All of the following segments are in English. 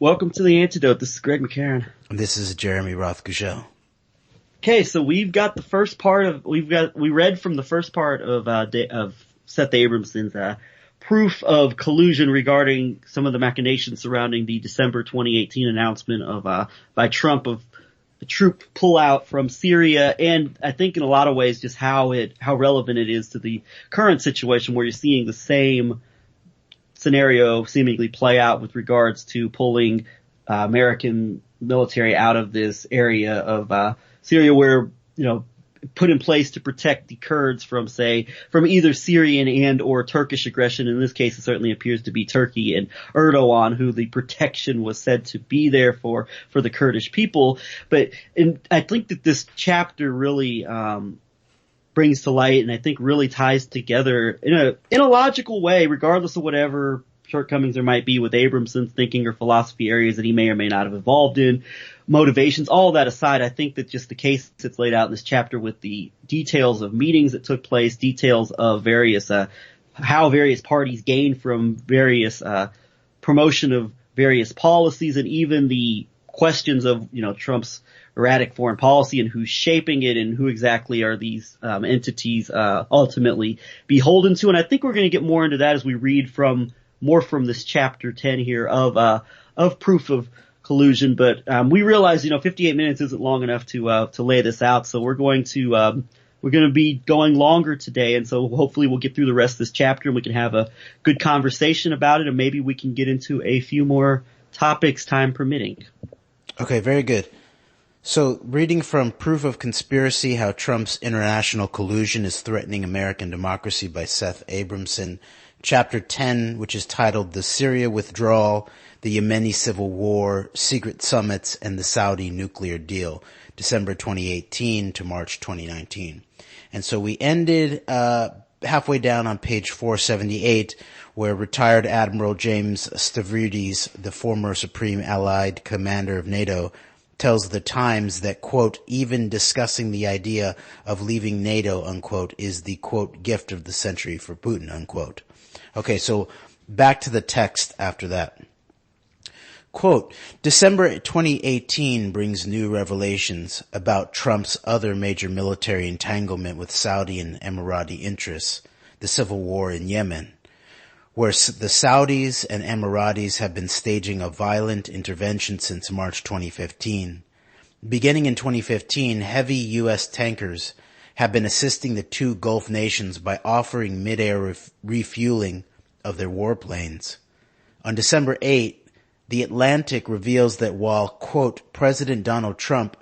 Welcome to the Antidote. This is Greg McCarran. This is Jeremy Rothgushel. Okay, so we've got the first part of we read from the first part of Seth Abramson's proof of collusion regarding some of the machinations surrounding the December 2018 announcement of by Trump of the troop pullout from Syria, and I think in a lot of ways just how relevant it is to the current situation where you're seeing the same scenario seemingly play out with regards to pulling American military out of this area of Syria where, put in place to protect the Kurds from either Syrian and or Turkish aggression. In this case, it certainly appears to be Turkey and Erdogan, who the protection was said to be there for the Kurdish people. But I think that this chapter really brings to light, and I think really ties together in a logical way, regardless of whatever shortcomings there might be with Abramson's thinking or philosophy areas that he may or may not have evolved in, motivations, all that aside. I think that just the case that's laid out in this chapter with the details of meetings that took place, details of various, how various parties gained from various, promotion of various policies, and even the questions of, Trump's erratic foreign policy and who's shaping it and who exactly are these entities ultimately beholden to. And I think we're going to get more into that as we read more from this chapter 10 here of proof of collusion. But we realize 58 minutes isn't long enough to lay this out, so we're going to be going longer today, and so hopefully we'll get through the rest of this chapter and we can have a good conversation about it, and maybe we can get into a few more topics, time permitting. Okay, very good. So, reading from Proof of Conspiracy, How Trump's International Collusion is Threatening American Democracy by Seth Abramson, Chapter 10, which is titled The Syria Withdrawal, the Yemeni Civil War, Secret Summits, and the Saudi Nuclear Deal, December 2018 to March 2019. And so we ended halfway down on page 478, where retired Admiral James Stavridis, the former Supreme Allied Commander of NATO, tells the Times that, quote, even discussing the idea of leaving NATO, unquote, is the, quote, gift of the century for Putin, unquote. Okay, so back to the text after that. Quote, December 2018 brings new revelations about Trump's other major military entanglement with Saudi and Emirati interests, the civil war in Yemen, where the Saudis and Emiratis have been staging a violent intervention since March 2015. Beginning in 2015, heavy U.S. tankers have been assisting the two Gulf nations by offering mid-air refueling of their warplanes. On December 8, The Atlantic reveals that while, quote, President Donald Trump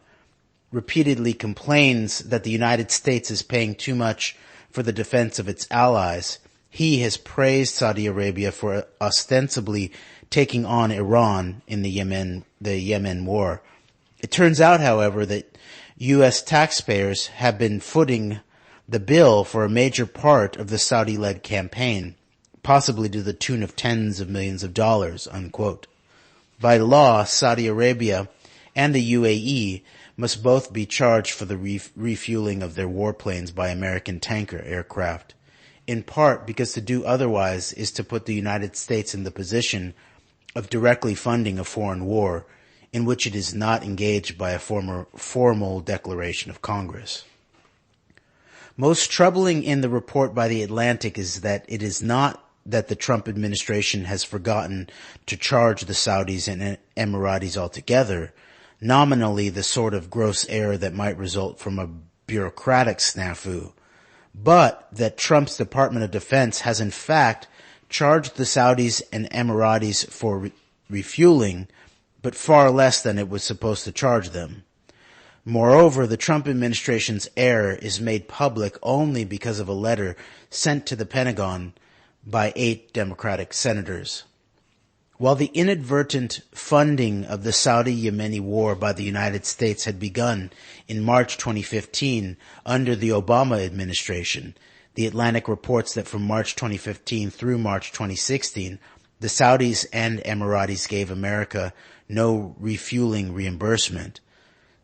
repeatedly complains that the United States is paying too much for the defense of its allies, he has praised Saudi Arabia for ostensibly taking on Iran in the Yemen war. It turns out, however, that U.S. taxpayers have been footing the bill for a major part of the Saudi-led campaign, possibly to the tune of tens of millions of dollars, unquote. By law, Saudi Arabia and the UAE must both be charged for the refueling of their warplanes by American tanker aircraft, in part because to do otherwise is to put the United States in the position of directly funding a foreign war in which it is not engaged by a formal declaration of Congress. Most troubling in the report by The Atlantic is that it is not that the Trump administration has forgotten to charge the Saudis and Emiratis altogether, nominally the sort of gross error that might result from a bureaucratic snafu, but that Trump's Department of Defense has in fact charged the Saudis and Emiratis for refueling, but far less than it was supposed to charge them. Moreover, the Trump administration's error is made public only because of a letter sent to the Pentagon by 8 Democratic senators. While the inadvertent funding of the Saudi-Yemeni war by the United States had begun in March 2015 under the Obama administration, The Atlantic reports that from March 2015 through March 2016, the Saudis and Emiratis gave America no refueling reimbursement.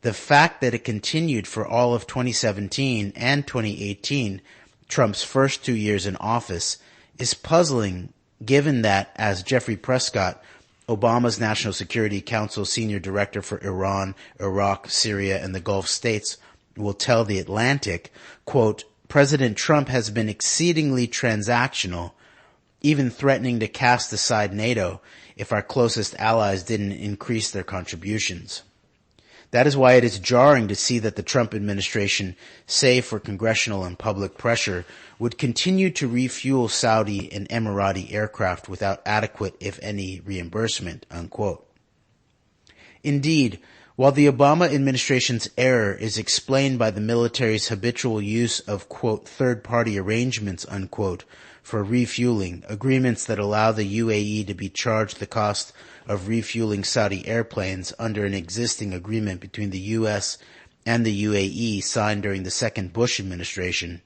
The fact that it continued for all of 2017 and 2018, Trump's first 2 years in office, is puzzling given that, as Jeffrey Prescott, Obama's National Security Council Senior Director for Iran, Iraq, Syria, and the Gulf states will tell The Atlantic, quote, President Trump has been exceedingly transactional, even threatening to cast aside NATO if our closest allies didn't increase their contributions. That is why it is jarring to see that the Trump administration, save for congressional and public pressure, would continue to refuel Saudi and Emirati aircraft without adequate, if any, reimbursement, unquote. Indeed, while the Obama administration's error is explained by the military's habitual use of, quote, third-party arrangements, unquote, for refueling, agreements that allow the UAE to be charged the cost of refueling Saudi airplanes under an existing agreement between the U.S. and the UAE signed during the second Bush administration,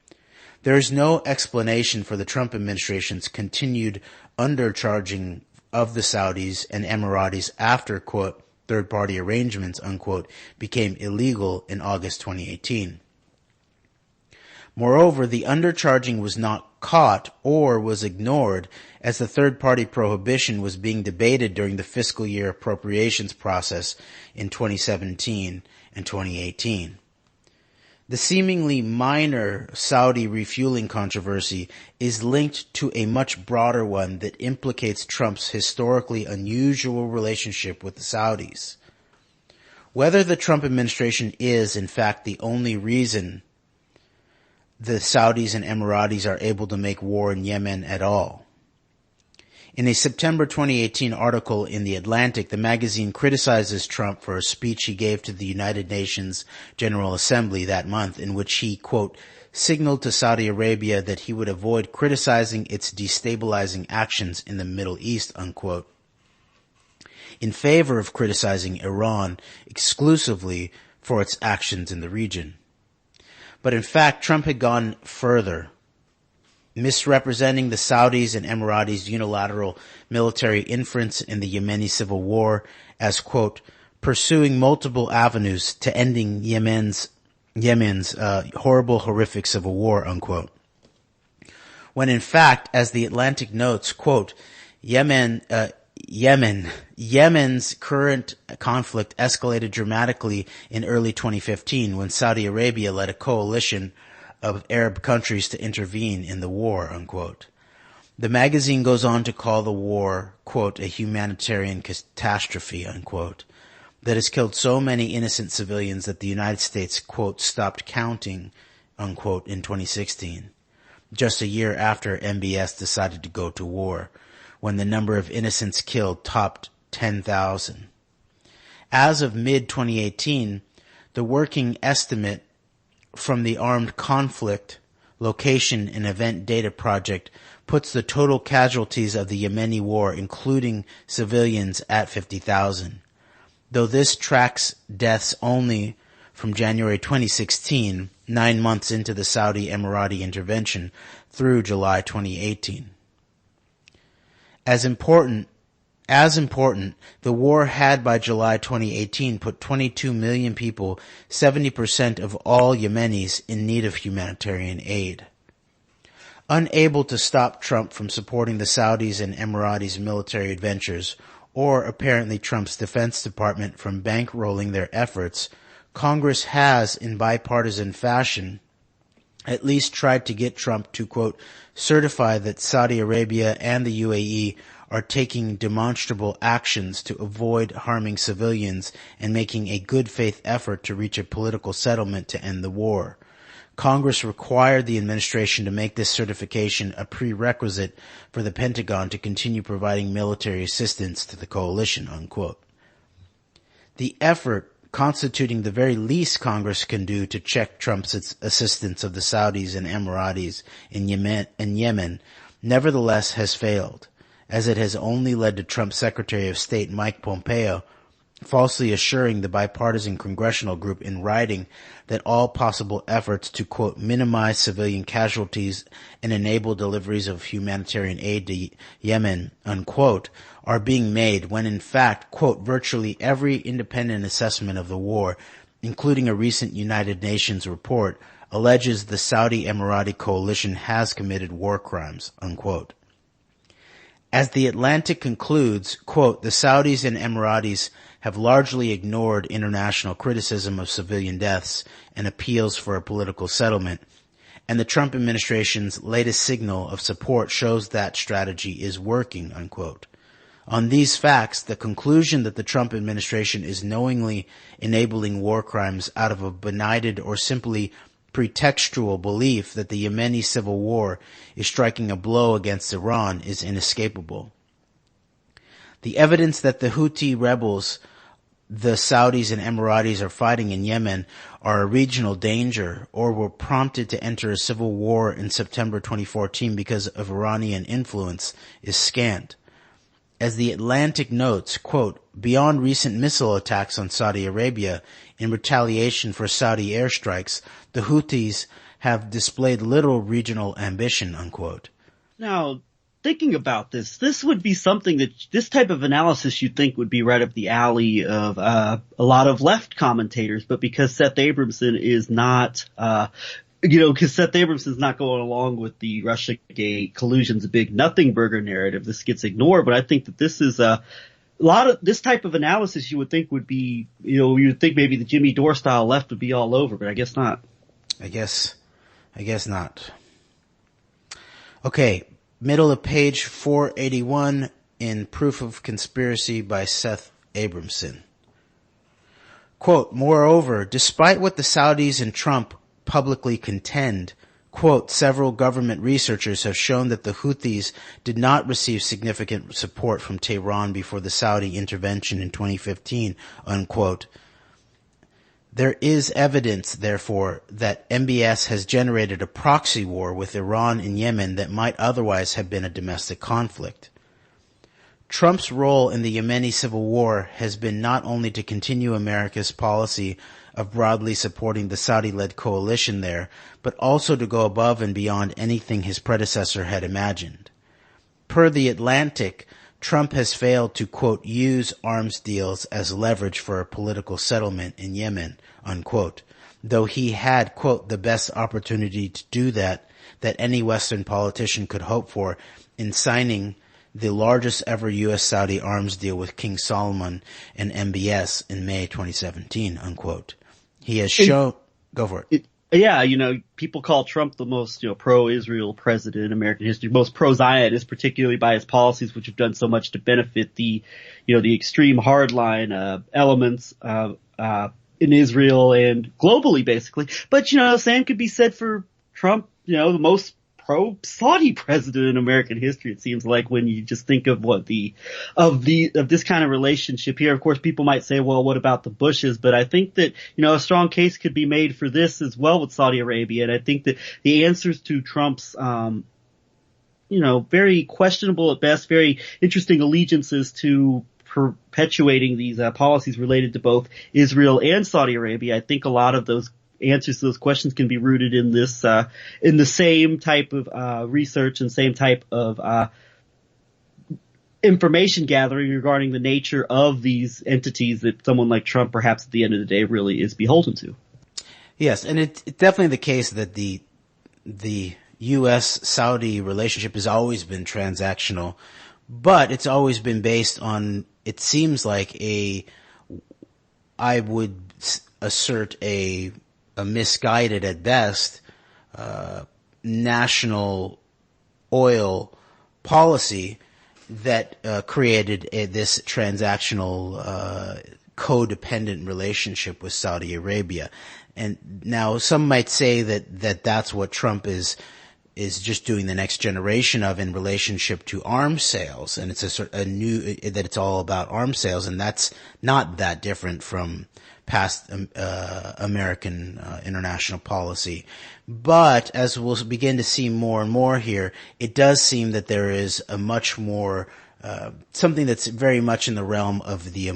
there is no explanation for the Trump administration's continued undercharging of the Saudis and Emiratis after, quote, third-party arrangements, unquote, became illegal in August 2018. Moreover, the undercharging was not caught or was ignored as the third-party prohibition was being debated during the fiscal year appropriations process in 2017 and 2018. The seemingly minor Saudi refueling controversy is linked to a much broader one that implicates Trump's historically unusual relationship with the Saudis. Whether the Trump administration is, in fact, the only reason the Saudis and Emiratis are able to make war in Yemen at all. In a September 2018 article in The Atlantic, the magazine criticizes Trump for a speech he gave to the United Nations General Assembly that month in which he, quote, signaled to Saudi Arabia that he would avoid criticizing its destabilizing actions in the Middle East, unquote, in favor of criticizing Iran exclusively for its actions in the region. But in fact, Trump had gone further, misrepresenting the Saudis and Emiratis' unilateral military interference in the Yemeni civil war as, quote, pursuing multiple avenues to ending Yemen's horrible, horrific civil war, unquote. When in fact, as The Atlantic notes, quote, Yemen's current conflict escalated dramatically in early 2015 when Saudi Arabia led a coalition of Arab countries to intervene in the war, unquote. The magazine goes on to call the war, quote, a humanitarian catastrophe, unquote, that has killed so many innocent civilians that the United States, quote, stopped counting, unquote, in 2016, just a year after MBS decided to go to war, when the number of innocents killed topped 10,000. As of mid-2018, the working estimate from the Armed Conflict Location and Event Data Project puts the total casualties of the Yemeni war, including civilians, at 50,000. Though this tracks deaths only from January 2016, 9 months into the Saudi-Emirati intervention, through July 2018. As important, the war had by July 2018 put 22 million people, 70% of all Yemenis, in need of humanitarian aid. Unable to stop Trump from supporting the Saudis and Emiratis' military adventures, or apparently Trump's Defense Department from bankrolling their efforts, Congress has, in bipartisan fashion, at least tried to get Trump to, quote, certify that Saudi Arabia and the UAE are taking demonstrable actions to avoid harming civilians and making a good faith effort to reach a political settlement to end the war. Congress required the administration to make this certification a prerequisite for the Pentagon to continue providing military assistance to the coalition, unquote. The effort constituting the very least Congress can do to check Trump's assistance of the Saudis and Emiratis in Yemen, nevertheless has failed, as it has only led to Trump's Secretary of State Mike Pompeo falsely assuring the bipartisan congressional group in writing that all possible efforts to, quote, minimize civilian casualties and enable deliveries of humanitarian aid to Yemen, unquote, are being made when in fact, quote, virtually every independent assessment of the war, including a recent United Nations report, alleges the Saudi Emirati coalition has committed war crimes, unquote. As The Atlantic concludes, quote, the Saudis and Emiratis have largely ignored international criticism of civilian deaths and appeals for a political settlement, and the Trump administration's latest signal of support shows that strategy is working, unquote. On these facts, the conclusion that the Trump administration is knowingly enabling war crimes out of a benighted or simply pretextual belief that the Yemeni civil war is striking a blow against Iran is inescapable. The evidence that the Houthi rebels the Saudis and Emiratis are fighting in Yemen are a regional danger or were prompted to enter a civil war in September 2014 because of Iranian influence is scant. As The Atlantic notes, quote, beyond recent missile attacks on Saudi Arabia in retaliation for Saudi airstrikes, the Houthis have displayed little regional ambition, unquote. Now, thinking about this would be something that this type of analysis you'd think would be right up the alley of a lot of left commentators, but because Seth Abramson is not because Seth Abramson's not going along with the Russiagate collusion's a big nothing burger narrative, this gets ignored. But I think that this is a lot of this type of analysis you would think would be, you would think maybe the Jimmy Dore style left would be all over, but I guess not. I guess not. Okay. Middle of page 481 in Proof of Conspiracy by Seth Abramson. Quote, moreover, despite what the Saudis and Trump publicly contend, quote, several government researchers have shown that the Houthis did not receive significant support from Tehran before the Saudi intervention in 2015, unquote. There is evidence, therefore, that MBS has generated a proxy war with Iran in Yemen that might otherwise have been a domestic conflict. Trump's role in the Yemeni civil war has been not only to continue America's policy of broadly supporting the Saudi-led coalition there, but also to go above and beyond anything his predecessor had imagined. Per The Atlantic, Trump has failed to, quote, use arms deals as leverage for a political settlement in Yemen, unquote, though he had, quote, the best opportunity to do that any Western politician could hope for in signing the largest ever U.S.-Saudi arms deal with King Solomon and MBS in May 2017, unquote. He has shown... Go for it. Yeah, people call Trump the most, pro-Israel president in American history, most pro-Zionist, particularly by his policies, which have done so much to benefit the extreme hardline elements in Israel and globally, basically. But, same could be said for Trump, the most pro-Saudi president in American history, it seems like, when you just think of this kind of relationship here. Of course, people might say, well, what about the Bushes? But I think that, a strong case could be made for this as well with Saudi Arabia. And I think that the answers to Trump's, very questionable at best, very interesting allegiances to perpetuating these policies related to both Israel and Saudi Arabia, I think a lot of those answers to those questions can be rooted in this, in the same type of, research and same type of, information gathering regarding the nature of these entities that someone like Trump, perhaps at the end of the day, really is beholden to. Yes, and it's definitely the case that the U.S.-Saudi relationship has always been transactional, but it's always been based on, it seems like I would assert a misguided at best, national oil policy that created this transactional, codependent relationship with Saudi Arabia. And now some might say that that's what Trump is just doing the next generation of in relationship to arms sales, and it's that it's all about arms sales, and that's not that different from past American international policy. But as we'll begin to see more and more here, it does seem that there is a much more something that's very much in the realm of the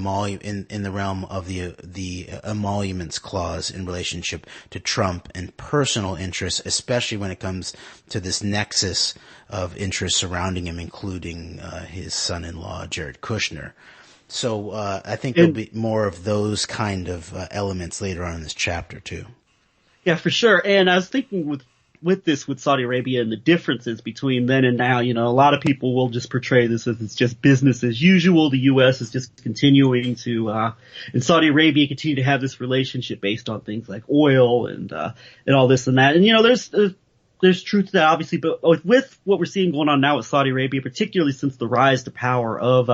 emoluments clause in relationship to Trump and personal interests, especially when it comes to this nexus of interests surrounding him, including his son-in-law Jared Kushner. So I think there'll be more of those kind of elements later on in this chapter too. Yeah, for sure. And I was thinking this with Saudi Arabia and the differences between then and now, a lot of people will just portray this as it's just business as usual. The U.S. is just continuing to, and Saudi Arabia continue to have this relationship based on things like oil and all this and that. And, there's truth to that, obviously, but with what we're seeing going on now with Saudi Arabia, particularly since the rise to power of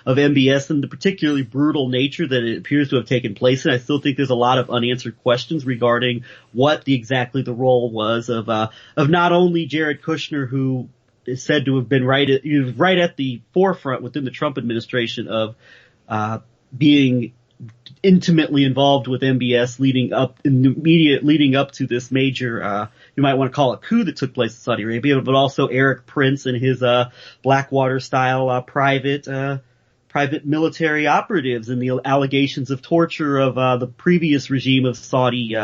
MBS and the particularly brutal nature that it appears to have taken place, and I still think there's a lot of unanswered questions regarding what exactly the role was of not only Jared Kushner, who is said to have been right at the forefront within the Trump administration of being intimately involved with MBS leading up to this major, you might want to call it coup that took place in Saudi Arabia, but also Eric Prince and his, Blackwater style, private military operatives and the allegations of torture of, the previous regime of Saudi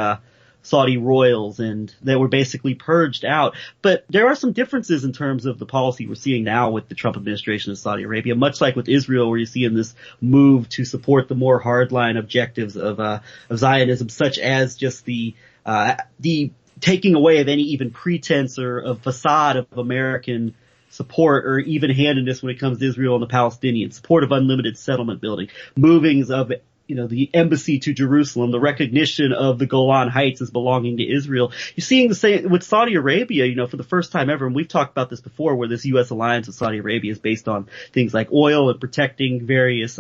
royals, and they were basically purged out. But there are some differences in terms of the policy we're seeing now with the Trump administration in Saudi Arabia, much like with Israel, where you see in this move to support the more hardline objectives of Zionism, such as just the taking away of any even pretense or of facade of American support or even handedness when it comes to Israel and the Palestinians, support of unlimited settlement building, movings of the embassy to Jerusalem, the recognition of the Golan Heights as belonging to Israel. You're seeing the same with Saudi Arabia, for the first time ever, and we've talked about this before, where this U.S. alliance with Saudi Arabia is based on things like oil and protecting various,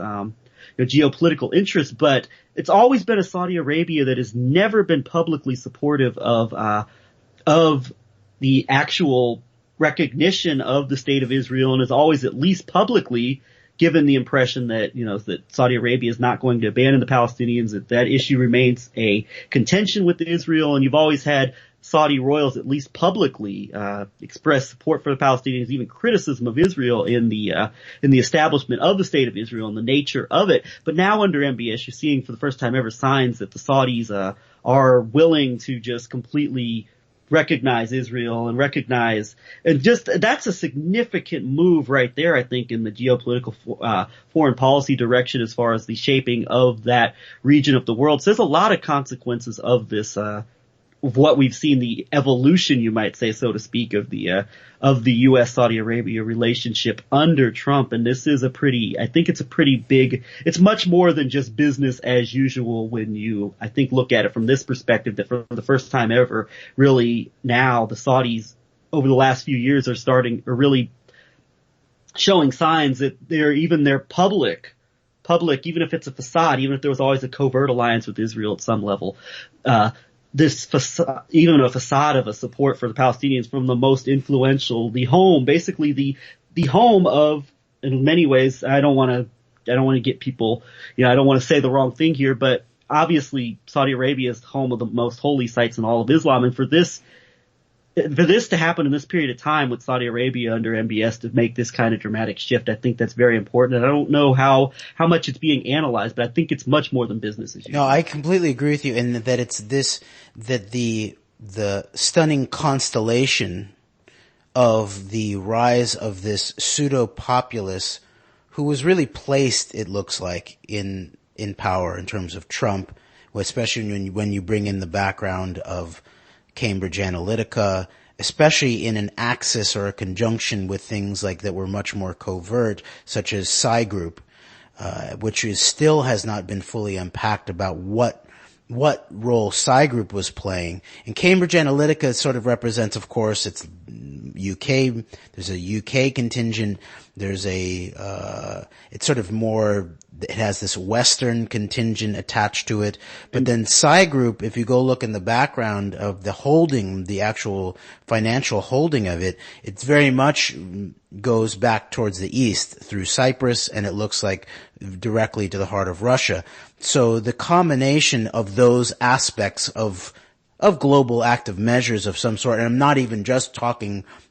geopolitical interests, but it's always been a Saudi Arabia that has never been publicly supportive of the actual recognition of the state of Israel, and has always at least publicly given the impression that, that Saudi Arabia is not going to abandon the Palestinians, that issue remains a contention with Israel, and you've always had Saudi royals at least publicly express support for the Palestinians, even criticism of Israel in the establishment of the state of Israel and the nature of it. But now under MBS, you're seeing for the first time ever signs that the Saudis are willing to just completely recognize Israel and that's a significant move right there, I think, in the geopolitical foreign policy direction as far as the shaping of that region of the world. So there's a lot of consequences of this, of what we've seen, the evolution, you might say, so to speak, of the U.S. Saudi Arabia relationship under Trump. And this is it's much more than just business as usual when you, I think, look at it from this perspective, that for the first time ever, really now the Saudis over the last few years are really showing signs that their public, even if it's a facade, even if there was always a covert alliance with Israel at some level, this facade, even a facade of a support for the Palestinians from the most influential, the home of, in many ways, I don't want to get people, I don't want to say the wrong thing here, but obviously Saudi Arabia is home of the most holy sites in all of Islam, and for this to happen in this period of time with Saudi Arabia under MBS to make this kind of dramatic shift, I think that's very important. And I don't know how much it's being analyzed, but I think it's much more than business as usual. No, I completely agree with you, and that it's that the stunning constellation of the rise of this pseudo-populace who was really placed, it looks like, in power in terms of Trump, especially when you bring in the background of Cambridge Analytica, especially in an axis or a conjunction with things like that were much more covert, such as Psy Group, which still has not been fully unpacked about what role Psy Group was playing. And Cambridge Analytica sort of represents, of course, it's UK. There's a UK contingent. There's it's sort of more, it has this Western contingent attached to it. But then Psy Group, if you go look in the background of the holding, the actual financial holding of it, it's very much goes back towards the east through Cyprus, and it looks like directly to the heart of Russia. So the combination of those aspects of global active measures of some sort, and I'm not even just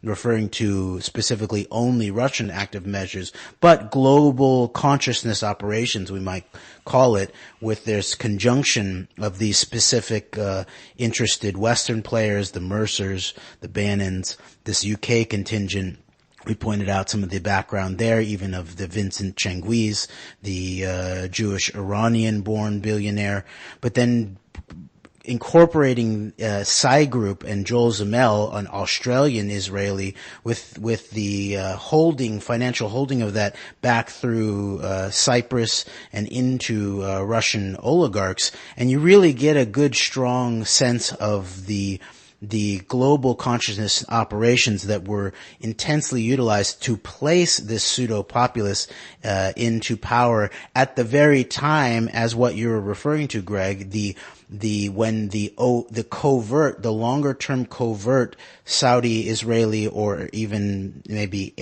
referring to specifically only Russian active measures, but global consciousness operations, we might call it, with this conjunction of these specific interested Western players, the Mercers, the Bannons, this UK contingent. We pointed out some of the background there, even of the Vincent Chengguis, the Jewish Iranian-born billionaire. But then incorporating Psy Group and Joel Zamel, an Australian Israeli, with the financial holding of that back through Cyprus and into Russian oligarchs, and you really get a good strong sense of the global consciousness operations that were intensely utilized to place this pseudo-populace into power at the very time, as what you're referring to, Greg, the longer term covert Saudi Israeli or even maybe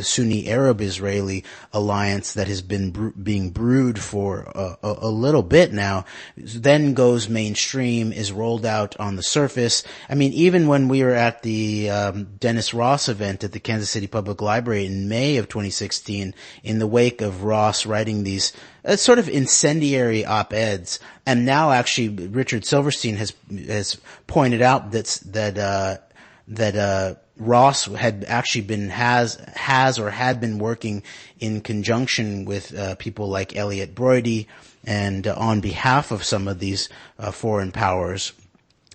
Sunni Arab Israeli alliance that has been being brewed for a little bit now, then goes mainstream, is rolled out on the surface. I mean, even when we were at the Dennis Ross event at the Kansas City Public Library in May of 2016, in the wake of Ross writing these sort of incendiary op-eds, and now actually Richard Silverstein has pointed out that Ross had actually had been working in conjunction with people like Elliot Broidy and on behalf of some of these foreign powers.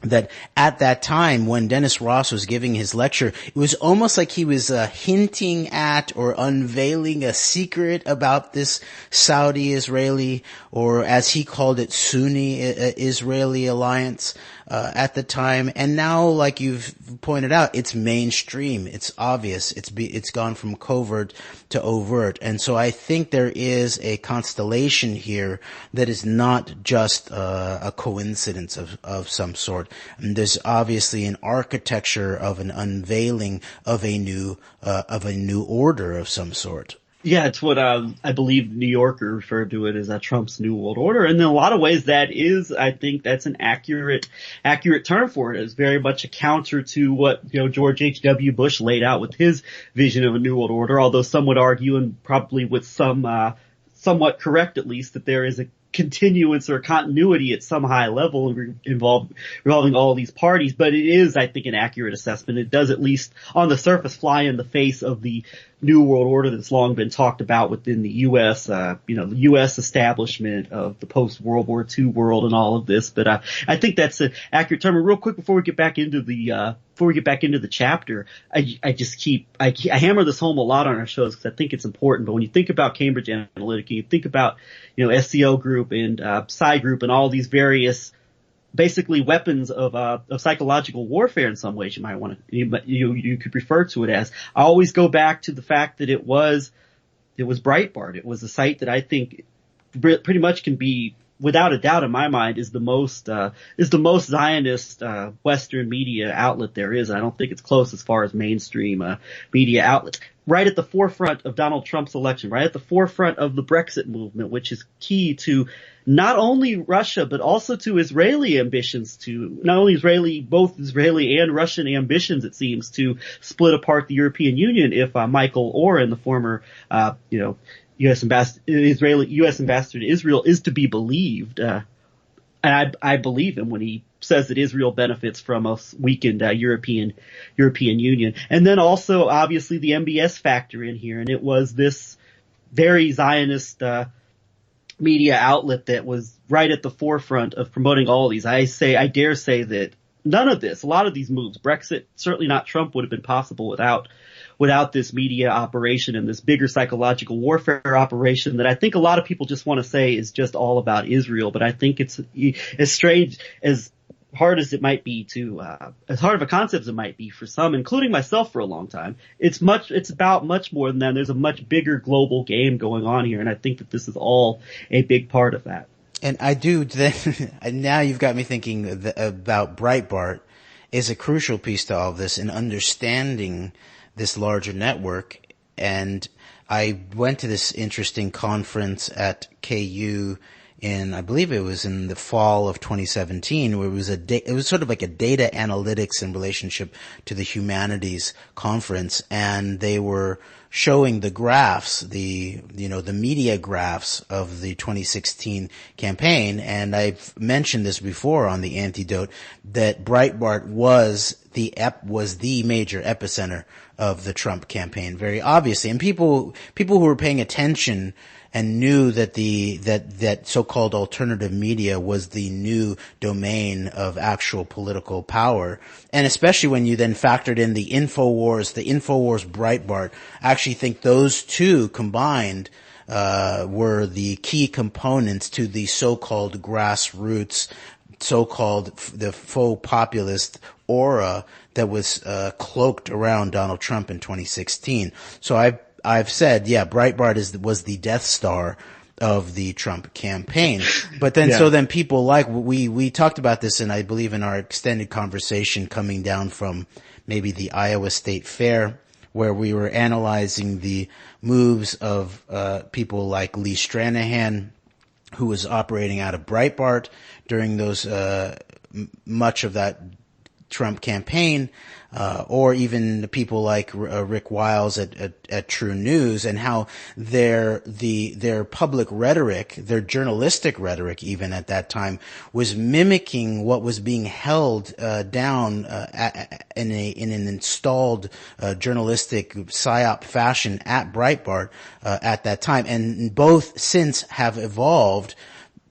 That at that time, when Dennis Ross was giving his lecture, it was almost like he was hinting at or unveiling a secret about this Saudi-Israeli, or as he called it, Sunni-Israeli alliance at the time. And now, like you've pointed out, it's mainstream. It's obvious. It's gone from covert to overt. And so I think there is a constellation here that is not just a coincidence of some sort. And there's obviously an architecture of an unveiling of a new order of some sort. Yeah, it's what I believe New Yorker referred to it as Trump's New World Order, and in a lot of ways I think that's an accurate term for it. It's very much a counter to what George H.W. Bush laid out with his vision of a New World Order. Although some would argue, and probably with some somewhat correct at least, that there is a continuance or continuity at some high level involving all these parties. But it is, I think, an accurate assessment. It does, at least on the surface, fly in the face of the New World Order that's long been talked about within the U.S., the U.S. establishment of the post-World War II world and all of this. But I think that's an accurate term. And real quick, before we get back into the chapter, I hammer this home a lot on our shows because I think it's important. But when you think about Cambridge Analytica, you think about SCO Group and Psy Group and all these various basically weapons of psychological warfare in some ways you could refer to it as. I always go back to the fact that it was Breitbart. It was a site that I think pretty much can be, without a doubt in my mind, is the most Zionist Western media outlet there is. I don't think it's close as far as mainstream media outlets. Right at the forefront of Donald Trump's election, right at the forefront of the Brexit movement, which is key to not only Russia, but also to Israeli ambitions, both Israeli and Russian ambitions, it seems, to split apart the European Union if Michael Oren, the former, U.S. ambassador to Israel, is to be believed. And I believe him when he says that Israel benefits from a weakened European Union. And then also, obviously, the MBS factor in here. And it was this very Zionist media outlet that was right at the forefront of promoting all of these. I dare say that none of this, a lot of these moves, Brexit, certainly not Trump, would have been possible without this media operation and this bigger psychological warfare operation that I think a lot of people just want to say is just all about Israel. But I think it's as strange, as hard as it might be as hard of a concept as it might be for some, including myself for a long time. It's about much more than that. There's a much bigger global game going on here. And I think that this is all a big part of that. And I do then, now you've got me thinking about Breitbart is a crucial piece to all of this in understanding this larger network. And I went to this interesting conference at KU I believe it was in the fall of 2017, where it was sort of like a data analytics in relationship to the humanities conference, and they were showing the graphs, the media graphs of the 2016 campaign. And I've mentioned this before on The Antidote, that Breitbart was the major epicenter of the Trump campaign, very obviously. And people who were paying attention and knew that that so-called alternative media was the new domain of actual political power. And especially when you then factored in the InfoWars Breitbart, I actually think those two combined were the key components to the so-called grassroots, the faux populist aura that was cloaked around Donald Trump in 2016. So I've said, yeah, Breitbart was the Death Star of the Trump campaign. But then, so then people we talked about this, and I believe in our extended conversation coming down from maybe the Iowa State Fair, where we were analyzing the moves of people like Lee Stranahan, who was operating out of Breitbart during those much of that Trump campaign, or even the people like Rick Wiles at True News, and how their public rhetoric, their journalistic rhetoric, even at that time, was mimicking what was being held down in an installed journalistic psyop fashion at Breitbart at that time, and both since have evolved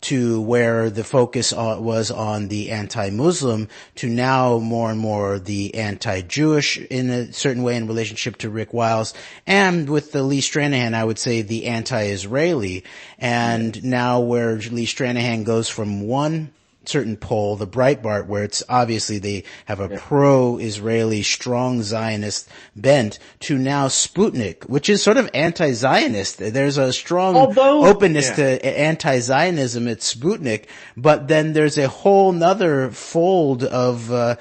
to where the focus was on the anti-Muslim, to now more and more the anti-Jewish in a certain way in relationship to Rick Wiles, and with the Lee Stranahan, I would say the anti-Israeli, and now where Lee Stranahan goes from one certain poll, the Breitbart, where it's obviously they have a pro-Israeli strong Zionist bent, to now Sputnik, which is sort of anti-Zionist. There's a strong openness to anti-Zionism at Sputnik, but then there's a whole nother fold of sort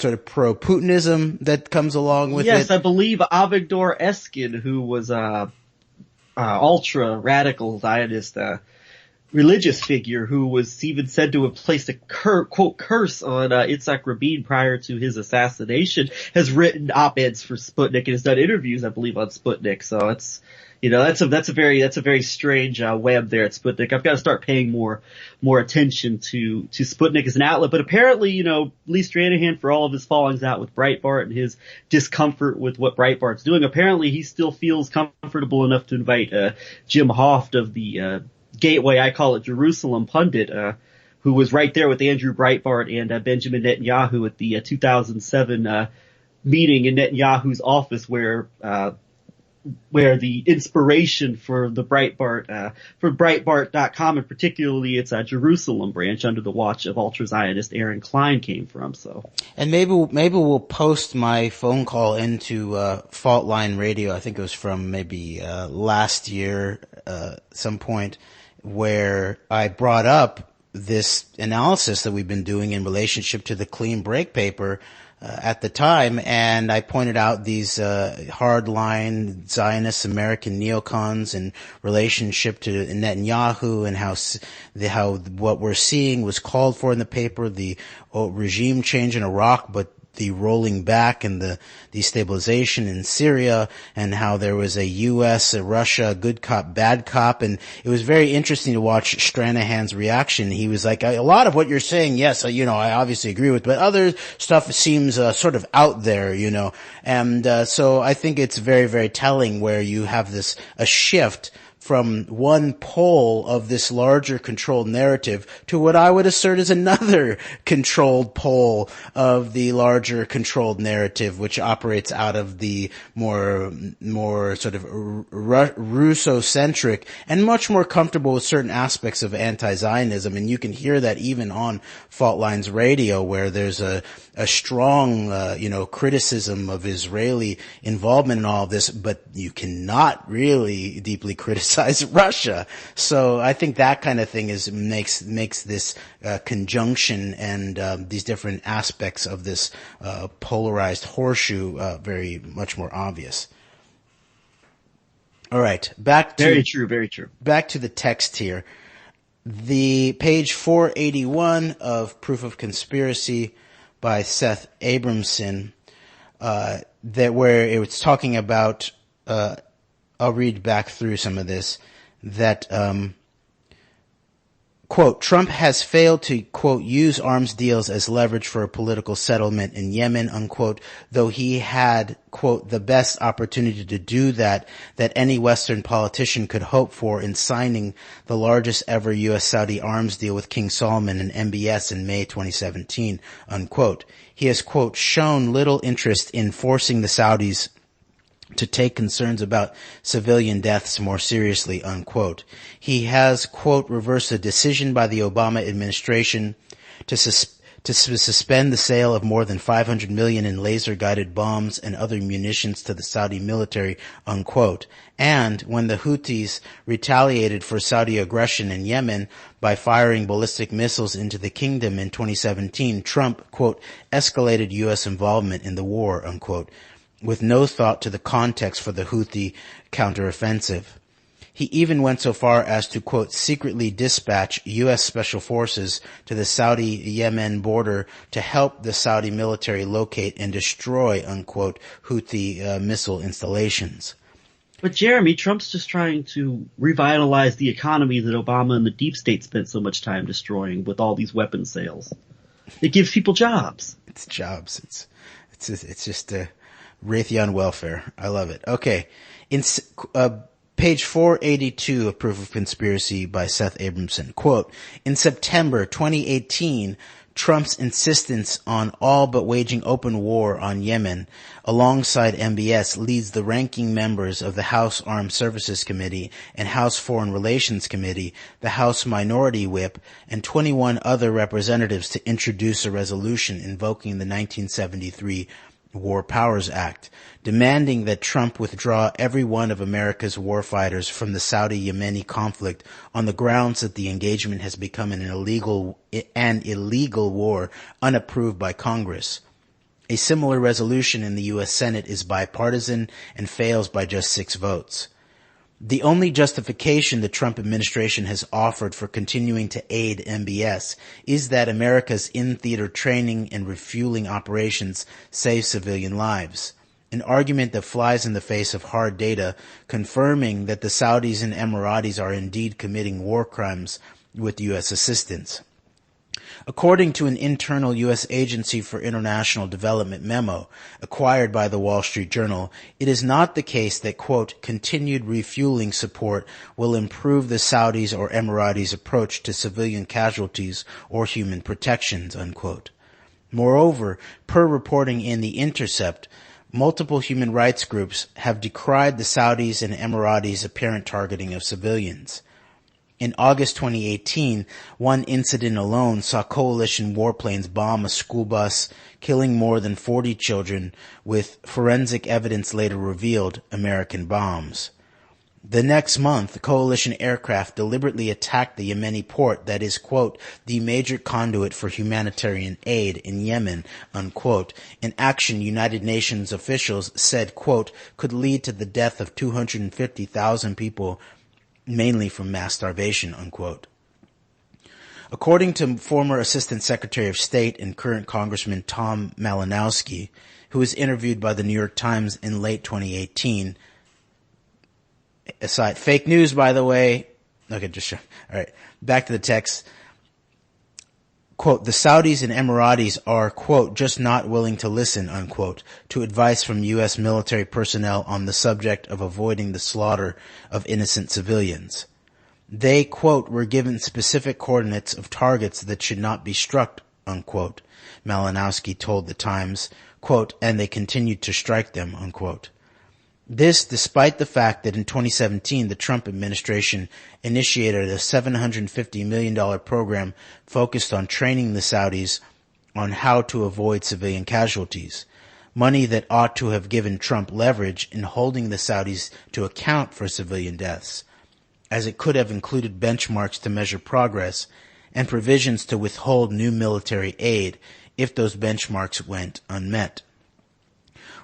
of pro-Putinism that comes along with it. Yes, I believe Avigdor Eskin, who was ultra radical Zionist religious figure who was even said to have placed a quote curse on Yitzhak Rabin prior to his assassination, has written op-eds for Sputnik and has done interviews, I believe, on Sputnik. So it's, that's a very strange web there at Sputnik. I've got to start paying more attention to Sputnik as an outlet. But apparently, Lee Stranahan, for all of his fallings out with Breitbart and his discomfort with what Breitbart's doing, apparently he still feels comfortable enough to invite Jim Hoft of the Gateway, I call it Jerusalem pundit, who was right there with Andrew Breitbart and Benjamin Netanyahu at the 2007 meeting in Netanyahu's office, where the inspiration for the Breitbart for Breitbart.com, and particularly its Jerusalem branch under the watch of ultra-Zionist Aaron Klein, came from. So, and maybe we'll post my phone call into Fault Line Radio. I think it was from maybe last year, some point, where I brought up this analysis that we've been doing in relationship to the clean break paper at the time, and I pointed out these hardline Zionist American neocons in relationship to Netanyahu, and how what we're seeing was called for in the paper, the regime change in Iraq, but the rolling back and the destabilization in Syria, and how there was a U.S., a Russia, good cop, bad cop. And it was very interesting to watch Stranahan's reaction. He was like, a lot of what you're saying, yes, I obviously agree with, but other stuff seems sort of out there, And so I think it's very, very telling where you have a shift from one pole of this larger controlled narrative to what I would assert is another controlled pole of the larger controlled narrative, which operates out of the more sort of Russo-centric and much more comfortable with certain aspects of anti-Zionism. And you can hear that even on Fault Lines Radio, where there's a strong, criticism of Israeli involvement in all of this, but you cannot really deeply criticize Russia. So I think that kind of thing makes this conjunction and these different aspects of this polarized horseshoe very much more obvious. All right, very true. Back to the text here. The page 481 of Proof of Conspiracy by Seth Abramson, where it was talking about, I'll read back through some of this, that Quote, Trump has failed to, quote, use arms deals as leverage for a political settlement in Yemen, unquote, though he had, quote, the best opportunity to do that any Western politician could hope for in signing the largest ever U.S.-Saudi arms deal with King Salman and MBS in May 2017, unquote. He has, quote, shown little interest in forcing the Saudis to take concerns about civilian deaths more seriously, unquote. He has, quote, reversed a decision by the Obama administration to suspend the sale of more than $500 million in laser-guided bombs and other munitions to the Saudi military, unquote. And when the Houthis retaliated for Saudi aggression in Yemen by firing ballistic missiles into the kingdom in 2017, Trump, quote, escalated U.S. involvement in the war, unquote, with no thought to the context for the Houthi counteroffensive. He even went so far as to, quote, secretly dispatch U.S. special forces to the Saudi-Yemen border to help the Saudi military locate and destroy, unquote, Houthi missile installations. But Jeremy, Trump's just trying to revitalize the economy that Obama and the deep state spent so much time destroying with all these weapon sales. It gives people jobs. It's jobs. It's just Raytheon welfare. I love it. Okay. In page 482 of Proof of Conspiracy by Seth Abramson, quote, in September 2018, Trump's insistence on all but waging open war on Yemen alongside MBS leads the ranking members of the House Armed Services Committee and House Foreign Relations Committee, the House Minority Whip, and 21 other representatives to introduce a resolution invoking the 1973 War Powers Act, demanding that Trump withdraw every one of America's warfighters from the Saudi-Yemeni conflict on the grounds that the engagement has become an illegal war unapproved by Congress. A similar resolution in the U.S. Senate is bipartisan and fails by just 6 votes. The only justification the Trump administration has offered for continuing to aid MBS is that America's in-theater training and refueling operations save civilian lives, an argument that flies in the face of hard data confirming that the Saudis and Emiratis are indeed committing war crimes with U.S. assistance. According to an internal U.S. Agency for International Development memo acquired by the Wall Street Journal, it is not the case that, quote, continued refueling support will improve the Saudis or Emiratis' approach to civilian casualties or human protections, unquote. Moreover, per reporting in The Intercept, multiple human rights groups have decried the Saudis and Emiratis' apparent targeting of civilians. In August 2018, one incident alone saw coalition warplanes bomb a school bus, killing more than 40 children, with forensic evidence later revealed American bombs. The next month, coalition aircraft deliberately attacked the Yemeni port that is, quote, the major conduit for humanitarian aid in Yemen, unquote, an action United Nations officials said, quote, could lead to the death of 250,000 people, mainly from mass starvation, unquote. According to former Assistant Secretary of State and current Congressman Tom Malinowski, who was interviewed by the New York Times in late 2018, aside, fake news, by the way. Okay, just sure. All right, back to the text. Quote, the Saudis and Emiratis are, quote, just not willing to listen, unquote, to advice from U.S. military personnel on the subject of avoiding the slaughter of innocent civilians. They, quote, were given specific coordinates of targets that should not be struck, unquote, Malinowski told the Times, quote, and they continued to strike them, unquote. This despite the fact that in 2017 the Trump administration initiated a $750 million program focused on training the Saudis on how to avoid civilian casualties, money that ought to have given Trump leverage in holding the Saudis to account for civilian deaths, as it could have included benchmarks to measure progress and provisions to withhold new military aid if those benchmarks went unmet.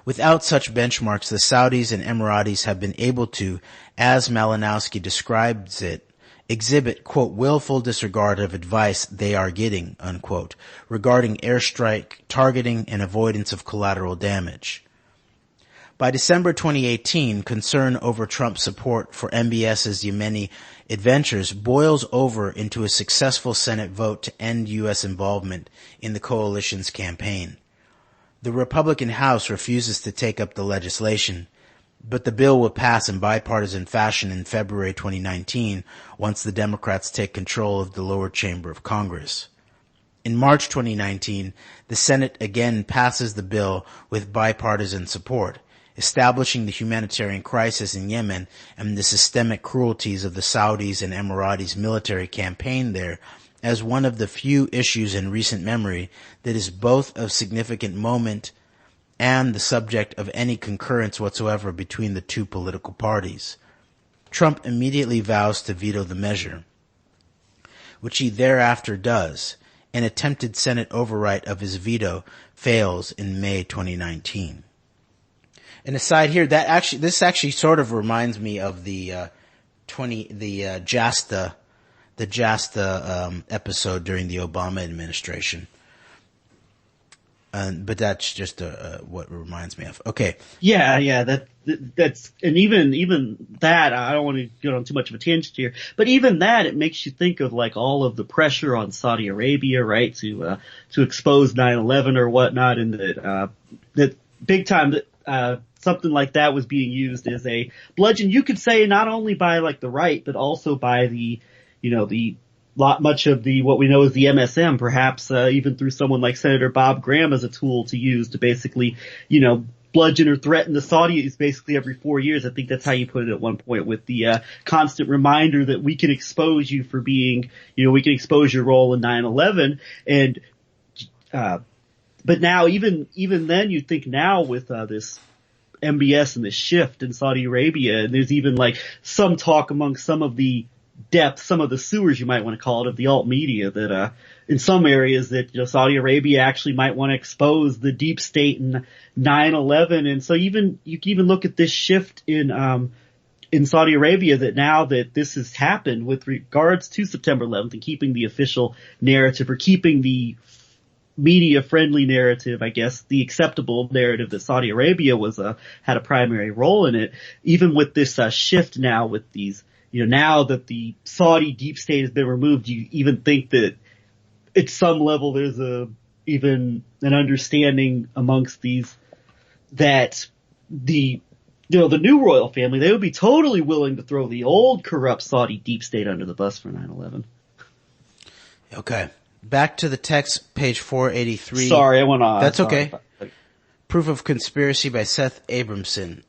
Without such benchmarks, the Saudis and Emiratis have been able to, as Malinowski describes it, exhibit, quote, willful disregard of advice they are getting, unquote, regarding airstrike targeting and avoidance of collateral damage. By December 2018, concern over Trump's support for MBS's Yemeni adventures boils over into a successful Senate vote to end U.S. involvement in the coalition's campaign. The Republican House refuses to take up the legislation, but the bill will pass in bipartisan fashion in February 2019 once the Democrats take control of the lower chamber of Congress. In March 2019, the Senate again passes the bill with bipartisan support, establishing the humanitarian crisis in Yemen and the systemic cruelties of the Saudis and Emiratis' military campaign there as one of the few issues in recent memory that is both of significant moment and the subject of any concurrence whatsoever between the two political parties. Trump immediately vows to veto the measure, which he thereafter does. An attempted Senate override of his veto fails in May 2019. And aside here, this actually sort of reminds me of the JASTA episode during the Obama administration. But that's just what it reminds me of. Okay. Yeah, that's, and even that, I don't want to get on too much of a tangent here, but even that, it makes you think of like all of the pressure on Saudi Arabia, right, to expose 9/11 or whatnot, and that big time that, something like that was being used as a bludgeon, you could say, not only by like the right, but also by much of what we know as the MSM, perhaps, even through someone like Senator Bob Graham as a tool to use to basically, bludgeon or threaten the Saudis basically every 4 years. I think that's how you put it at one point, with the, constant reminder that we can expose you for being, we can expose your role in 9/11. And, but now even then you think now with, this MBS and the shift in Saudi Arabia, and there's even like some talk among some of the depth, some of the sewers you might want to call it, of the alt media, that in some areas that Saudi Arabia actually might want to expose the deep state in 9/11. And so you can even look at this shift in Saudi Arabia, that now that this has happened with regards to September 11th and keeping the official narrative, or keeping the media friendly narrative, I guess, the acceptable narrative that Saudi Arabia had a primary role in it, even with this shift now with these, now that the Saudi deep state has been removed, you even think that at some level there's even an understanding amongst these that the new royal family, they would be totally willing to throw the old corrupt Saudi deep state under the bus for 9/11. Okay. Back to the text, page 483. Sorry, I went on. That's okay. Proof of Conspiracy by Seth Abramson.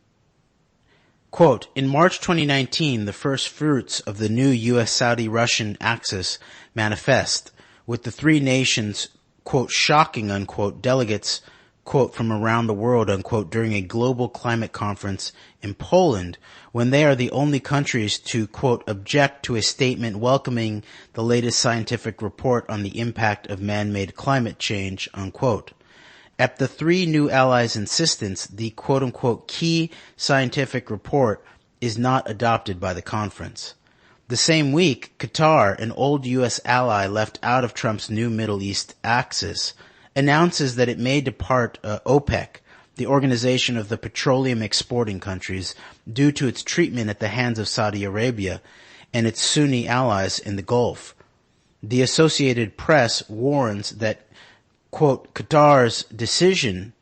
Quote, in March 2019, the first fruits of the new U.S.-Saudi-Russian axis manifest, with the three nations, quote, shocking, unquote, delegates, quote, from around the world, unquote, during a global climate conference in Poland, when they are the only countries to, quote, object to a statement welcoming the latest scientific report on the impact of man-made climate change, unquote. At the three new allies' insistence, the quote-unquote key scientific report is not adopted by the conference. The same week, Qatar, an old U.S. ally left out of Trump's new Middle East axis, announces that it may depart OPEC, the Organization of the Petroleum Exporting Countries, due to its treatment at the hands of Saudi Arabia and its Sunni allies in the Gulf. The Associated Press warns that, quote, Qatar's decision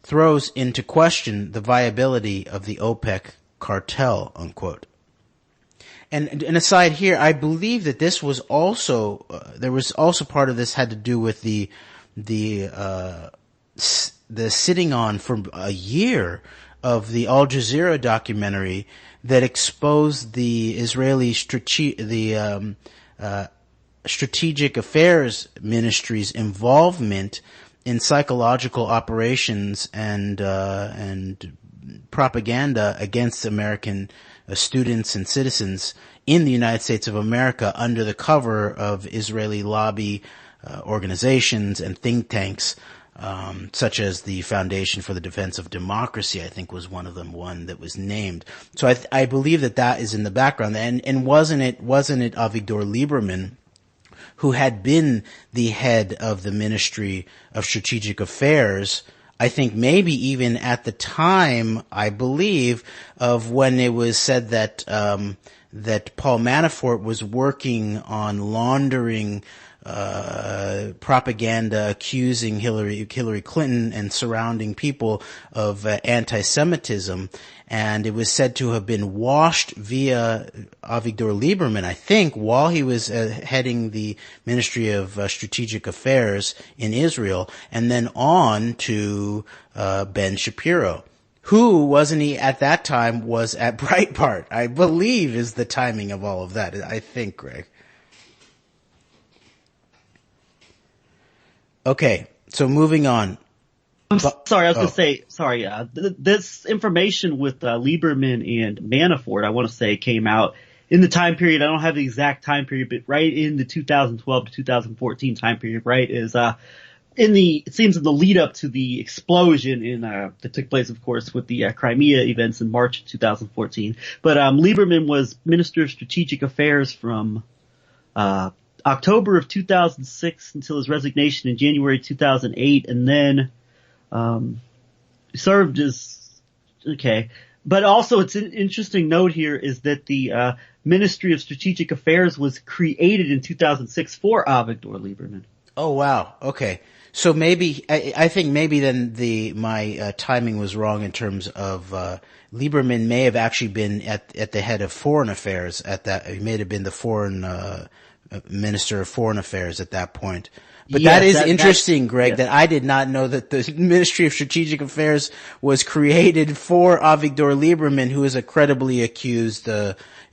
throws into question the viability of the OPEC cartel, unquote. And aside here, I believe that this was also, there was also part of this had to do with the sitting on for a year of the Al Jazeera documentary that exposed the Israeli Strategic Affairs Ministry's involvement in psychological operations and propaganda against American students and citizens in the United States of America under the cover of Israeli lobby organizations and think tanks, such as the Foundation for the Defense of Democracy, I think was one of them, one that was named. So I believe that is in the background. And wasn't it Avigdor Lieberman, who had been the head of the Ministry of Strategic Affairs I think maybe even at the time, I believe, of when it was said that that Paul Manafort was working on laundering propaganda accusing Hillary Clinton and surrounding people of anti-Semitism, and it was said to have been washed via Avigdor Lieberman, I think, while he was heading the Ministry of Strategic Affairs in Israel, and then on to Ben Shapiro, who, wasn't he at that time, was at Breitbart, I believe, is the timing of all of that, I think, Greg. Okay, so moving on. Sorry, I was going to say, this information with Lieberman and Manafort, I want to say, came out in the time period, I don't have the exact time period, but right in the 2012 to 2014 time period, right, is it seems in the lead up to the explosion that took place, of course, with the Crimea events in March 2014. But Lieberman was Minister of Strategic Affairs from October of 2006 until his resignation in January 2008, and then served as But also, it's an interesting note here is that the Ministry of Strategic Affairs was created in 2006 for Avigdor Lieberman. Oh wow, okay. So maybe I think maybe then my timing was wrong in terms of Lieberman may have actually been at the head of foreign affairs at that. He may have been the foreign Minister of Foreign Affairs at that point. But yes, that is interesting, Greg, that I did not know that the Ministry of Strategic Affairs was created for Avigdor Lieberman, who is a credibly accused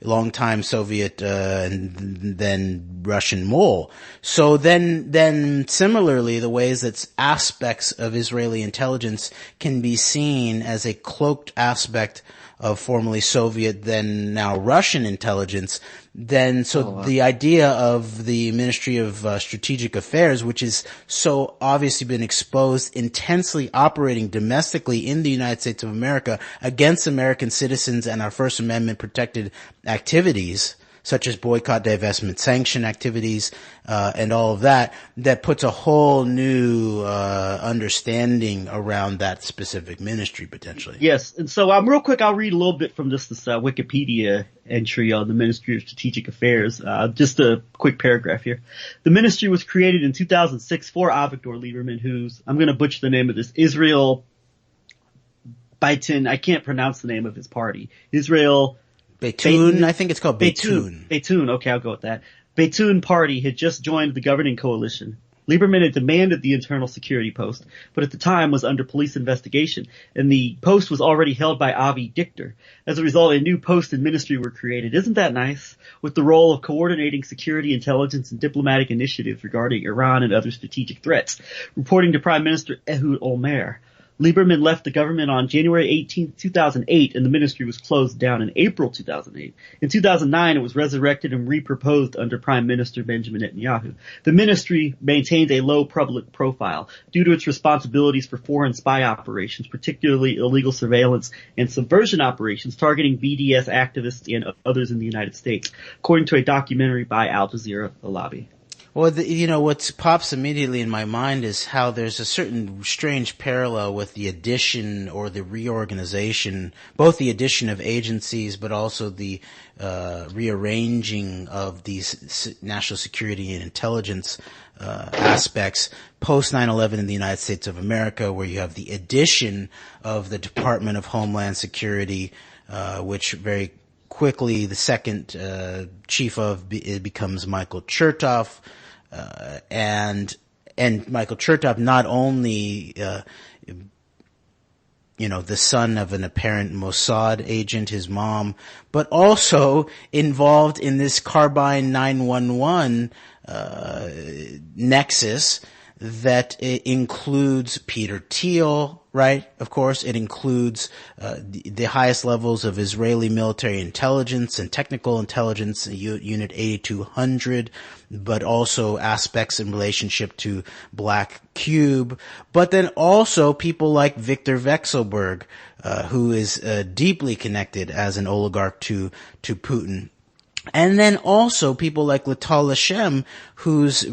longtime Soviet and then Russian mole. So then similarly, the ways that aspects of Israeli intelligence can be seen as a cloaked aspect of formerly Soviet, then now Russian intelligence, the idea of the Ministry of Strategic Affairs, which is so obviously been exposed, intensely operating domestically in the United States of America against American citizens and our First Amendment protected activities, such as boycott, divestment, sanction activities, and all of that puts a whole new understanding around that specific ministry potentially. Yes, and so real quick, I'll read a little bit from this Wikipedia entry on the Ministry of Strategic Affairs. Just a quick paragraph here. The ministry was created in 2006 for Avigdor Lieberman, who's, I'm going to butcher the name of this, Israel Beitin, I can't pronounce the name of his party. Israel Beitun, I think it's called Beitun. Beitun, okay, I'll go with that. Beitun party had just joined the governing coalition. Lieberman had demanded the internal security post, but at the time was under police investigation, and the post was already held by Avi Dichter. As a result, a new post and ministry were created. Isn't that nice? With the role of coordinating security, intelligence, and diplomatic initiatives regarding Iran and other strategic threats, reporting to Prime Minister Ehud Olmert. Lieberman left the government on January 18, 2008, and the ministry was closed down in April 2008. In 2009, it was resurrected and reproposed under Prime Minister Benjamin Netanyahu. The ministry maintained a low public profile due to its responsibilities for foreign spy operations, particularly illegal surveillance and subversion operations targeting BDS activists and others in the United States, according to a documentary by Al Jazeera Alabi. Well, what pops immediately in my mind is how there's a certain strange parallel with the addition or the reorganization, both the addition of agencies, but also the rearranging of these national security and intelligence aspects post 9/11 in the United States of America, where you have the addition of the Department of Homeland Security, which very quickly the second chief of it becomes Michael Chertoff. And Michael Chertoff not only, the son of an apparent Mossad agent, his mom, but also involved in this Carbine 911, nexus that includes Peter Thiel, right? Of course, it includes the highest levels of Israeli military intelligence and technical intelligence, Unit 8200, but also aspects in relationship to Black Cube, but then also people like Victor Vekselberg, who is deeply connected as an oligarch to Putin. And then also people like Lital Lashem, who's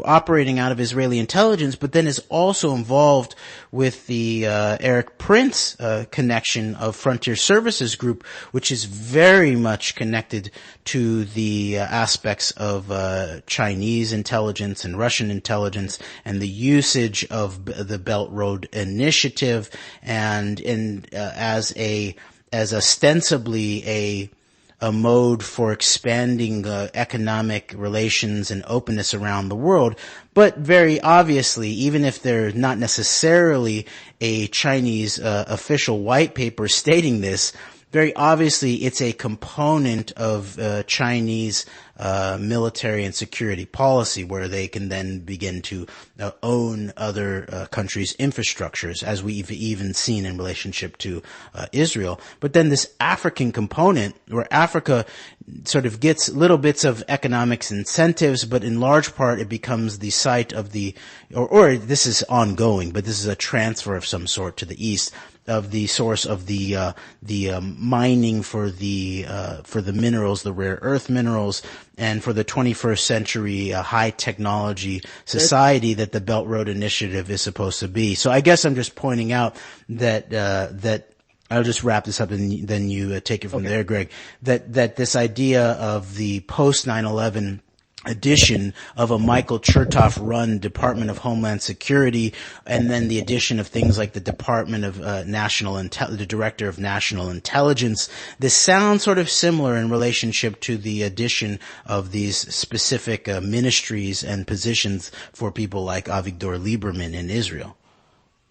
operating out of Israeli intelligence, but then is also involved with the Eric Prince connection of Frontier Services Group, which is very much connected to the aspects of Chinese intelligence and Russian intelligence and the usage of the Belt Road Initiative and as ostensibly a mode for expanding economic relations and openness around the world. But very obviously, even if they're not necessarily a Chinese official white paper stating this, very obviously it's a component of Chinese military and security policy where they can then begin to own other countries' infrastructures, as we've even seen in relationship to Israel. But then this African component, where Africa sort of gets little bits of economics incentives, but in large part it becomes the site of the, or this is ongoing, but this is a transfer of some sort to the east, of the source of the mining for the minerals, the rare earth minerals, and for the 21st century high technology society that the Belt Road Initiative is supposed to be. So I guess I'm just pointing out that I'll just wrap this up and then you take it from there, Greg, that this idea of the post 9/11 addition of a Michael Chertoff run Department of Homeland Security, and then the addition of things like the Department of the Director of National Intelligence. This sounds sort of similar in relationship to the addition of these specific ministries and positions for people like Avigdor Lieberman in Israel.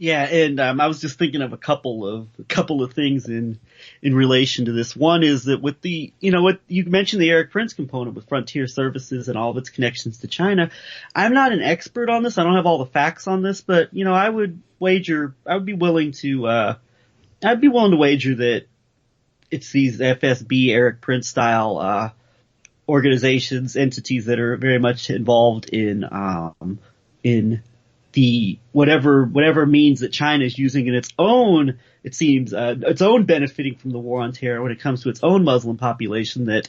Yeah, and I was just thinking of a couple of things in relation to this. One is that with the, what you mentioned, the Eric Prince component with Frontier Services and all of its connections to China. I'm not an expert on this. I don't have all the facts on this, but I would be willing to wager that it's these FSB Eric Prince style organizations, entities that are very much involved in the whatever means that China is using in its own, it seems, its own benefiting from the war on terror when it comes to its own Muslim population, that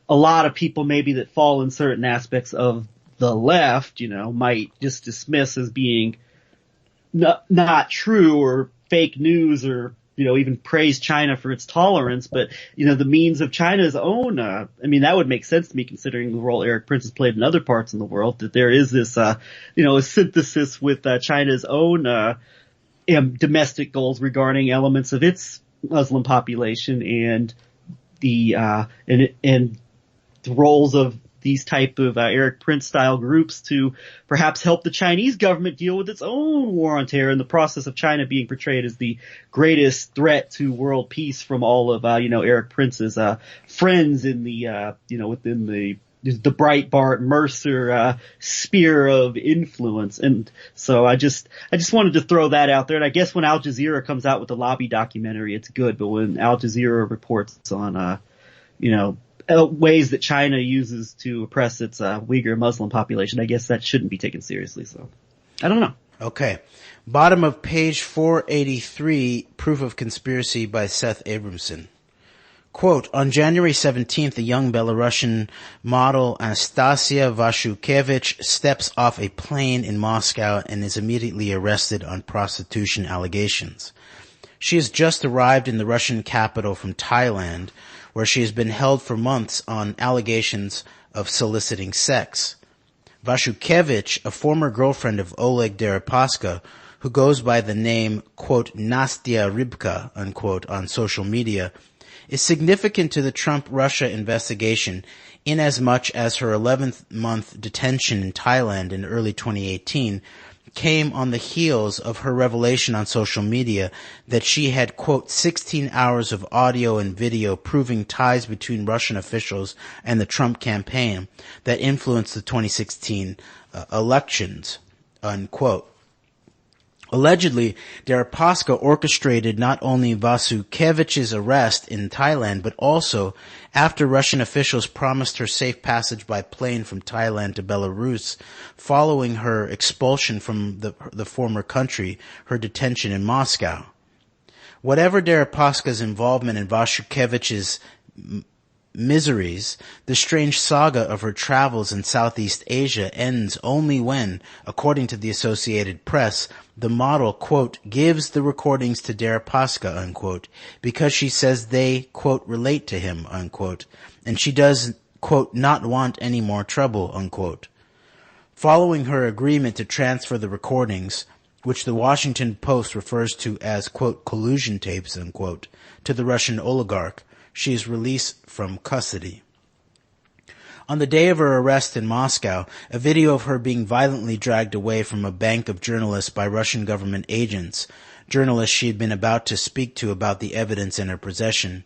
a lot of people maybe that fall in certain aspects of the left, might just dismiss as being not true or fake news, or even praise China for its tolerance. But, the means of China's own, that would make sense to me considering the role Eric Prince has played in other parts in the world, that there is this, a synthesis with China's own domestic goals regarding elements of its Muslim population and the roles of these type of Eric Prince style groups to perhaps help the Chinese government deal with its own war on terror in the process of China being portrayed as the greatest threat to world peace from all of Eric Prince's friends in the within the Breitbart Mercer sphere of influence. And so I just wanted to throw that out there. And I guess when Al Jazeera comes out with the lobby documentary, it's good, but when Al Jazeera reports on ways that China uses to oppress its Uyghur Muslim population, I guess that shouldn't be taken seriously. So I don't know. Okay. Bottom of page 483, Proof of Conspiracy by Seth Abramson. Quote, on January 17th, a young Belarusian model, Anastasia Vashukevich, steps off a plane in Moscow and is immediately arrested on prostitution allegations. She has just arrived in the Russian capital from Thailand, where she has been held for months on allegations of soliciting sex. Vashukevich, a former girlfriend of Oleg Deripaska, who goes by the name, quote, Nastya Rybka, unquote, on social media, is significant to the Trump-Russia investigation inasmuch as her 11th month detention in Thailand in early 2018 came on the heels of her revelation on social media that she had, quote, 16 hours of audio and video proving ties between Russian officials and the Trump campaign that influenced the 2016 elections, unquote. Allegedly, Deripaska orchestrated not only Vasukevich's arrest in Thailand, but also, after Russian officials promised her safe passage by plane from Thailand to Belarus, following her expulsion from the former country, her detention in Moscow. Whatever Deripaska's involvement in Vashukevich's miseries, the strange saga of her travels in Southeast Asia ends only when, according to the Associated Press, the model, quote, gives the recordings to Deripaska, unquote, because she says they, quote, relate to him, unquote, and she does, quote, not want any more trouble, unquote. Following her agreement to transfer the recordings, which the Washington Post refers to as, quote, collusion tapes, unquote, to the Russian oligarch, she is released from custody. On the day of her arrest in Moscow, a video of her being violently dragged away from a bank of journalists by Russian government agents, journalists she had been about to speak to about the evidence in her possession,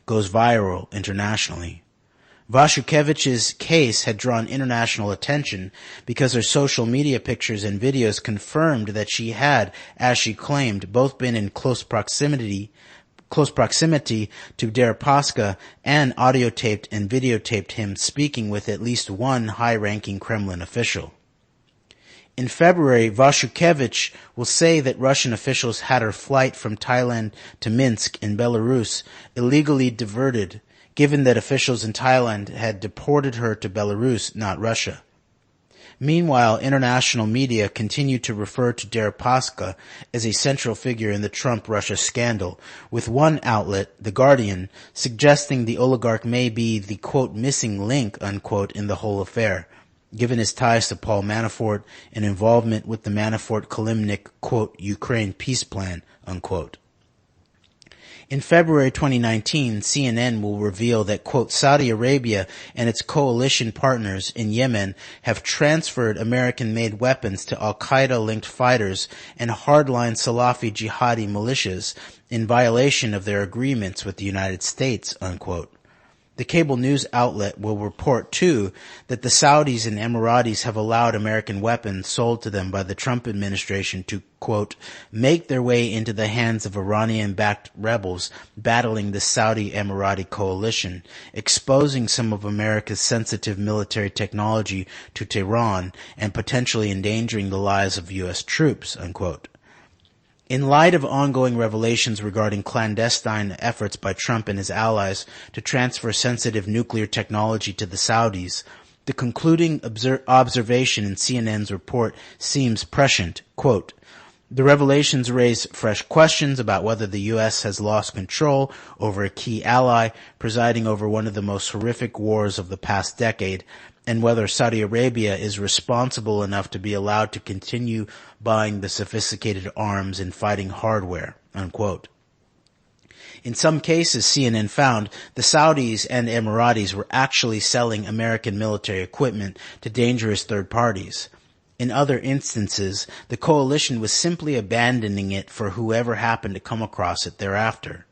goes viral internationally. Vashukevich's case had drawn international attention because her social media pictures and videos confirmed that she had, as she claimed, both been in close proximity to Deripaska and audiotaped and videotaped him speaking with at least one high-ranking Kremlin official. In February, Vashukevich will say that Russian officials had her flight from Thailand to Minsk in Belarus illegally diverted, given that officials in Thailand had deported her to Belarus, not Russia. Meanwhile, international media continue to refer to Deripaska as a central figure in the Trump-Russia scandal, with one outlet, The Guardian, suggesting the oligarch may be the, quote, missing link, unquote, in the whole affair, given his ties to Paul Manafort and involvement with the Manafort-Kilimnik, quote, Ukraine peace plan, unquote. In February 2019, CNN will reveal that, quote, Saudi Arabia and its coalition partners in Yemen have transferred American-made weapons to al-Qaeda-linked fighters and hardline Salafi jihadi militias in violation of their agreements with the United States, unquote. The cable news outlet will report, too, that the Saudis and Emiratis have allowed American weapons sold to them by the Trump administration to, quote, make their way into the hands of Iranian-backed rebels battling the Saudi-Emirati coalition, exposing some of America's sensitive military technology to Tehran and potentially endangering the lives of U.S. troops, unquote. In light of ongoing revelations regarding clandestine efforts by Trump and his allies to transfer sensitive nuclear technology to the Saudis, the concluding observation in CNN's report seems prescient. Quote, the revelations raise fresh questions about whether the U.S. has lost control over a key ally presiding over one of the most horrific wars of the past decade, and whether Saudi Arabia is responsible enough to be allowed to continue buying the sophisticated arms and fighting hardware, unquote. In some cases, CNN found, the Saudis and Emiratis were actually selling American military equipment to dangerous third parties. In other instances, the coalition was simply abandoning it for whoever happened to come across it thereafter.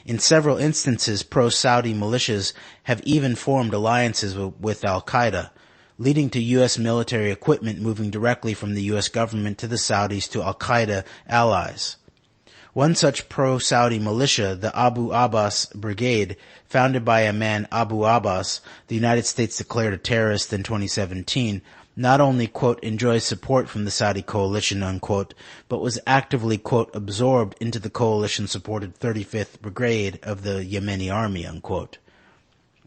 In several instances, pro-Saudi militias have even formed alliances with al-Qaeda, leading to U.S. military equipment moving directly from the U.S. government to the Saudis to al-Qaeda allies. One such pro-Saudi militia, the Abu Abbas Brigade, founded by a man Abu Abbas, the United States declared a terrorist in 2017, not only, quote, enjoys support from the Saudi coalition, unquote, but was actively, quote, absorbed into the coalition-supported 35th Brigade of the Yemeni army, unquote.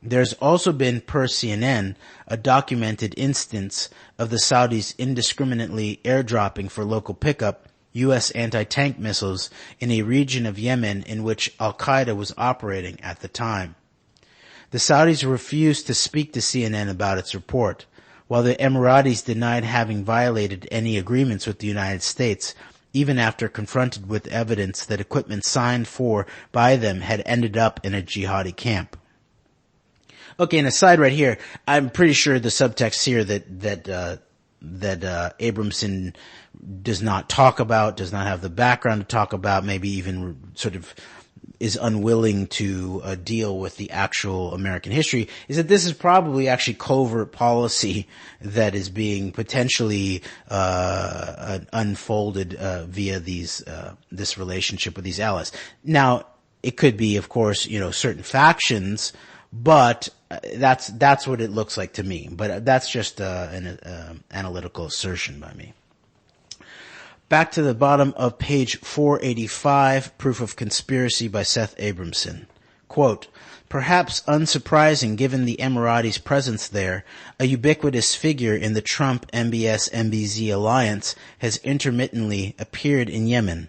There's also been, per CNN, a documented instance of the Saudis indiscriminately airdropping for local pickup U.S. anti-tank missiles in a region of Yemen in which al-Qaeda was operating at the time. The Saudis refused to speak to CNN about its report, while the Emiratis denied having violated any agreements with the United States, even after confronted with evidence that equipment signed for by them had ended up in a jihadi camp. Okay, and aside right here, I'm pretty sure the subtext here that Abramson does not talk about, does not have the background to talk about, maybe even sort of is unwilling to deal with the actual American history, is that this is probably actually covert policy that is being potentially unfolded via this relationship with these allies. Now, it could be, of course, certain factions, but that's what it looks like to me. But that's just an analytical assertion by me. Back to the bottom of page 485, Proof of Conspiracy by Seth Abramson. Quote, Perhaps unsurprising given the Emiratis' presence there, a ubiquitous figure in the Trump MBS-MBZ alliance has intermittently appeared in Yemen.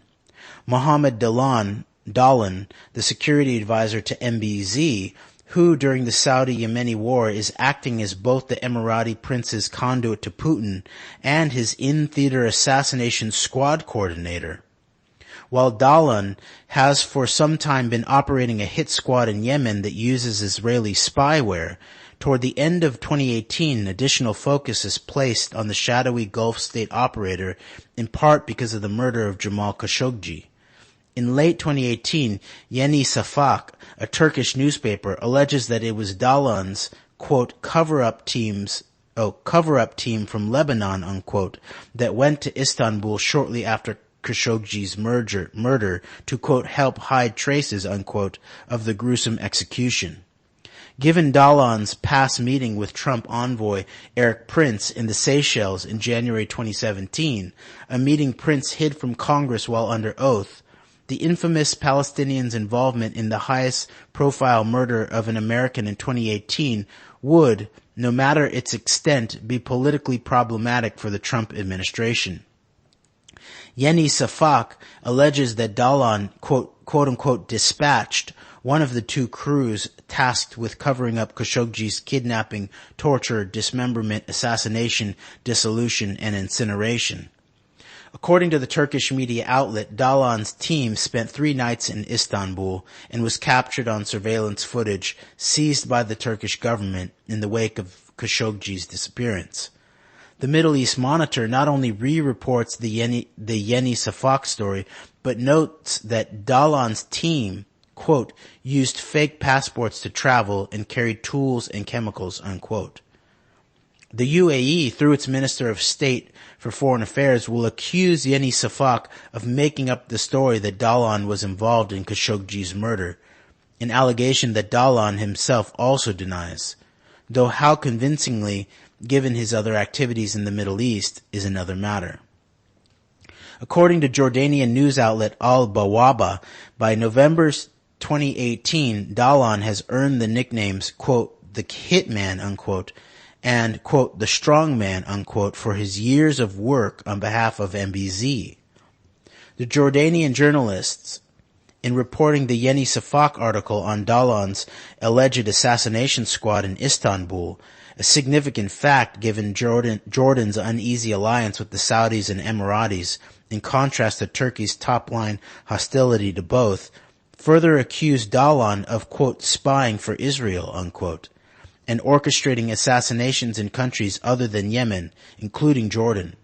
Mohammed Dalan, the security advisor to MBZ, who during the Saudi-Yemeni war is acting as both the Emirati prince's conduit to Putin and his in-theater assassination squad coordinator. While Dalan has for some time been operating a hit squad in Yemen that uses Israeli spyware, toward the end of 2018, additional focus is placed on the shadowy Gulf state operator, in part because of the murder of Jamal Khashoggi. In late 2018, Yeni Safak, a Turkish newspaper, alleges that it was Dalan's, quote, cover-up team from Lebanon, unquote, that went to Istanbul shortly after Khashoggi's murder to, quote, help hide traces, unquote, of the gruesome execution. Given Dalan's past meeting with Trump envoy Eric Prince in the Seychelles in January 2017, a meeting Prince hid from Congress while under oath, the infamous Palestinians' involvement in the highest-profile murder of an American in 2018 would, no matter its extent, be politically problematic for the Trump administration. Yeni Safak alleges that Dalan, quote-unquote, dispatched one of the two crews tasked with covering up Khashoggi's kidnapping, torture, dismemberment, assassination, dissolution, and incineration. According to the Turkish media outlet, Dalan's team spent 3 nights in Istanbul and was captured on surveillance footage seized by the Turkish government in the wake of Khashoggi's disappearance. The Middle East Monitor not only re-reports the Yeni Safak story, but notes that Dalan's team, quote, used fake passports to travel and carried tools and chemicals, unquote. The UAE, through its Minister of State for Foreign Affairs, will accuse Yeni Safak of making up the story that Dalan was involved in Khashoggi's murder, an allegation that Dalan himself also denies, though how convincingly, given his other activities in the Middle East, is another matter. According to Jordanian news outlet Al Bawaba, by November 2018, Dalan has earned the nicknames, quote, the hitman, unquote, and, quote, the strongman, unquote, for his years of work on behalf of MBZ. The Jordanian journalists, in reporting the Yeni Safak article on Dalan's alleged assassination squad in Istanbul, a significant fact given Jordan's uneasy alliance with the Saudis and Emiratis, in contrast to Turkey's top-line hostility to both, further accused Dalan of, quote, spying for Israel, unquote, and orchestrating assassinations in countries other than Yemen, including Jordan.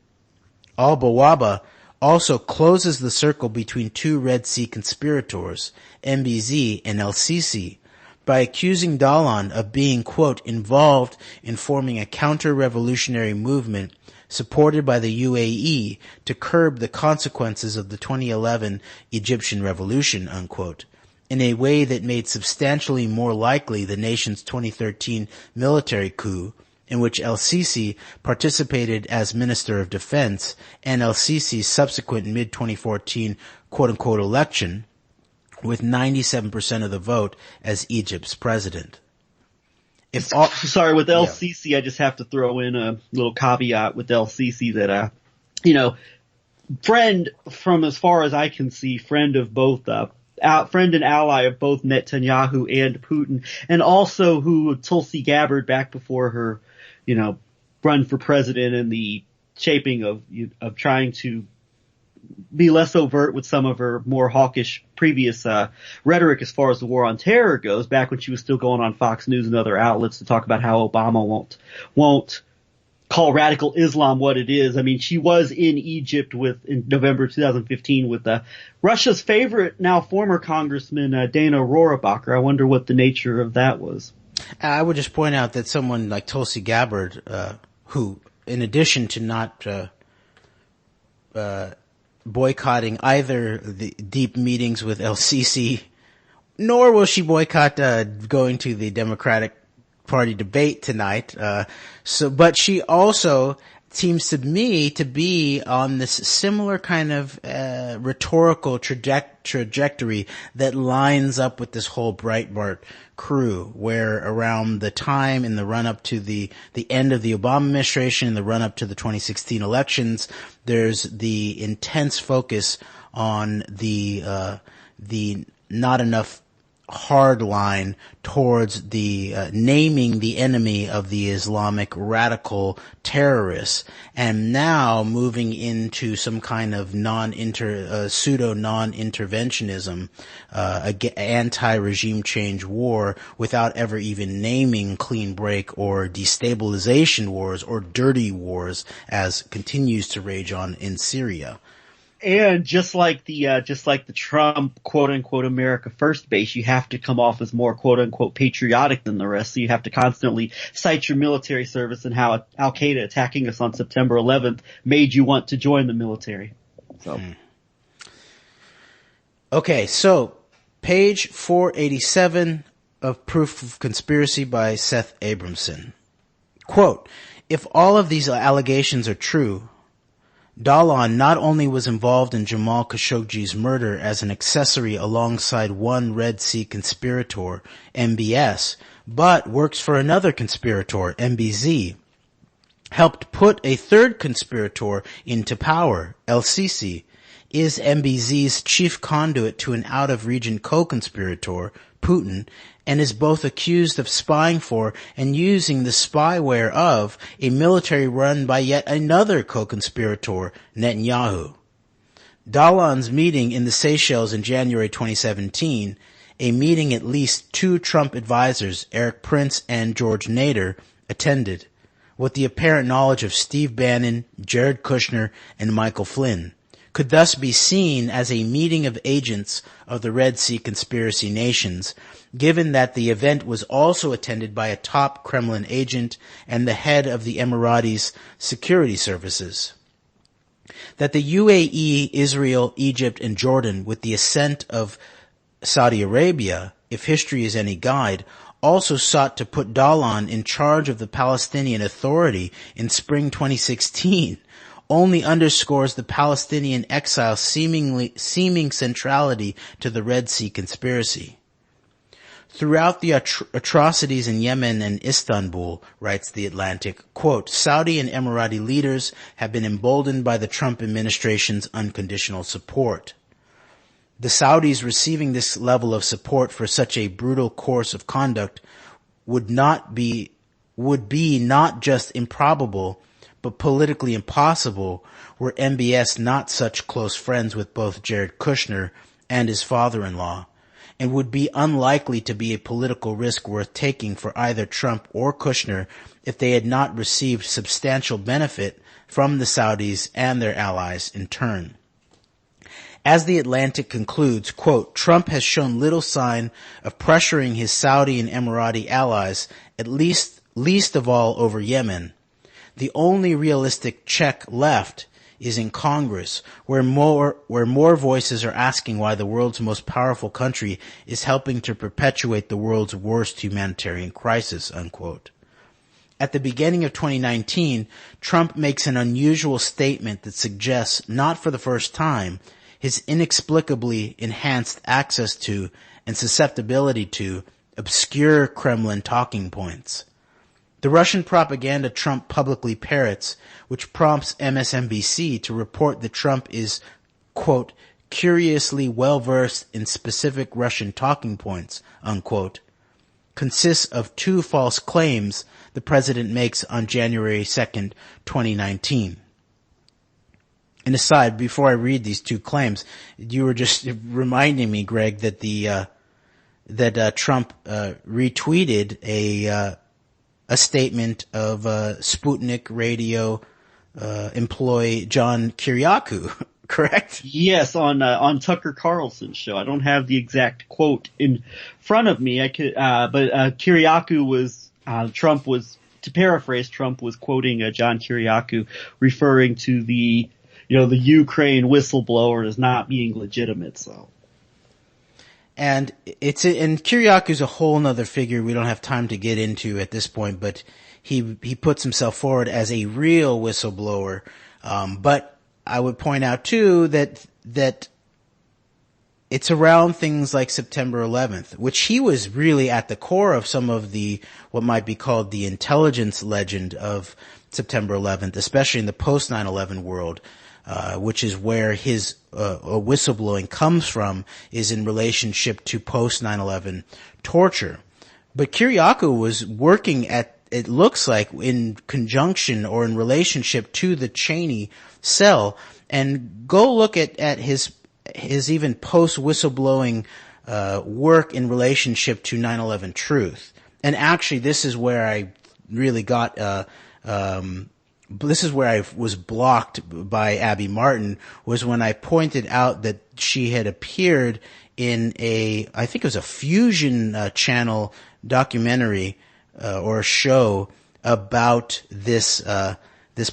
Al-Bawaba also closes the circle between two Red Sea conspirators, MBZ and El-Sisi, by accusing Dalan of being, quote, involved in forming a counter-revolutionary movement supported by the UAE to curb the consequences of the 2011 Egyptian revolution, unquote, in a way that made substantially more likely the nation's 2013 military coup, in which El-Sisi participated as Minister of Defense, and El-Sisi's subsequent mid-2014 quote-unquote election, with 97% of the vote as Egypt's president. Sorry, with El-Sisi, I just have to throw in a little caveat with El-Sisi that, friend from as far as I can see, friend of both, friend and ally of both Netanyahu and Putin, and also who Tulsi Gabbard back before her, run for president and the shaping of trying to be less overt with some of her more hawkish previous rhetoric as far as the war on terror goes, back when she was still going on Fox News and other outlets to talk about how Obama won't call radical Islam what it is. I mean, she was in Egypt in November 2015 with Russia's favorite, now former Congressman Dana Rohrabacher. I wonder what the nature of that was. I would just point out that someone like Tulsi Gabbard, who, in addition to not boycotting either the deep meetings with El-Sisi, nor will she boycott going to the Democratic Party debate tonight. But she also seems to me to be on this similar kind of rhetorical trajectory that lines up with this whole Breitbart crew, where around the time in the run-up to the end of the Obama administration and the run-up to the 2016 elections, there's the intense focus on the not enough hard line towards the naming the enemy of the Islamic radical terrorists, and now moving into some kind of pseudo non-interventionism, anti-regime change war, without ever even naming clean break or destabilization wars or dirty wars, as continues to rage on in Syria. And just like the Trump quote unquote America First base, you have to come off as more quote unquote patriotic than the rest. So you have to constantly cite your military service and how Al Qaeda attacking us on September 11th made you want to join the military. So. Okay, so page 487 of Proof of Conspiracy by Seth Abramson. Quote, if all of these allegations are true, Dahlan not only was involved in Jamal Khashoggi's murder as an accessory alongside one Red Sea conspirator, MBS, but works for another conspirator, MBZ, helped put a third conspirator into power, El-Sisi, is MBZ's chief conduit to an out-of-region co-conspirator, Putin, and is both accused of spying for and using the spyware of a military run by yet another co-conspirator, Netanyahu. Dahlan's meeting in the Seychelles in January 2017, a meeting at least two Trump advisors, Eric Prince and George Nader, attended, with the apparent knowledge of Steve Bannon, Jared Kushner, and Michael Flynn, could thus be seen as a meeting of agents of the Red Sea conspiracy nations, given that the event was also attended by a top Kremlin agent and the head of the Emiratis' security services. That the UAE, Israel, Egypt, and Jordan, with the assent of Saudi Arabia, if history is any guide, also sought to put Dahlan in charge of the Palestinian Authority in spring 2016, only underscores the Palestinian exile's seeming centrality to the Red Sea conspiracy. Throughout the atrocities in Yemen and Istanbul, writes The Atlantic, quote, Saudi and Emirati leaders have been emboldened by the Trump administration's unconditional support. The Saudis receiving this level of support for such a brutal course of conduct would be not just improbable, but politically impossible were MBS not such close friends with both Jared Kushner and his father-in-law, and would be unlikely to be a political risk worth taking for either Trump or Kushner if they had not received substantial benefit from the Saudis and their allies in turn. As The Atlantic concludes, quote, Trump has shown little sign of pressuring his Saudi and Emirati allies, at least of all over Yemen. The only realistic check left is in Congress, where more voices are asking why the world's most powerful country is helping to perpetuate the world's worst humanitarian crisis, unquote. At the beginning of 2019, Trump makes an unusual statement that suggests, not for the first time, his inexplicably enhanced access to and susceptibility to obscure Kremlin talking points. The Russian propaganda Trump publicly parrots, which prompts MSNBC to report that Trump is, quote, curiously well-versed in specific Russian talking points, unquote, consists of two false claims the president makes on January 2nd, 2019. An aside, before I read these two claims, you were just reminding me, Greg, that Trump retweeted a statement of Sputnik radio employee John Kiriakou, correct? Yes, on Tucker Carlson's show. I don't have the exact quote in front of me. But Kiriakou was Trump was, to paraphrase, Trump was quoting John Kiriakou, referring to the Ukraine whistleblower as not being legitimate. So. And Kiriakou's a whole nother figure we don't have time to get into at this point, but he puts himself forward as a real whistleblower. But I would point out too that it's around things like September 11th, which he was really at the core of some of the, what might be called the intelligence legend of September 11th, especially in the post 9/11 world, which is where his whistleblowing comes from, is in relationship to post 9/11 torture. But Kiriakou was working at, it looks like, in conjunction or in relationship to the Cheney cell. And go look at his even post whistleblowing work in relationship to 9/11 Truth. And actually, this is where I really got this is where I was blocked by Abby Martin, was when I pointed out that she had appeared in I think it was a Fusion channel documentary or show about this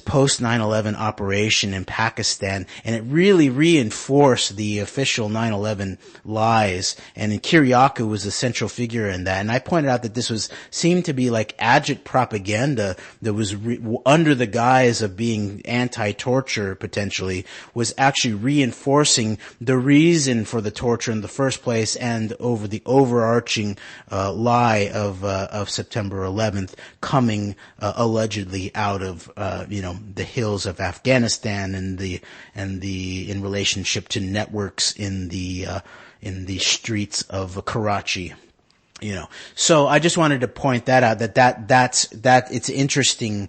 post 9/11 operation in Pakistan, and it really reinforced the official 9/11 lies. And Kiriakou was the central figure in that. And I pointed out that this seemed to be like agit propaganda that was under the guise of being anti-torture, potentially, was actually reinforcing the reason for the torture in the first place, and over the overarching lie of September 11th coming allegedly out of the hills of Afghanistan and in relationship to networks in the streets of Karachi. So I just wanted to point that out, that it's interesting,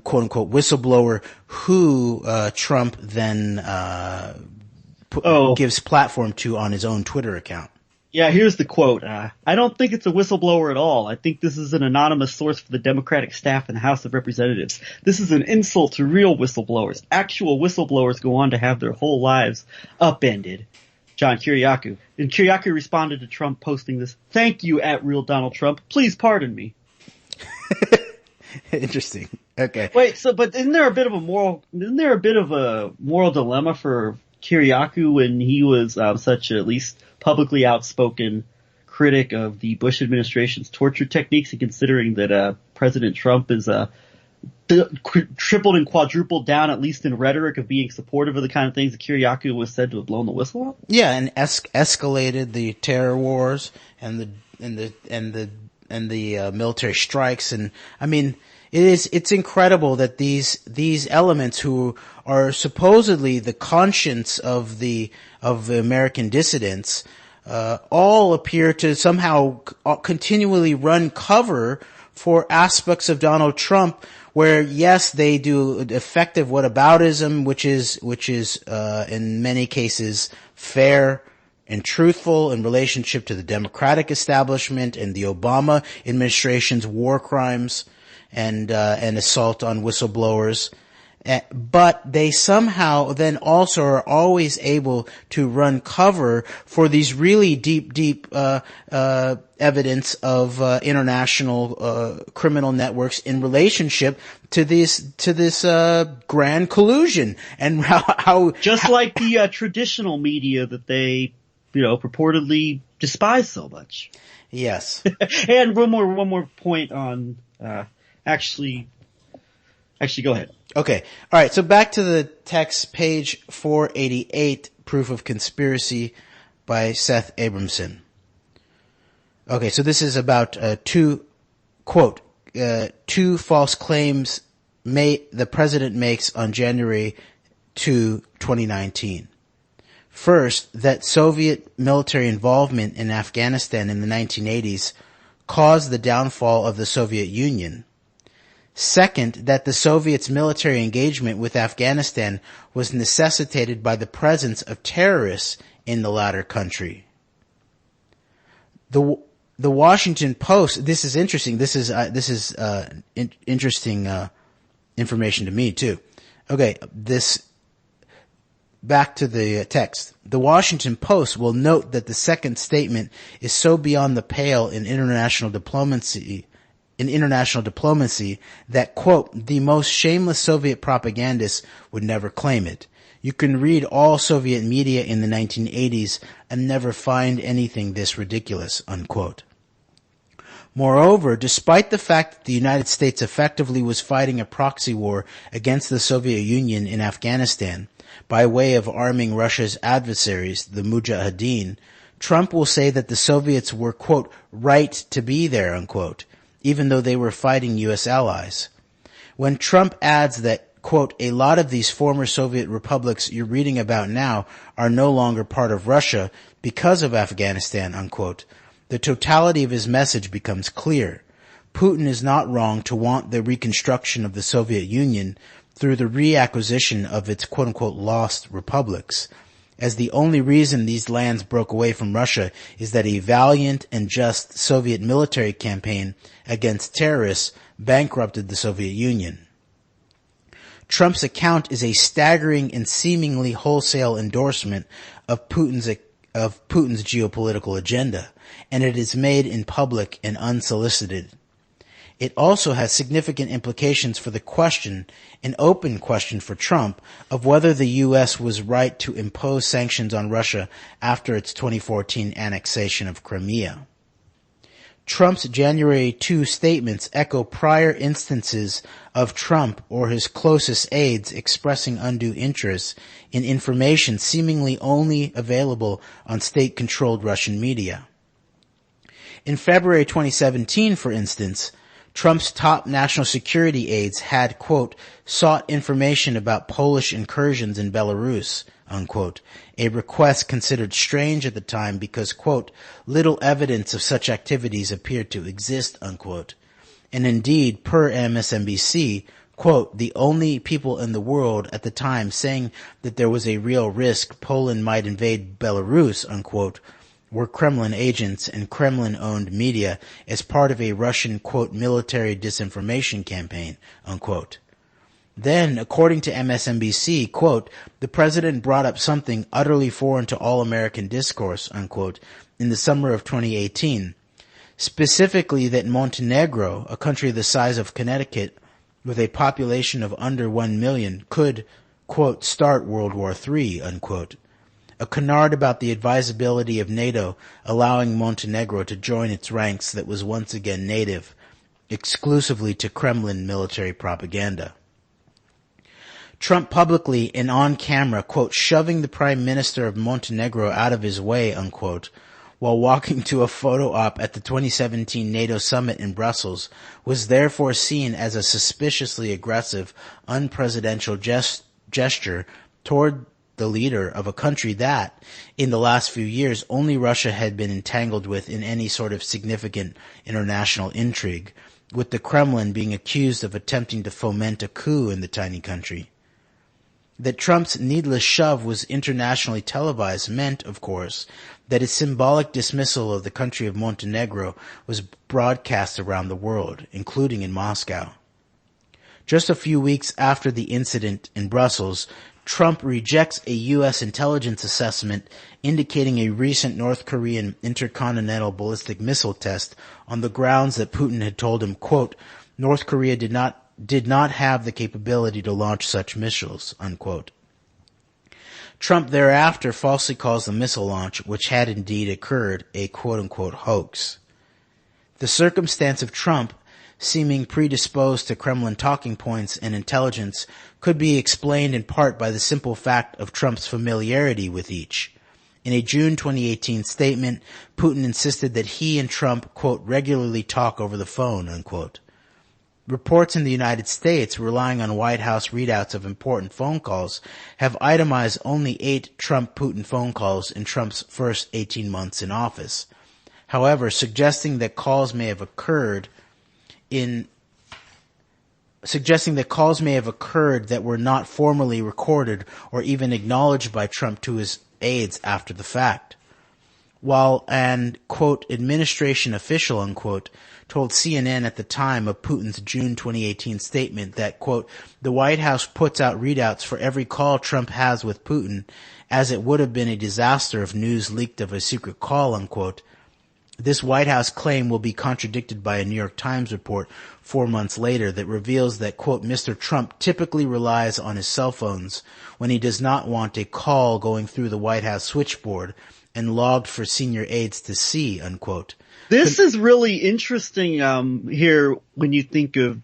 quote unquote, whistleblower who Trump then gives platform to on his own Twitter account. Yeah, here's the quote. I don't think it's a whistleblower at all. I think this is an anonymous source for the Democratic staff in the House of Representatives. This is an insult to real whistleblowers. Actual whistleblowers go on to have their whole lives upended. John Kiriakou. And Kiriakou responded to Trump posting this, "Thank you, @real Donald Trump. Please pardon me." Interesting. Okay. Wait, but isn't there a bit of a moral dilemma for Kiriakou when he was such at least publicly outspoken critic of the Bush administration's torture techniques, and considering that President Trump is tripled and quadrupled down, at least in rhetoric, of being supportive of the kind of things that Kiriakou was said to have blown the whistle on? Yeah, and escalated the terror wars and the military strikes. And I mean, it's incredible that these elements who are supposedly the conscience of the American dissidents, all appear to somehow continually run cover for aspects of Donald Trump where, yes, they do effective whataboutism, which is in many cases fair and truthful in relationship to the Democratic establishment and the Obama administration's war crimes and assault on whistleblowers. But they somehow then also are always able to run cover for these really deep evidence of international criminal networks in relationship to this grand collusion, and like the traditional media that they purportedly despise so much. Yes. And one more point on actually go ahead. Okay. All right. So back to the text, page 488, Proof of Conspiracy by Seth Abramson. Okay. So this is about two false claims the president makes on January 2, 2019. First, that Soviet military involvement in Afghanistan in the 1980s caused the downfall of the Soviet Union. Second, that the Soviets' military engagement with Afghanistan was necessitated by the presence of terrorists in the latter country. The Washington Post. This is interesting. This is interesting information to me too. Okay, back to the text. The Washington Post will note that the second statement is so beyond the pale in international diplomacy that, quote, the most shameless Soviet propagandists would never claim it. You can read all Soviet media in the 1980s and never find anything this ridiculous, unquote. Moreover, despite the fact that the United States effectively was fighting a proxy war against the Soviet Union in Afghanistan by way of arming Russia's adversaries, the Mujahideen, Trump will say that the Soviets were, quote, right to be there, unquote, even though they were fighting U.S. allies. When Trump adds that, quote, a lot of these former Soviet republics you're reading about now are no longer part of Russia because of Afghanistan, unquote, the totality of his message becomes clear. Putin is not wrong to want the reconstruction of the Soviet Union through the reacquisition of its quote-unquote lost republics, as the only reason these lands broke away from Russia is that a valiant and just Soviet military campaign against terrorists bankrupted the Soviet Union. Trump's account is a staggering and seemingly wholesale endorsement of Putin's geopolitical agenda, and it is made in public and unsolicited. It also has significant implications for the question, an open question for Trump, of whether the U.S. was right to impose sanctions on Russia after its 2014 annexation of Crimea. Trump's January 2 statements echo prior instances of Trump or his closest aides expressing undue interest in information seemingly only available on state-controlled Russian media. In February 2017, for instance, Trump's top national security aides had, quote, sought information about Polish incursions in Belarus, unquote, a request considered strange at the time because, quote, little evidence of such activities appeared to exist, unquote. And indeed, per MSNBC, quote, the only people in the world at the time saying that there was a real risk Poland might invade Belarus, unquote, were Kremlin agents and Kremlin-owned media as part of a Russian, quote, military disinformation campaign, unquote. Then, according to MSNBC, quote, the president brought up something utterly foreign to all American discourse, unquote, in the summer of 2018, specifically that Montenegro, a country the size of Connecticut with a population of under 1 million, could, quote, start World War III, unquote. A canard about the advisability of NATO allowing Montenegro to join its ranks that was once again native, exclusively to Kremlin military propaganda. Trump publicly and on camera, quote, shoving the prime minister of Montenegro out of his way, unquote, while walking to a photo op at the 2017 NATO summit in Brussels, was therefore seen as a suspiciously aggressive, unpresidential gesture toward the leader of a country that, in the last few years, only Russia had been entangled with in any sort of significant international intrigue, with the Kremlin being accused of attempting to foment a coup in the tiny country. That Trump's needless shove was internationally televised meant, of course, that his symbolic dismissal of the country of Montenegro was broadcast around the world, including in Moscow. Just a few weeks after the incident in Brussels, Trump rejects a U.S. intelligence assessment indicating a recent North Korean intercontinental ballistic missile test on the grounds that Putin had told him, quote, North Korea did not have the capability to launch such missiles, unquote. Trump thereafter falsely calls the missile launch, which had indeed occurred, a quote-unquote hoax. The circumstance of Trump seeming predisposed to Kremlin talking points and intelligence could be explained in part by the simple fact of Trump's familiarity with each. In a June 2018 statement, Putin insisted that he and Trump, quote, regularly talk over the phone, unquote. Reports in the United States, relying on White House readouts of important phone calls, have itemized only 8 Trump-Putin phone calls in Trump's first 18 months in office. However, suggesting that calls may have occurred that were not formally recorded or even acknowledged by Trump to his aides after the fact. While an, quote, administration official, unquote, told CNN at the time of Putin's June 2018 statement that, quote, the White House puts out readouts for every call Trump has with Putin, as it would have been a disaster if news leaked of a secret call, unquote. This White House claim will be contradicted by a New York Times report 4 months later that reveals that, quote, Mr. Trump typically relies on his cell phones when he does not want a call going through the White House switchboard, and logged for senior aides to see, unquote. This is really interesting here when you think of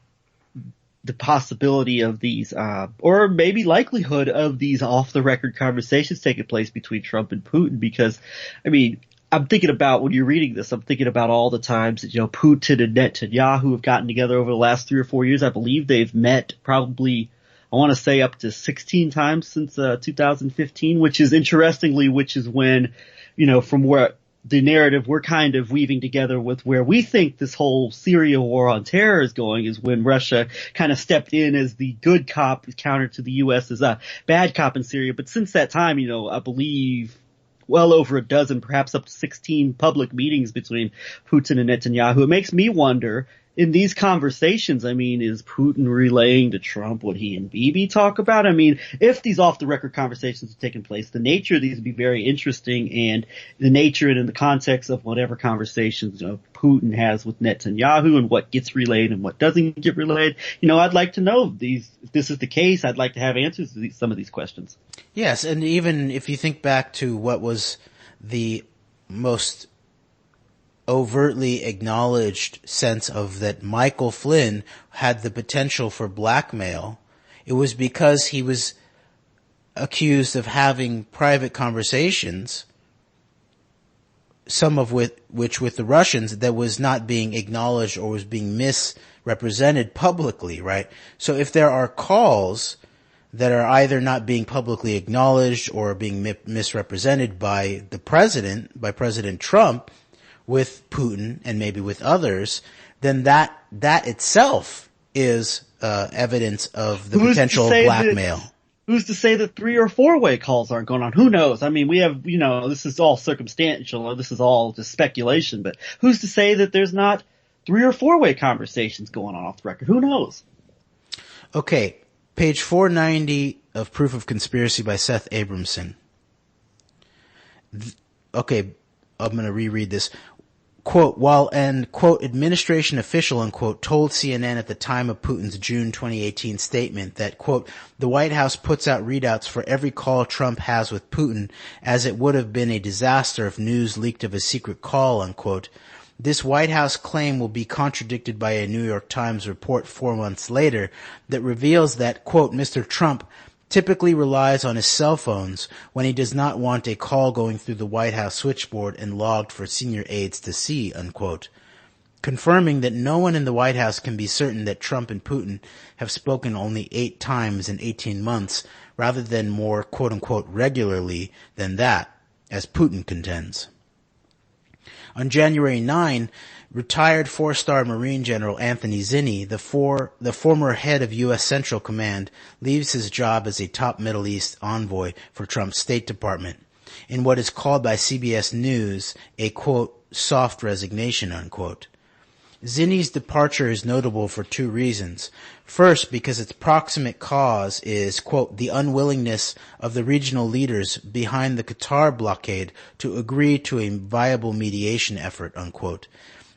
the possibility of these, or maybe likelihood of these off-the-record conversations taking place between Trump and Putin, because, I mean, I'm thinking about, when you're reading this, I'm thinking about all the times that, Putin and Netanyahu have gotten together over the last 3 or 4 years. I believe they've met probably, I want to say, up to 16 times since 2015, which is when, from where the narrative we're kind of weaving together with where we think this whole Syria war on terror is going, is when Russia kind of stepped in as the good cop counter to the U.S. as a bad cop in Syria. But since that time, I believe well over a dozen, perhaps up to 16 public meetings between Putin and Netanyahu. It makes me wonder, in these conversations, I mean, is Putin relaying to Trump what he and Bibi talk about? I mean, if these off-the-record conversations are taking place, the nature of these would be very interesting, and the nature and in the context of whatever conversations Putin has with Netanyahu and what gets relayed and what doesn't get relayed. I'd like to know if this is the case. I'd like to have answers to some of these questions. Yes, and even if you think back to what was the most overtly acknowledged sense of that Michael Flynn had the potential for blackmail, it was because he was accused of having private conversations, some of which with the Russians, that was not being acknowledged or was being misrepresented publicly, right? So if there are calls that are either not being publicly acknowledged or being misrepresented by President Trump, with Putin and maybe with others, then that itself is evidence of the potential blackmail. Who's to say that 3 or 4-way calls aren't going on? Who knows? I mean, we have, this is all circumstantial, or this is all just speculation, but who's to say that there's not 3 or 4-way conversations going on off the record? Who knows? Okay, page 490 of Proof of Conspiracy by Seth Abramson. Okay, I'm going to reread this. Quote, while an, quote, administration official, unquote, told CNN at the time of Putin's June 2018 statement that, quote, the White House puts out readouts for every call Trump has with Putin, as it would have been a disaster if news leaked of a secret call, unquote. This White House claim will be contradicted by a New York Times report 4 months later that reveals that, quote, Mr. Trump typically relies on his cell phones when he does not want a call going through the White House switchboard and logged for senior aides to see, unquote. Confirming that no one in the White House can be certain that Trump and Putin have spoken only 8 times in 18 months rather than more, quote unquote, regularly than that, as Putin contends. On January 9, retired 4-star Marine General Anthony Zinni, the former head of U.S. Central Command, leaves his job as a top Middle East envoy for Trump's State Department in what is called by CBS News a, quote, soft resignation, unquote. Zinni's departure is notable for 2 reasons. First, because its proximate cause is, quote, the unwillingness of the regional leaders behind the Qatar blockade to agree to a viable mediation effort, unquote.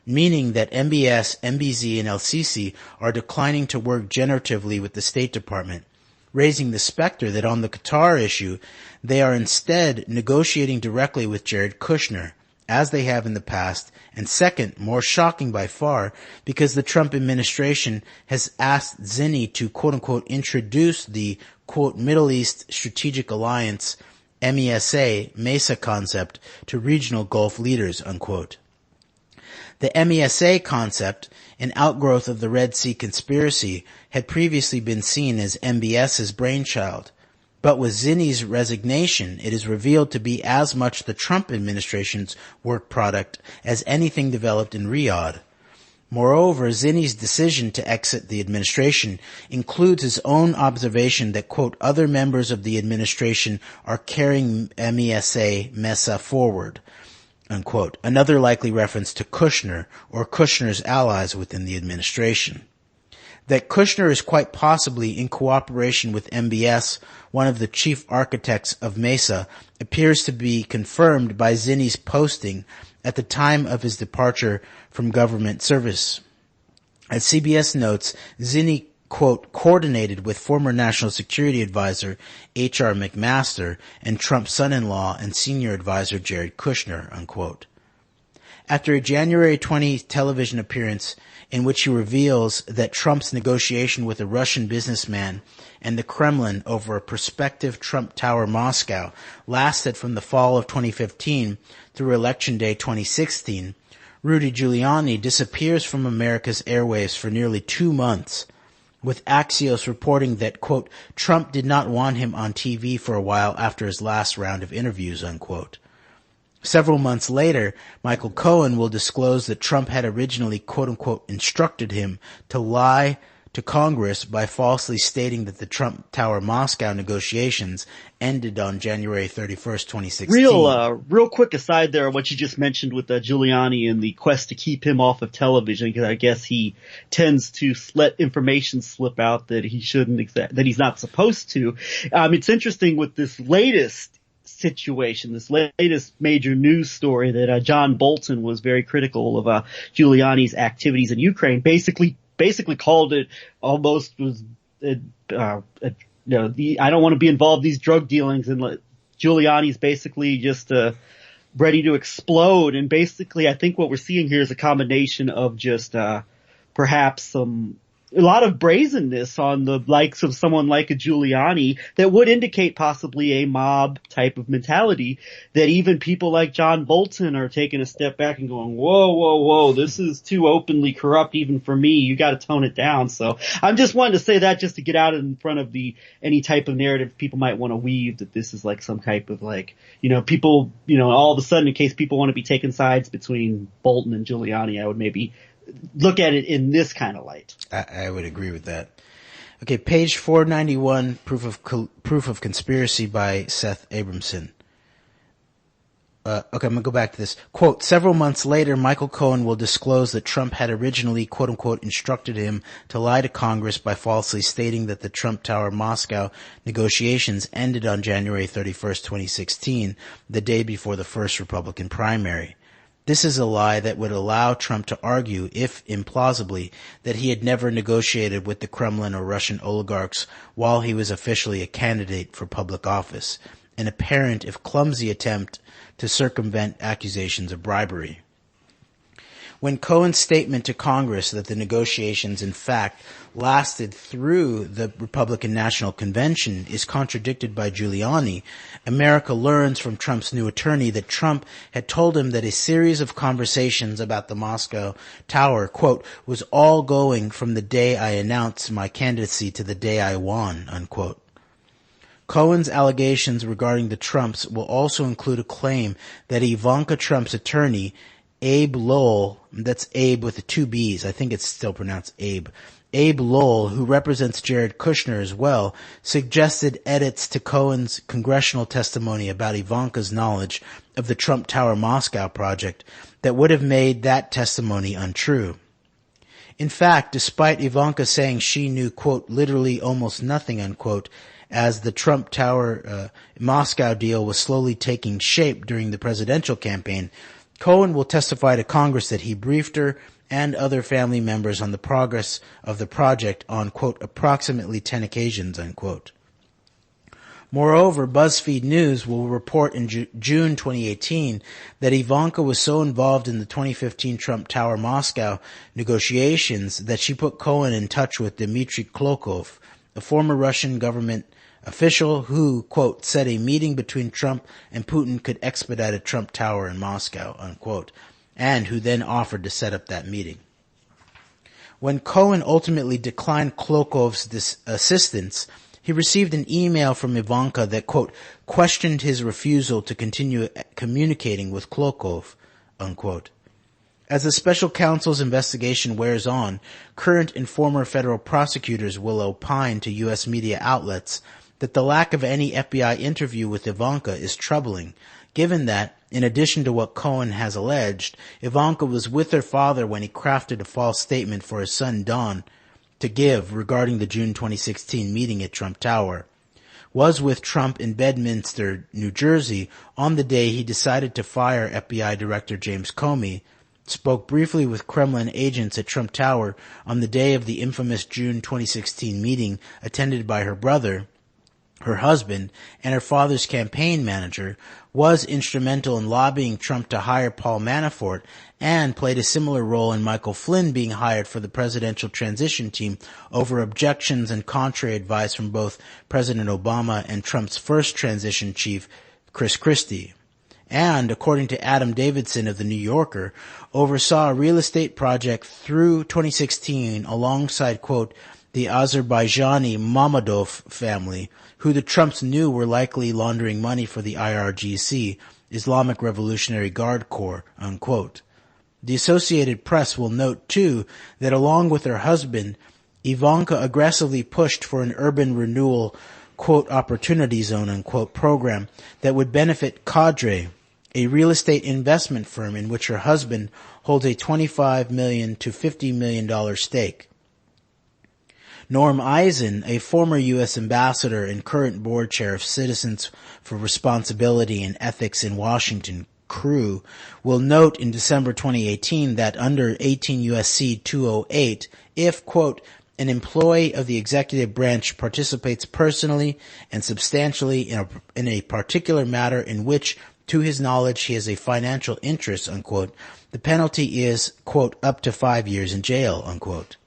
Meaning that MBS, MBZ, and El-Sisi are declining to work generatively with the State Department, raising the specter that on the Qatar issue, they are instead negotiating directly with Jared Kushner, as they have in the past, and second, more shocking by far, because the Trump administration has asked Zinni to, quote-unquote, introduce the, quote, Middle East Strategic Alliance, MESA concept to regional Gulf leaders, unquote. The MESA concept, an outgrowth of the Red Sea conspiracy, had previously been seen as MBS's brainchild. But with Zinni's resignation, it is revealed to be as much the Trump administration's work product as anything developed in Riyadh. Moreover, Zinni's decision to exit the administration includes his own observation that, quote, other members of the administration are carrying MESA forward, unquote, another likely reference to Kushner or Kushner's allies within the administration. That Kushner is quite possibly in cooperation with MBS, one of the chief architects of MESA, appears to be confirmed by Zinni's posting at the time of his departure from government service. As CBS notes, Zinni, quote, coordinated with former National Security Advisor H.R. McMaster and Trump's son-in-law and senior advisor Jared Kushner, unquote. After a January 20 television appearance in which he reveals that Trump's negotiation with a Russian businessman and the Kremlin over a prospective Trump Tower Moscow lasted from the fall of 2015 through Election Day 2016, Rudy Giuliani disappears from America's airwaves for nearly 2 months, with Axios reporting that, quote, Trump did not want him on TV for a while after his last round of interviews, unquote. Several months later, Michael Cohen will disclose that Trump had originally, quote-unquote, instructed him to lie to Congress by falsely stating that the Trump Tower Moscow negotiations ended on January 31st, 2016. Real quick aside there on what you just mentioned with Giuliani and the quest to keep him off of television, because I guess he tends to let information slip out that he shouldn't, that he's not supposed to. It's interesting with this latest situation, this latest major news story that John Bolton was very critical of Giuliani's activities in Ukraine, basically called it almost was I don't want to be involved in these drug dealings, and Giuliani's basically just ready to explode. And basically I think what we're seeing here is a combination of just perhaps a lot of brazenness on the likes of someone like a Giuliani that would indicate possibly a mob type of mentality, that even people like John Bolton are taking a step back and going, whoa, this is too openly corrupt even for me. You got to tone it down. So I'm just wanting to say that just to get out in front of any type of narrative people might want to weave, that this is like some type of people, all of a sudden, in case people want to be taking sides between Bolton and Giuliani, I would maybe look at it in this kind of light. I would agree with that. Okay, page 491, proof of conspiracy by Seth Abramson. I'm going to go back to this. Quote, several months later, Michael Cohen will disclose that Trump had originally, quote unquote, instructed him to lie to Congress by falsely stating that the Trump Tower Moscow negotiations ended on January 31st, 2016, the day before the first Republican primary. This is a lie that would allow Trump to argue, if implausibly, that he had never negotiated with the Kremlin or Russian oligarchs while he was officially a candidate for public office, an apparent, if clumsy, attempt to circumvent accusations of bribery. When Cohen's statement to Congress that the negotiations, in fact, lasted through the Republican National Convention is contradicted by Giuliani, America learns from Trump's new attorney that Trump had told him that a series of conversations about the Moscow Tower, quote, was all going from the day I announced my candidacy to the day I won, unquote. Cohen's allegations regarding the Trumps will also include a claim that Ivanka Trump's attorney, Abe Lowell, that's Abe with the 2 B's, I think it's still pronounced Abe Lowell, who represents Jared Kushner as well, suggested edits to Cohen's congressional testimony about Ivanka's knowledge of the Trump Tower Moscow project that would have made that testimony untrue. In fact, despite Ivanka saying she knew, quote, literally almost nothing, unquote, as the Trump Tower Moscow deal was slowly taking shape during the presidential campaign, Cohen will testify to Congress that he briefed her and other family members on the progress of the project on, quote, approximately 10 occasions, unquote. Moreover, BuzzFeed News will report in June 2018 that Ivanka was so involved in the 2015 Trump Tower Moscow negotiations that she put Cohen in touch with Dmitry Klokov, a former Russian government official who, quote, said a meeting between Trump and Putin could expedite a Trump Tower in Moscow, unquote, and who then offered to set up that meeting. When Cohen ultimately declined Klokov's assistance, he received an email from Ivanka that, quote, questioned his refusal to continue communicating with Klokov, unquote. As the special counsel's investigation wears on, current and former federal prosecutors will opine to U.S. media outlets that the lack of any FBI interview with Ivanka is troubling, given that, in addition to what Cohen has alleged, Ivanka was with her father when he crafted a false statement for his son Don to give regarding the June 2016 meeting at Trump Tower, was with Trump in Bedminster, New Jersey, on the day he decided to fire FBI Director James Comey, spoke briefly with Kremlin agents at Trump Tower on the day of the infamous June 2016 meeting attended by her brother, her husband, and her father's campaign manager, was instrumental in lobbying Trump to hire Paul Manafort and played a similar role in Michael Flynn being hired for the presidential transition team over objections and contrary advice from both President Obama and Trump's first transition chief, Chris Christie. And, according to Adam Davidson of The New Yorker, oversaw a real estate project through 2016 alongside, quote, the Azerbaijani Mammadov family, who the Trumps knew were likely laundering money for the IRGC, Islamic Revolutionary Guard Corps, unquote. The Associated Press will note, too, that along with her husband, Ivanka aggressively pushed for an urban renewal, quote, opportunity zone, unquote, program that would benefit Cadre, a real estate investment firm in which her husband holds a $25 million to $50 million stake. Norm Eisen, a former U.S. ambassador and current board chair of Citizens for Responsibility and Ethics in Washington, CREW, will note in December 2018 that under 18 U.S.C. 208, if, quote, an employee of the executive branch participates personally and substantially in a particular matter in which, to his knowledge, he has a financial interest, unquote, the penalty is, quote, up to 5 years in jail, unquote.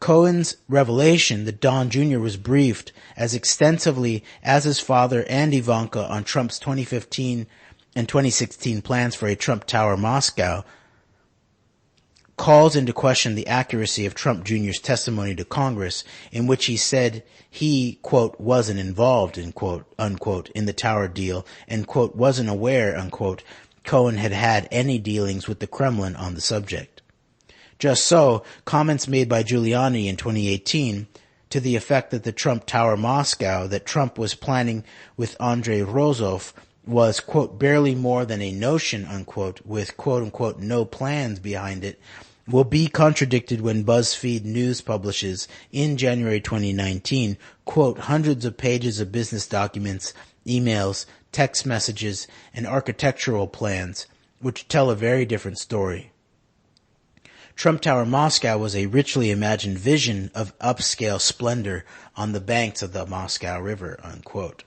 Cohen's revelation that Don Jr. was briefed as extensively as his father and Ivanka on Trump's 2015 and 2016 plans for a Trump Tower Moscow calls into question the accuracy of Trump Jr.'s testimony to Congress, in which he said he, quote, wasn't involved, in quote, unquote, in the Tower deal and, quote, wasn't aware, unquote, Cohen had had any dealings with the Kremlin on the subject. Just so, comments made by Giuliani in 2018 to the effect that the Trump Tower Moscow that Trump was planning with Andrei Rozov was, quote, barely more than a notion, unquote, with, quote, unquote, no plans behind it, will be contradicted when BuzzFeed News publishes in January 2019, quote, hundreds of pages of business documents, emails, text messages, and architectural plans, which tell a very different story. Trump Tower Moscow was a richly imagined vision of upscale splendor on the banks of the Moscow River, unquote.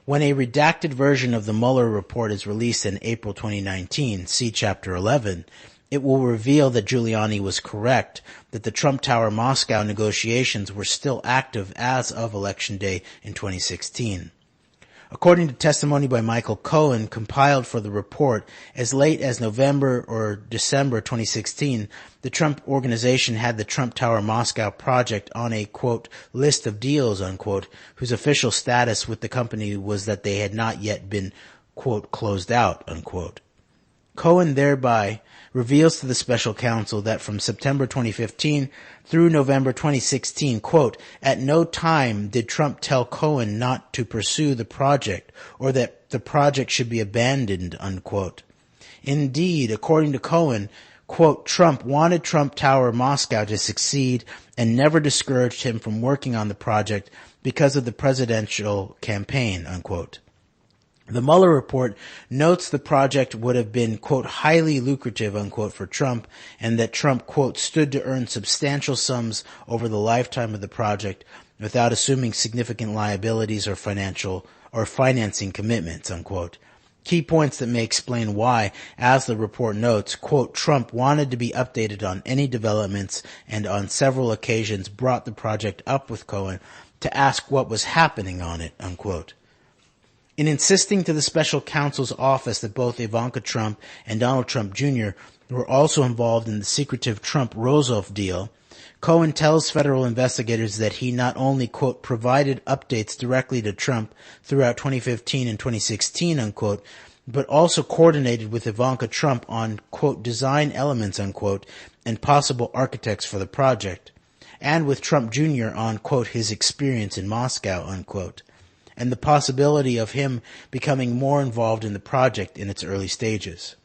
When a redacted version of the Mueller report is released in April 2019, see Chapter 11, it will reveal that Giuliani was correct, that the Trump Tower Moscow negotiations were still active as of Election Day in 2016. According to testimony by Michael Cohen compiled for the report, as late as November or December 2016, the Trump organization had the Trump Tower Moscow project on a, quote, list of deals, unquote, whose official status with the company was that they had not yet been, quote, closed out, unquote. Cohen thereby reveals to the special counsel that from September 2015 through November 2016, quote, at no time did Trump tell Cohen not to pursue the project or that the project should be abandoned, unquote. Indeed, according to Cohen, quote, Trump wanted Trump Tower Moscow to succeed and never discouraged him from working on the project because of the presidential campaign, unquote. The Mueller report notes the project would have been, quote, highly lucrative, unquote, for Trump, and that Trump, quote, stood to earn substantial sums over the lifetime of the project without assuming significant liabilities or financing commitments, unquote. Key points that may explain why, as the report notes, quote, Trump wanted to be updated on any developments and on several occasions brought the project up with Cohen to ask what was happening on it, unquote. In insisting to the special counsel's office that both Ivanka Trump and Donald Trump Jr. were also involved in the secretive Trump-Rozov deal, Cohen tells federal investigators that he not only, quote, provided updates directly to Trump throughout 2015 and 2016, unquote, but also coordinated with Ivanka Trump on, quote, design elements, unquote, and possible architects for the project, and with Trump Jr. on, quote, his experience in Moscow, unquote, and the possibility of him becoming more involved in the project in its early stages.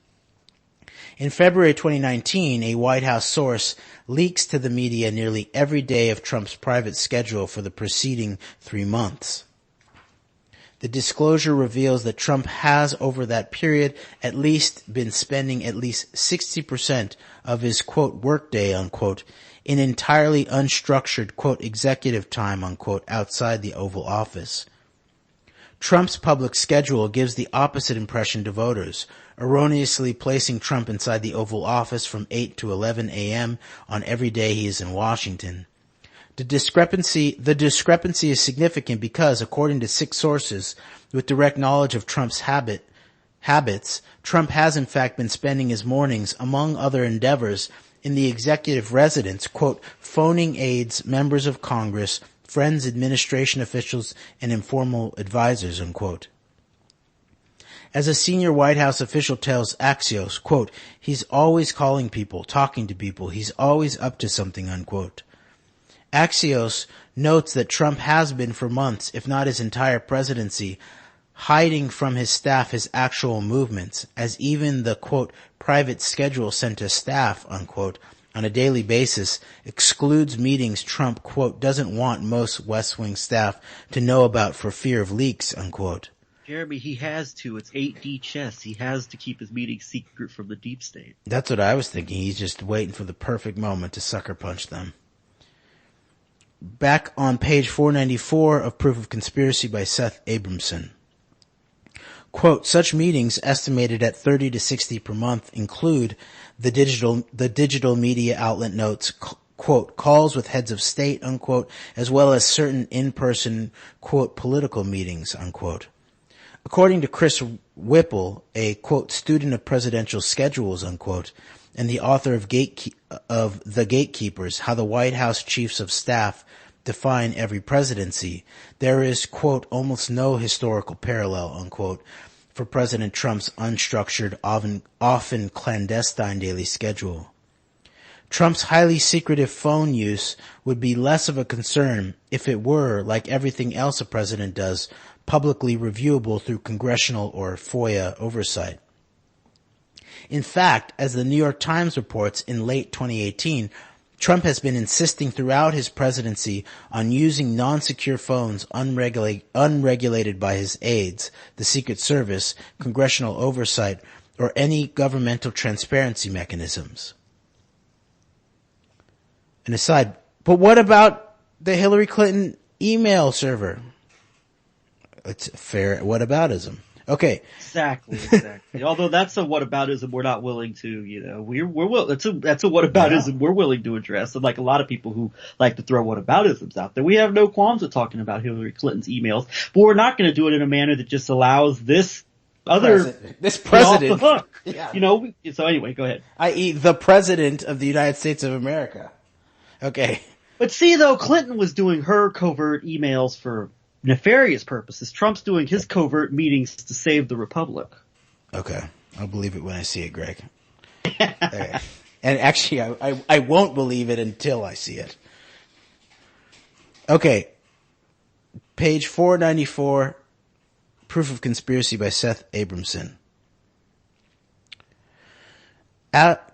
In February 2019, a White House source leaks to the media nearly every day of Trump's private schedule for the preceding 3 months. The disclosure reveals that Trump has, over that period, at least been spending at least 60% of his, quote, workday, unquote, in entirely unstructured, quote, executive time, unquote, outside the Oval Office. Trump's public schedule gives the opposite impression to voters, erroneously placing Trump inside the Oval Office from 8 to 11 a.m. on every day he is in Washington. The discrepancy is significant because, according to 6 sources with direct knowledge of Trump's habits, Trump has in fact been spending his mornings, among other endeavors, in the executive residence, quote, phoning aides, members of Congress, friends, administration officials, and informal advisors, unquote. As a senior White House official tells Axios, quote, he's always calling people, talking to people, he's always up to something, unquote. Axios notes that Trump has been for months, if not his entire presidency, hiding from his staff his actual movements, as even the, quote, private schedule sent to staff, unquote, on a daily basis excludes meetings Trump, quote, doesn't want most West Wing staff to know about for fear of leaks, unquote. Jeremy, he has to. It's 8D chess. He has to keep his meetings secret from the deep state. That's what I was thinking. He's just waiting for the perfect moment to sucker punch them. Back on page 494 of Proof of Conspiracy by Seth Abramson. Quote, such meetings, estimated at 30 to 60 per month, include the digital media outlet notes, quote, calls with heads of state, unquote, as well as certain in-person, quote, political meetings, unquote. According to Chris Whipple, a, quote, student of presidential schedules, unquote, and the author of The Gatekeepers, How the White House Chiefs of Staff Define Every Presidency, there is, quote, almost no historical parallel, unquote, for President Trump's unstructured, often clandestine daily schedule. Trump's highly secretive phone use would be less of a concern if it were, like everything else a president does, publicly reviewable through congressional or FOIA oversight. In fact, as the New York Times reports in late 2018, Trump has been insisting throughout his presidency on using non-secure phones unregulated by his aides, the Secret Service, congressional oversight, or any governmental transparency mechanisms. An aside, but what about the Hillary Clinton email server? It's fair whataboutism. Okay. Exactly. Although that's a whataboutism we're not willing to, that's a whataboutism we're willing to address. And like a lot of people who like to throw whataboutisms out there, we have no qualms with talking about Hillary Clinton's emails, but we're not going to do it in a manner that just allows this president off the hook. Yeah. So anyway, go ahead. I.e. the president of the United States of America. Okay. But see though, Clinton was doing her covert emails for nefarious purposes. Trump's doing his covert meetings to save the republic. Okay. I'll believe it when I see it, Greg. Okay. And actually, I won't believe it until I see it. Okay. Page 494, Proof of Conspiracy by Seth Abramson.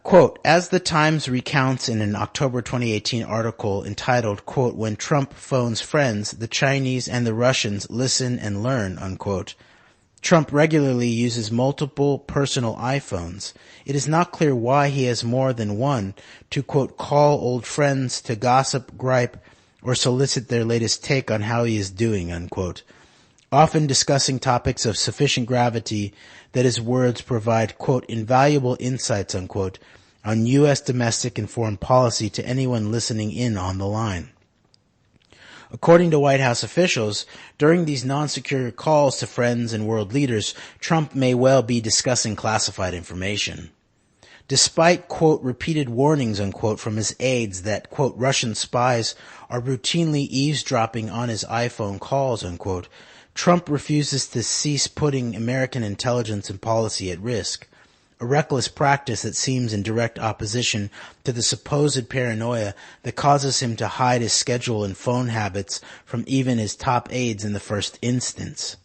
Quote, as the Times recounts in an October 2018 article entitled, quote, when Trump phones friends, the Chinese and the Russians listen and learn, unquote. Trump regularly uses multiple personal iPhones. It is not clear why he has more than one to, quote, call old friends to gossip, gripe, or solicit their latest take on how he is doing, unquote. Often discussing topics of sufficient gravity that his words provide, quote, invaluable insights, unquote, on U.S. domestic and foreign policy to anyone listening in on the line. According to White House officials, during these non-secure calls to friends and world leaders, Trump may well be discussing classified information. Despite, quote, repeated warnings, unquote, from his aides that, quote, Russian spies are routinely eavesdropping on his iPhone calls, unquote, Trump refuses to cease putting American intelligence and policy at risk, a reckless practice that seems in direct opposition to the supposed paranoia that causes him to hide his schedule and phone habits from even his top aides in the first instance.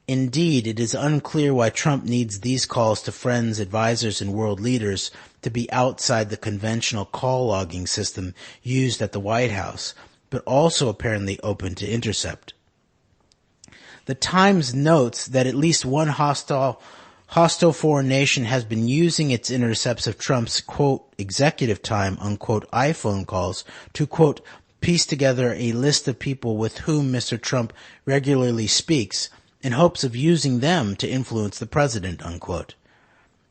Indeed, it is unclear why Trump needs these calls to friends, advisors, and world leaders to be outside the conventional call logging system used at the White House, but also apparently open to intercept. The Times notes that at least one hostile foreign nation has been using its intercepts of Trump's, quote, executive time, unquote, iPhone calls to, quote, piece together a list of people with whom Mr. Trump regularly speaks in hopes of using them to influence the president, unquote.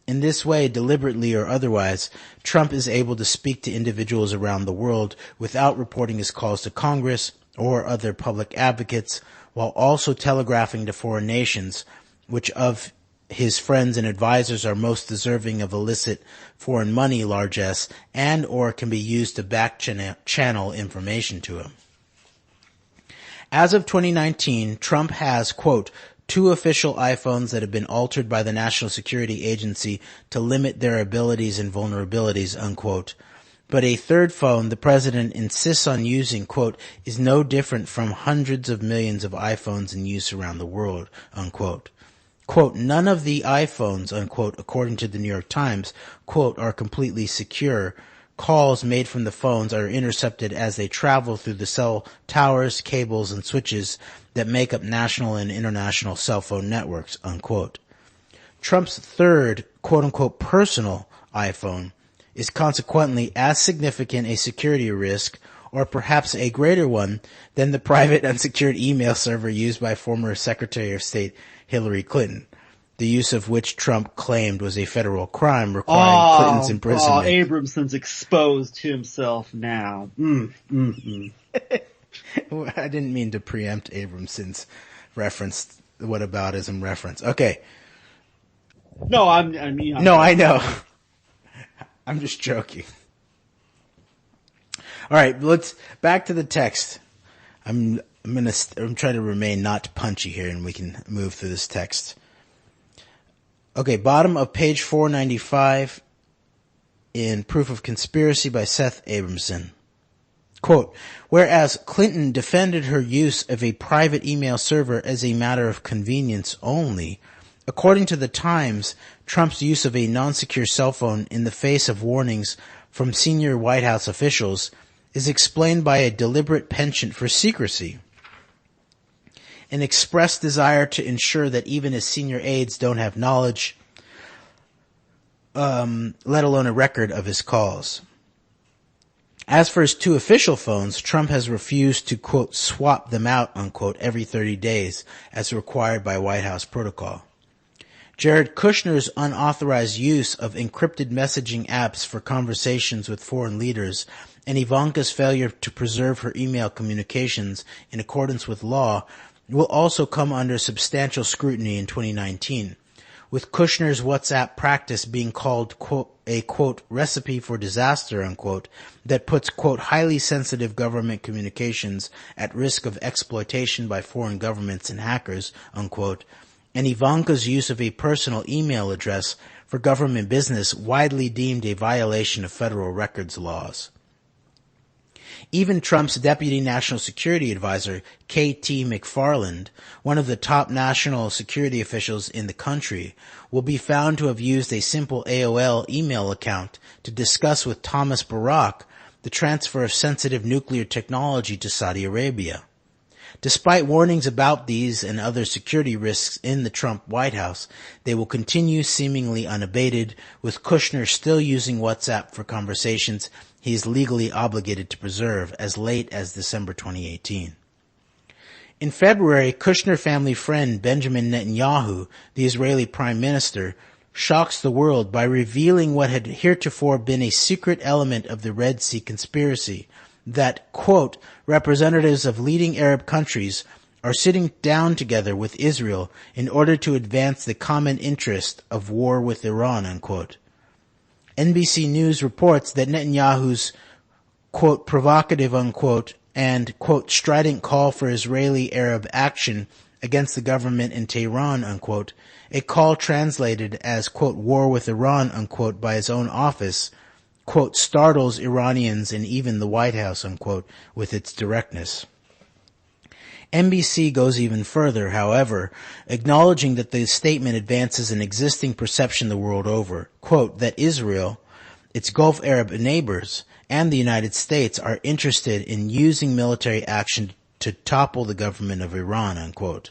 In this way, deliberately or otherwise, Trump is able to speak to individuals around the world without reporting his calls to Congress or other public advocates, while also telegraphing to foreign nations, which of his friends and advisors are most deserving of illicit foreign money, large S, and or can be used to back channel information to him. As of 2019, Trump has, quote, 2 official iPhones that have been altered by the National Security Agency to limit their abilities and vulnerabilities, unquote. But a third phone the president insists on using, quote, is no different from hundreds of millions of iPhones in use around the world, unquote. Quote, none of the iPhones, unquote, according to the New York Times, quote, are completely secure. Calls made from the phones are intercepted as they travel through the cell towers, cables, and switches that make up national and international cell phone networks, unquote. Trump's third, quote-unquote, personal iPhone is consequently as significant a security risk, or perhaps a greater one, than the private unsecured email server used by former Secretary of State Hillary Clinton, the use of which Trump claimed was a federal crime requiring Clinton's imprisonment. Abramson's exposed himself now. I didn't mean to preempt Abramson's reference, whataboutism reference. Okay. No, I know. I'm just joking. All right, let's back to the text. I'm trying to remain not punchy here, and we can move through this text. Okay, bottom of page 495 in Proof of Conspiracy by Seth Abramson. Quote, whereas Clinton defended her use of a private email server as a matter of convenience only, according to the Times, Trump's use of a non-secure cell phone in the face of warnings from senior White House officials is explained by a deliberate penchant for secrecy, an expressed desire to ensure that even his senior aides don't have knowledge, let alone a record of his calls. As for his 2 official phones, Trump has refused to, quote, swap them out, unquote, every 30 days as required by White House protocol. Jared Kushner's unauthorized use of encrypted messaging apps for conversations with foreign leaders and Ivanka's failure to preserve her email communications in accordance with law will also come under substantial scrutiny in 2019, with Kushner's WhatsApp practice being called, quote, a, quote, recipe for disaster, unquote, that puts, quote, highly sensitive government communications at risk of exploitation by foreign governments and hackers, unquote, and Ivanka's use of a personal email address for government business widely deemed a violation of federal records laws. Even Trump's Deputy National Security Advisor, K.T. McFarland, one of the top national security officials in the country, will be found to have used a simple AOL email account to discuss with Thomas Barak the transfer of sensitive nuclear technology to Saudi Arabia. Despite warnings about these and other security risks in the Trump White House, they will continue seemingly unabated, with Kushner still using WhatsApp for conversations he is legally obligated to preserve as late as December 2018. In February, Kushner family friend Benjamin Netanyahu, the Israeli prime minister, shocks the world by revealing what had heretofore been a secret element of the Red Sea conspiracy, that, quote, representatives of leading Arab countries are sitting down together with Israel in order to advance the common interest of war with Iran, unquote. NBC News reports that Netanyahu's, quote, provocative, unquote, and, quote, strident call for Israeli-Arab action against the government in Tehran, unquote, a call translated as, quote, war with Iran, unquote, by his own office, quote, startles Iranians and even the White House, unquote, with its directness. NBC goes even further, however, acknowledging that the statement advances an existing perception the world over, quote, that Israel, its Gulf Arab neighbors, and the United States are interested in using military action to topple the government of Iran, unquote.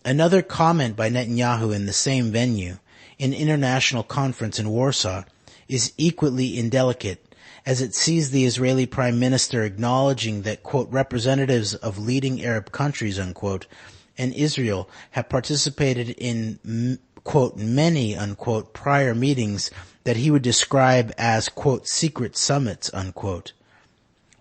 Another comment by Netanyahu in the same venue, an international conference in Warsaw, is equally indelicate, as it sees the Israeli Prime Minister acknowledging that, quote, representatives of leading Arab countries, unquote, and Israel have participated in, quote, many, unquote, prior meetings that he would describe as, quote, secret summits, unquote.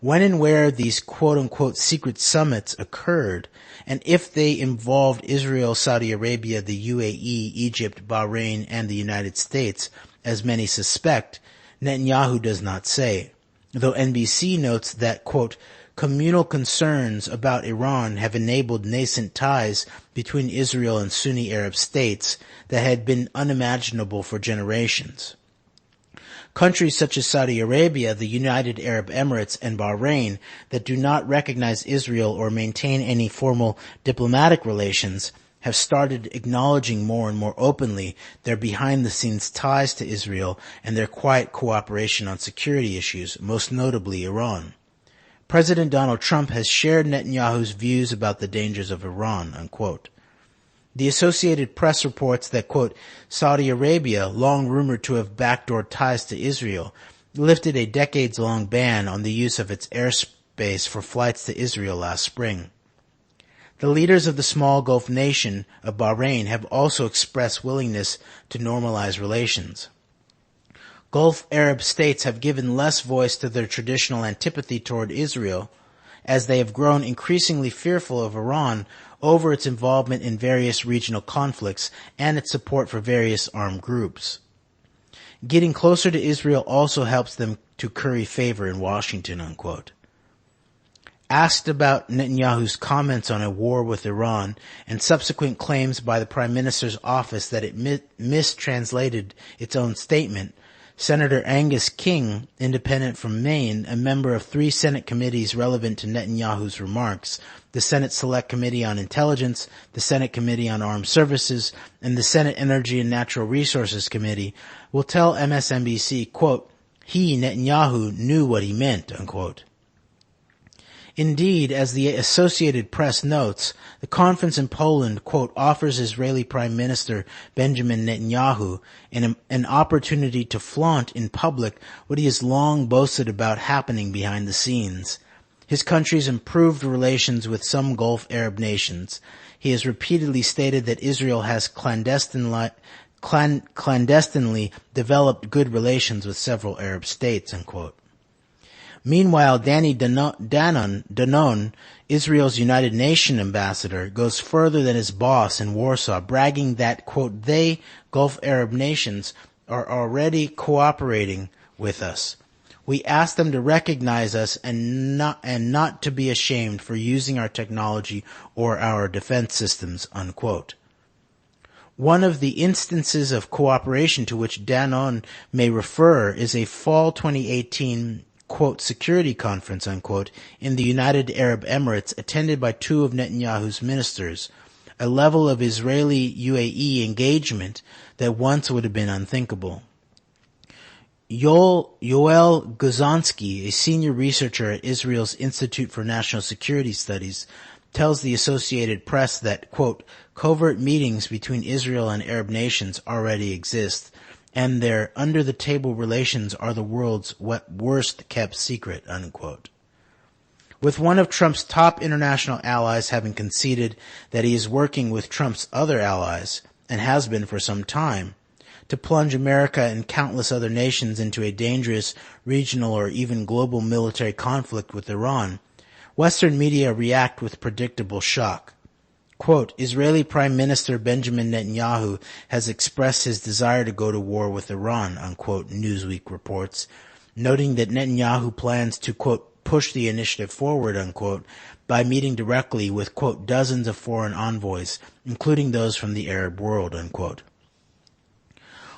When and where these quote-unquote secret summits occurred, and if they involved Israel, Saudi Arabia, the UAE, Egypt, Bahrain, and the United States, as many suspect, Netanyahu does not say, though NBC notes that, quote, communal concerns about Iran have enabled nascent ties between Israel and Sunni Arab states that had been unimaginable for generations. Countries such as Saudi Arabia, the United Arab Emirates, and Bahrain that do not recognize Israel or maintain any formal diplomatic relations have started acknowledging more and more openly their behind-the-scenes ties to Israel and their quiet cooperation on security issues, most notably Iran. President Donald Trump has shared Netanyahu's views about the dangers of Iran, unquote. The Associated Press reports that, quote, Saudi Arabia, long rumored to have backdoor ties to Israel, lifted a decades-long ban on the use of its airspace for flights to Israel last spring. The leaders of the small Gulf nation of Bahrain have also expressed willingness to normalize relations. Gulf Arab states have given less voice to their traditional antipathy toward Israel, as they have grown increasingly fearful of Iran over its involvement in various regional conflicts and its support for various armed groups. Getting closer to Israel also helps them to curry favor in Washington, unquote. Asked about Netanyahu's comments on a war with Iran and subsequent claims by the Prime Minister's office that it mistranslated its own statement, Senator Angus King, independent from Maine, a member of 3 Senate committees relevant to Netanyahu's remarks, the Senate Select Committee on Intelligence, the Senate Committee on Armed Services, and the Senate Energy and Natural Resources Committee, will tell MSNBC, quote, he, Netanyahu, knew what he meant, unquote. Indeed, as the Associated Press notes, the conference in Poland, quote, offers Israeli Prime Minister Benjamin Netanyahu an opportunity to flaunt in public what he has long boasted about happening behind the scenes. His country's improved relations with some Gulf Arab nations. He has repeatedly stated that Israel has clandestinely developed good relations with several Arab states, unquote. Meanwhile, Danny Danon, Israel's United Nations ambassador, goes further than his boss in Warsaw, bragging that, quote, they, Gulf Arab nations, are already cooperating with us. We ask them to recognize us and not to be ashamed for using our technology or our defense systems, unquote. One of the instances of cooperation to which Danon may refer is a fall 2018 quote, security conference, unquote, in the United Arab Emirates attended by 2 of Netanyahu's ministers, a level of Israeli UAE engagement that once would have been unthinkable. Yoel Guzhansky, a senior researcher at Israel's Institute for National Security Studies, tells the Associated Press that, quote, covert meetings between Israel and Arab nations already exist, and their under-the-table relations are the world's worst-kept secret, unquote. With one of Trump's top international allies having conceded that he is working with Trump's other allies, and has been for some time, to plunge America and countless other nations into a dangerous regional or even global military conflict with Iran, Western media react with predictable shock. Quote, Israeli Prime Minister Benjamin Netanyahu has expressed his desire to go to war with Iran, unquote, Newsweek reports, noting that Netanyahu plans to, quote, push the initiative forward, unquote, by meeting directly with, quote, dozens of foreign envoys, including those from the Arab world, unquote.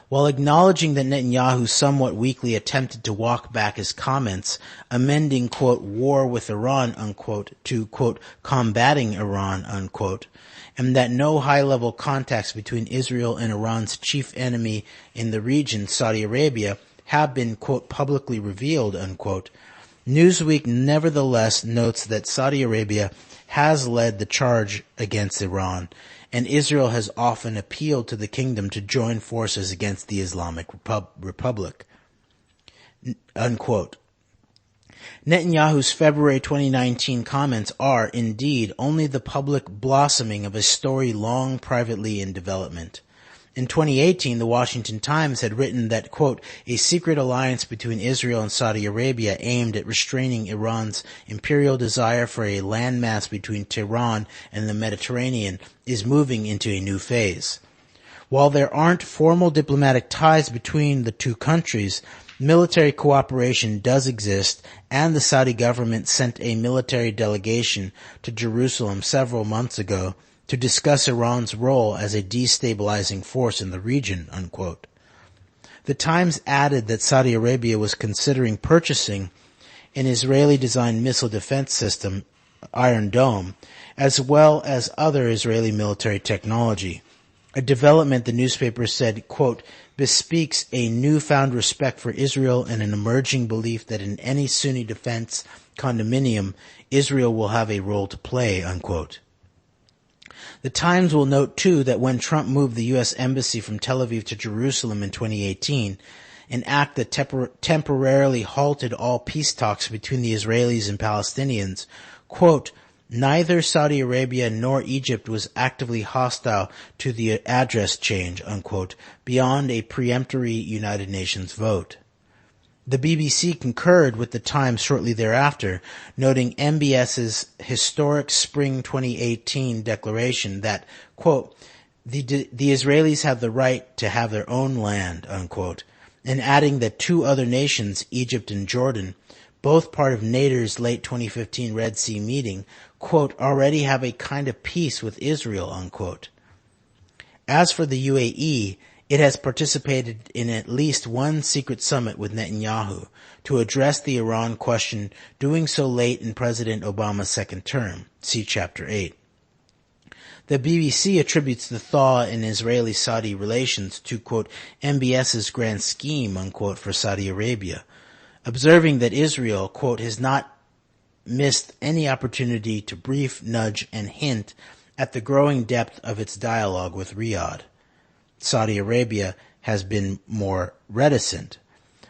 While acknowledging that Netanyahu somewhat weakly attempted to walk back his comments, amending, quote, war with Iran, unquote, to, quote, combating Iran, unquote, and that no high-level contacts between Israel and Iran's chief enemy in the region, Saudi Arabia, have been, quote, publicly revealed, unquote, Newsweek nevertheless notes that Saudi Arabia has led the charge against Iran, and Israel has often appealed to the kingdom to join forces against the Islamic Republic. Unquote. Netanyahu's February 2019 comments are, indeed, only the public blossoming of a story long privately in development. In 2018, the Washington Times had written that, quote, a secret alliance between Israel and Saudi Arabia aimed at restraining Iran's imperial desire for a landmass between Tehran and the Mediterranean is moving into a new phase. While there aren't formal diplomatic ties between the two countries, military cooperation does exist, and the Saudi government sent a military delegation to Jerusalem several months ago to discuss Iran's role as a destabilizing force in the region, unquote. The Times added that Saudi Arabia was considering purchasing an Israeli-designed missile defense system, Iron Dome, as well as other Israeli military technology. A development, the newspaper said, quote, bespeaks a newfound respect for Israel and an emerging belief that in any Sunni defense condominium, Israel will have a role to play, unquote. The Times will note, too, that when Trump moved the U.S. Embassy from Tel Aviv to Jerusalem in 2018, an act that temporarily halted all peace talks between the Israelis and Palestinians, quote, neither Saudi Arabia nor Egypt was actively hostile to the address change, unquote, beyond a peremptory United Nations vote. The BBC concurred with the Times shortly thereafter, noting MBS's historic spring 2018 declaration that, quote, the Israelis have the right to have their own land, unquote, and adding that two other nations, Egypt and Jordan, both part of Nader's late 2015 Red Sea meeting, quote, already have a kind of peace with Israel, unquote. As for the UAE, it has participated in at least one secret summit with Netanyahu to address the Iran question, doing so late in President Obama's second term. See Chapter 8. The BBC attributes the thaw in Israeli-Saudi relations to, quote, MBS's grand scheme, unquote, for Saudi Arabia, observing that Israel, quote, has not missed any opportunity to brief, nudge, and hint at the growing depth of its dialogue with Riyadh. Saudi Arabia has been more reticent.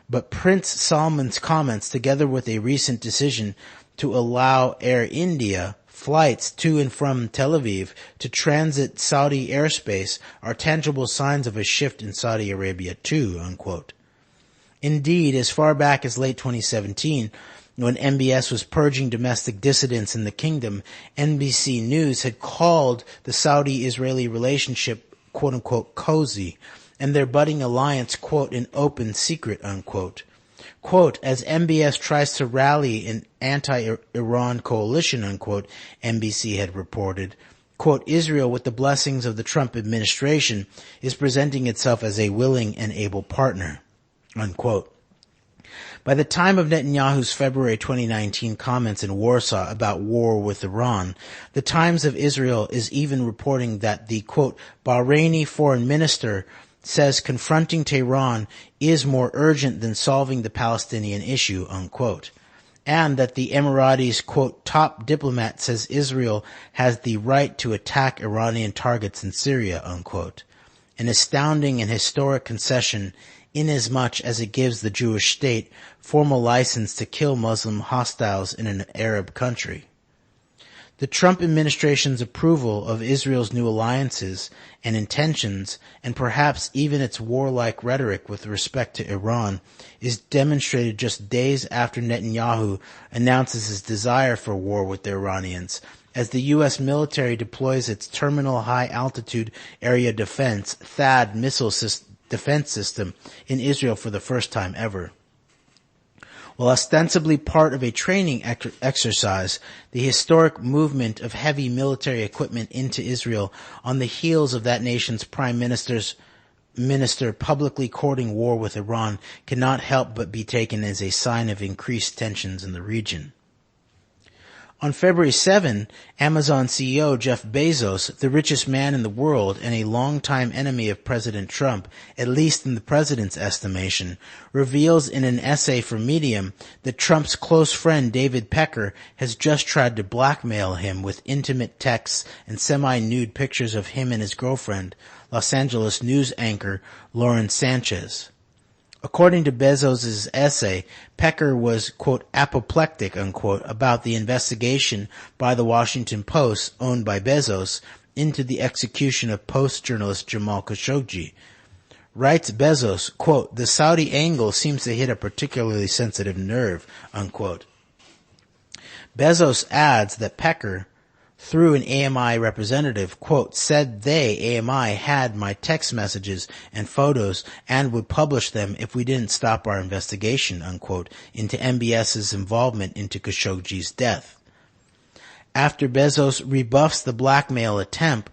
But Prince Salman's comments, together with a recent decision to allow Air India flights to and from Tel Aviv to transit Saudi airspace, are tangible signs of a shift in Saudi Arabia too, unquote. Indeed, as far back as late 2017, when MBS was purging domestic dissidents in the kingdom, NBC News had called the Saudi-Israeli relationship quote-unquote cozy, and their budding alliance, quote, an open secret, unquote. Quote, as MBS tries to rally an anti-Iran coalition, unquote, NBC had reported, quote, Israel, with the blessings of the Trump administration, is presenting itself as a willing and able partner, unquote. By the time of Netanyahu's February 2019 comments in Warsaw about war with Iran, the Times of Israel is even reporting that the, quote, Bahraini foreign minister says confronting Tehran is more urgent than solving the Palestinian issue, unquote. And that the Emiratis, quote, top diplomat says Israel has the right to attack Iranian targets in Syria, unquote. An astounding and historic concession inasmuch as it gives the Jewish state formal license to kill Muslim hostiles in an Arab country. The Trump administration's approval of Israel's new alliances and intentions, and perhaps even its warlike rhetoric with respect to Iran, is demonstrated just days after Netanyahu announces his desire for war with the Iranians, as the U.S. military deploys its Terminal High Altitude Area Defense THAAD missile defense system in Israel for the first time ever. While ostensibly part of a training exercise, the historic movement of heavy military equipment into Israel on the heels of that nation's prime minister publicly courting war with Iran cannot help but be taken as a sign of increased tensions in the region. On February 7, Amazon CEO Jeff Bezos, the richest man in the world and a longtime enemy of President Trump, at least in the president's estimation, reveals in an essay for Medium that Trump's close friend David Pecker has just tried to blackmail him with intimate texts and semi-nude pictures of him and his girlfriend, Los Angeles news anchor Lauren Sanchez. According to Bezos' essay, Pecker was, quote, apoplectic, unquote, about the investigation by the Washington Post, owned by Bezos, into the execution of Post journalist Jamal Khashoggi. Writes Bezos, quote, the Saudi angle seems to hit a particularly sensitive nerve, unquote. Bezos adds that Pecker, through an AMI representative, quote, said they, AMI, had my text messages and photos and would publish them if we didn't stop our investigation, unquote, into MBS's involvement into Khashoggi's death. After Bezos rebuffs the blackmail attempt,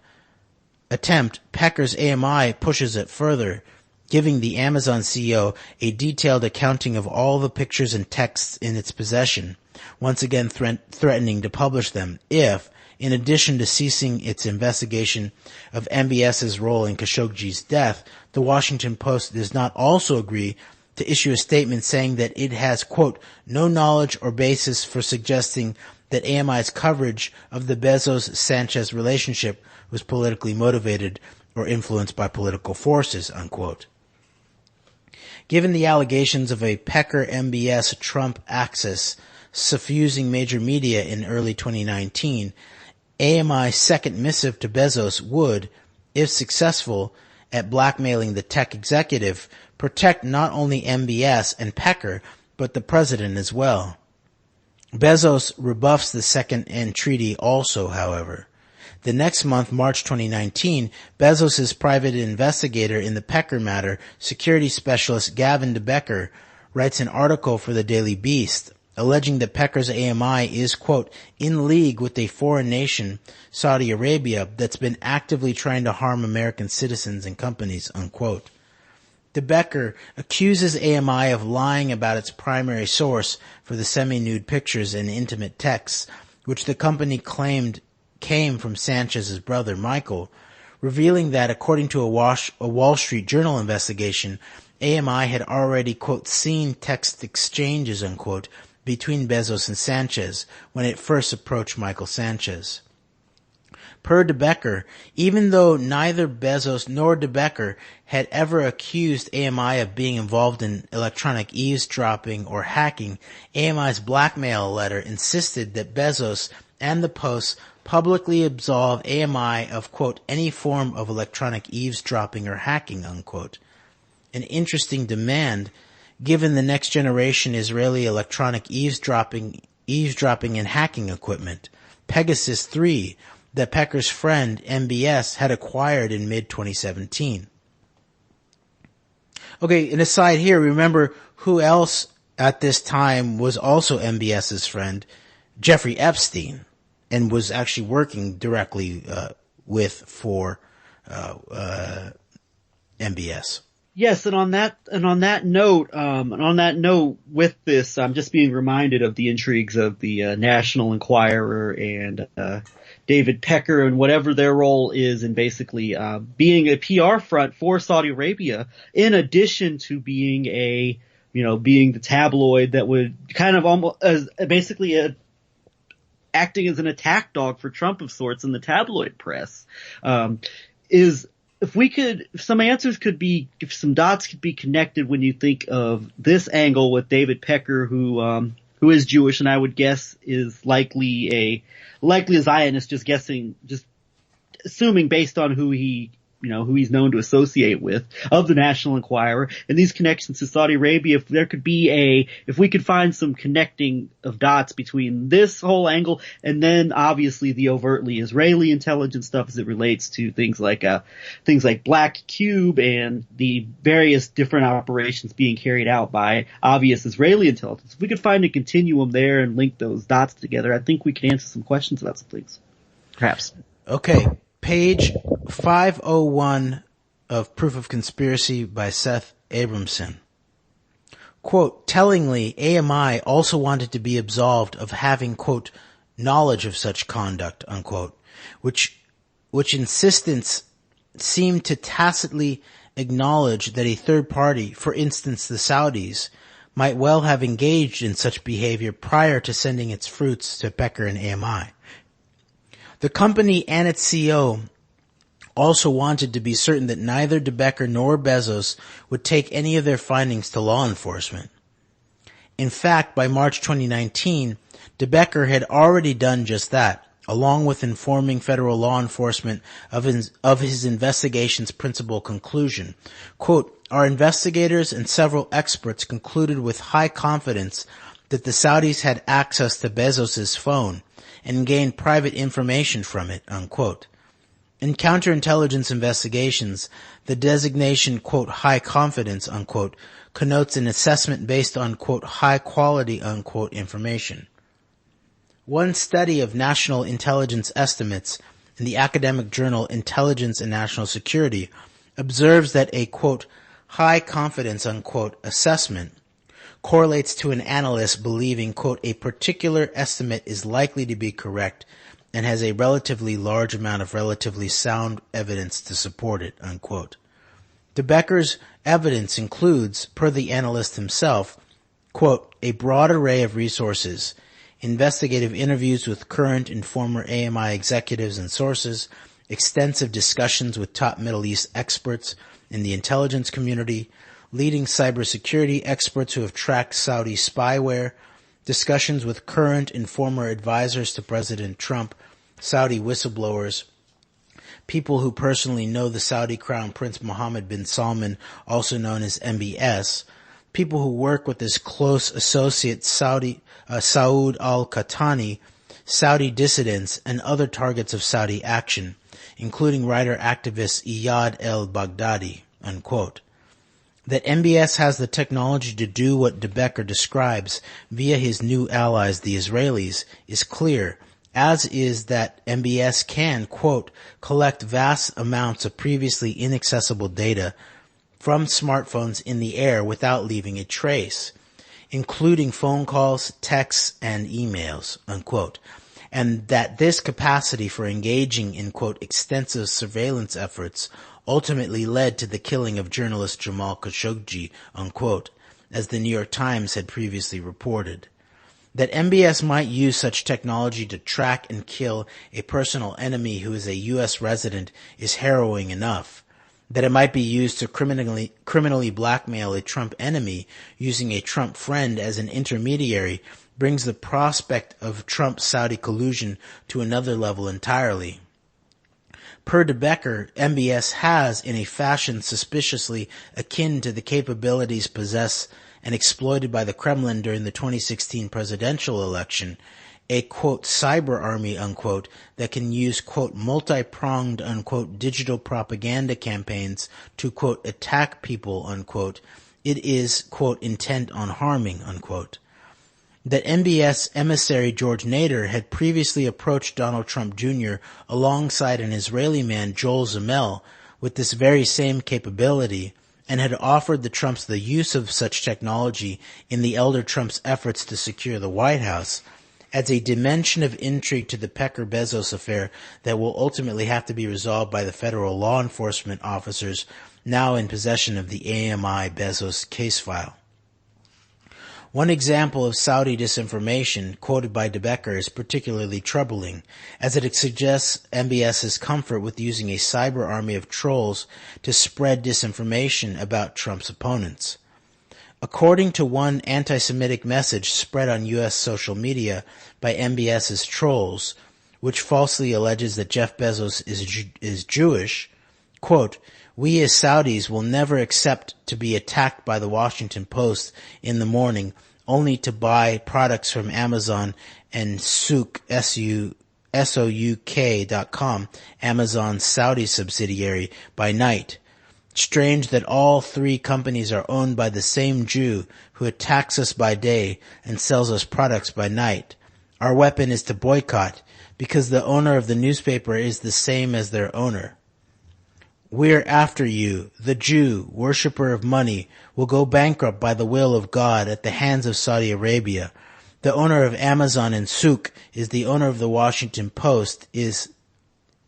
Pecker's AMI pushes it further, giving the Amazon CEO a detailed accounting of all the pictures and texts in its possession, once again threatening to publish them if, in addition to ceasing its investigation of MBS's role in Khashoggi's death, the Washington Post does not also agree to issue a statement saying that it has, quote, no knowledge or basis for suggesting that AMI's coverage of the Bezos-Sanchez relationship was politically motivated or influenced by political forces, unquote. Given the allegations of a Pecker-MBS-Trump axis suffusing major media in early 2019, AMI's second missive to Bezos would, if successful at blackmailing the tech executive, protect not only MBS and Pecker, but the president as well. Bezos rebuffs the second entreaty also, however. The next month, March 2019, Bezos' private investigator in the Pecker matter, security specialist Gavin DeBecker, writes an article for the Daily Beast, alleging that Pecker's AMI is, quote, in league with a foreign nation, Saudi Arabia, that's been actively trying to harm American citizens and companies, unquote. DeBecker accuses AMI of lying about its primary source for the semi-nude pictures and intimate texts, which the company claimed came from Sanchez's brother, Michael, revealing that, according to a Wall Street Journal investigation, AMI had already, quote, seen text exchanges, unquote, between Bezos and Sanchez when it first approached Michael Sanchez. Per DeBecker, even though neither Bezos nor DeBecker had ever accused AMI of being involved in electronic eavesdropping or hacking, AMI's blackmail letter insisted that Bezos and the Post publicly absolve AMI of, quote, any form of electronic eavesdropping or hacking, unquote. An interesting demand, given the next generation Israeli electronic eavesdropping and hacking equipment, Pegasus 3, that Pecker's friend MBS had acquired in mid-2017. Okay, an aside here, remember who else at this time was also MBS's friend? Jeffrey Epstein, and was actually working directly for MBS. Yes, and on that note, with this, I'm just being reminded of the intrigues of the National Enquirer and David Pecker and whatever their role is in basically being a PR front for Saudi Arabia, in addition to being being the tabloid that would kind of almost as basically acting as an attack dog for Trump of sorts in the tabloid press. If some dots could be connected when you think of this angle with David Pecker, who is Jewish and I would guess is likely a Zionist, just assuming based on who he's known to associate with, of the National Enquirer, and these connections to Saudi Arabia, if we could find some connecting of dots between this whole angle and then obviously the overtly Israeli intelligence stuff as it relates to things like Black Cube and the various different operations being carried out by obvious Israeli intelligence. If we could find a continuum there and link those dots together, I think we can answer some questions about some things. Perhaps. Okay. Page 501 of Proof of Conspiracy by Seth Abramson. Quote, tellingly, AMI also wanted to be absolved of having, quote, knowledge of such conduct, unquote, which insistence seemed to tacitly acknowledge that a third party, for instance the Saudis, might well have engaged in such behavior prior to sending its fruits to Becker and AMI. The company and its CEO also wanted to be certain that neither de Becker nor Bezos would take any of their findings to law enforcement. In fact, by March 2019, de Becker had already done just that, along with informing federal law enforcement of his investigation's principal conclusion. Quote, "Our investigators and several experts concluded with high confidence that the Saudis had access to Bezos's phone and gained private information from it," unquote. In counterintelligence investigations, the designation, quote, "high confidence," unquote, connotes an assessment based on, quote, "high quality," unquote, information. One study of national intelligence estimates in the academic journal Intelligence and National Security observes that a, quote, "high confidence," unquote, assessment correlates to an analyst believing, quote, "a particular estimate is likely to be correct and has a relatively large amount of relatively sound evidence to support it," unquote. De Becker's evidence includes, per the analyst himself, quote, "a broad array of resources, investigative interviews with current and former AMI executives and sources, extensive discussions with top Middle East experts in the intelligence community, leading cybersecurity experts who have tracked Saudi spyware, discussions with current and former advisors to President Trump, Saudi whistleblowers, people who personally know the Saudi Crown Prince Mohammed bin Salman, also known as MBS, people who work with his close associate Saud al-Qahtani, Saudi dissidents, and other targets of Saudi action, including writer-activist Iyad el-Baghdadi," unquote. That MBS has the technology to do what de Becker describes via his new allies, the Israelis, is clear, as is that MBS can, quote, "collect vast amounts of previously inaccessible data from smartphones in the air without leaving a trace, including phone calls, texts, and emails," unquote. And that this capacity for engaging in, quote, "extensive surveillance efforts ultimately led to the killing of journalist Jamal Khashoggi," unquote, as the New York Times had previously reported. That MBS might use such technology to track and kill a personal enemy who is a U.S. resident is harrowing enough. That it might be used to criminally blackmail a Trump enemy using a Trump friend as an intermediary brings the prospect of Trump-Saudi collusion to another level entirely. Per de Becker, MBS has, in a fashion suspiciously akin to the capabilities possessed and exploited by the Kremlin during the 2016 presidential election, a, quote, "cyber army," unquote, that can use, quote, "multi-pronged," unquote, digital propaganda campaigns to, quote, "attack people," unquote. It is, quote, "intent on harming," unquote. That MBS emissary George Nader had previously approached Donald Trump Jr. alongside an Israeli man, Joel Zamel, with this very same capability, and had offered the Trumps the use of such technology in the elder Trump's efforts to secure the White House, adds a dimension of intrigue to the Becker-Bezos affair that will ultimately have to be resolved by the federal law enforcement officers now in possession of the AMI-Bezos case file. One example of Saudi disinformation quoted by de Becker is particularly troubling, as it suggests MBS's comfort with using a cyber army of trolls to spread disinformation about Trump's opponents. According to one anti-Semitic message spread on U.S. social media by MBS's trolls, which falsely alleges that Jeff Bezos is Jewish, quote, "We as Saudis will never accept to be attacked by the Washington Post in the morning only to buy products from Amazon and Souk, SOUK.com, Amazon's Saudi subsidiary, by night. Strange that all three companies are owned by the same Jew who attacks us by day and sells us products by night. Our weapon is to boycott because the owner of the newspaper is the same as their owner. We're after you. The Jew, worshipper of money, will go bankrupt by the will of God at the hands of Saudi Arabia. the owner of Amazon and Souk is the owner of the Washington Post, is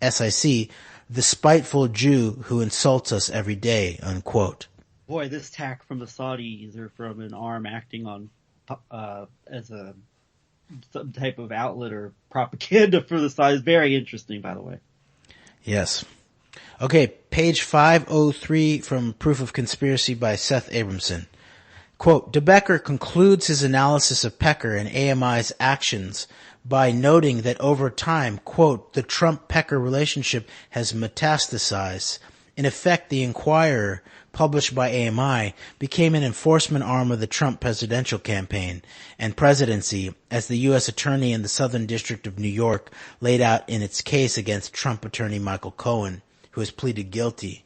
SIC, the spiteful Jew who insults us every day, unquote. Boy, this tack from the Saudis or from an arm acting on as some type of outlet or propaganda for the Saudis is very interesting, by the way. Yes. Okay, page 503 from Proof of Conspiracy by Seth Abramson. Quote, De Becker concludes his analysis of Pecker and AMI's actions by noting that over time, quote, the Trump-Pecker relationship has metastasized. In effect, the Inquirer, published by AMI, became an enforcement arm of the Trump presidential campaign and presidency, as the U.S. Attorney in the Southern District of New York laid out in its case against Trump attorney Michael Cohen, who has pleaded guilty.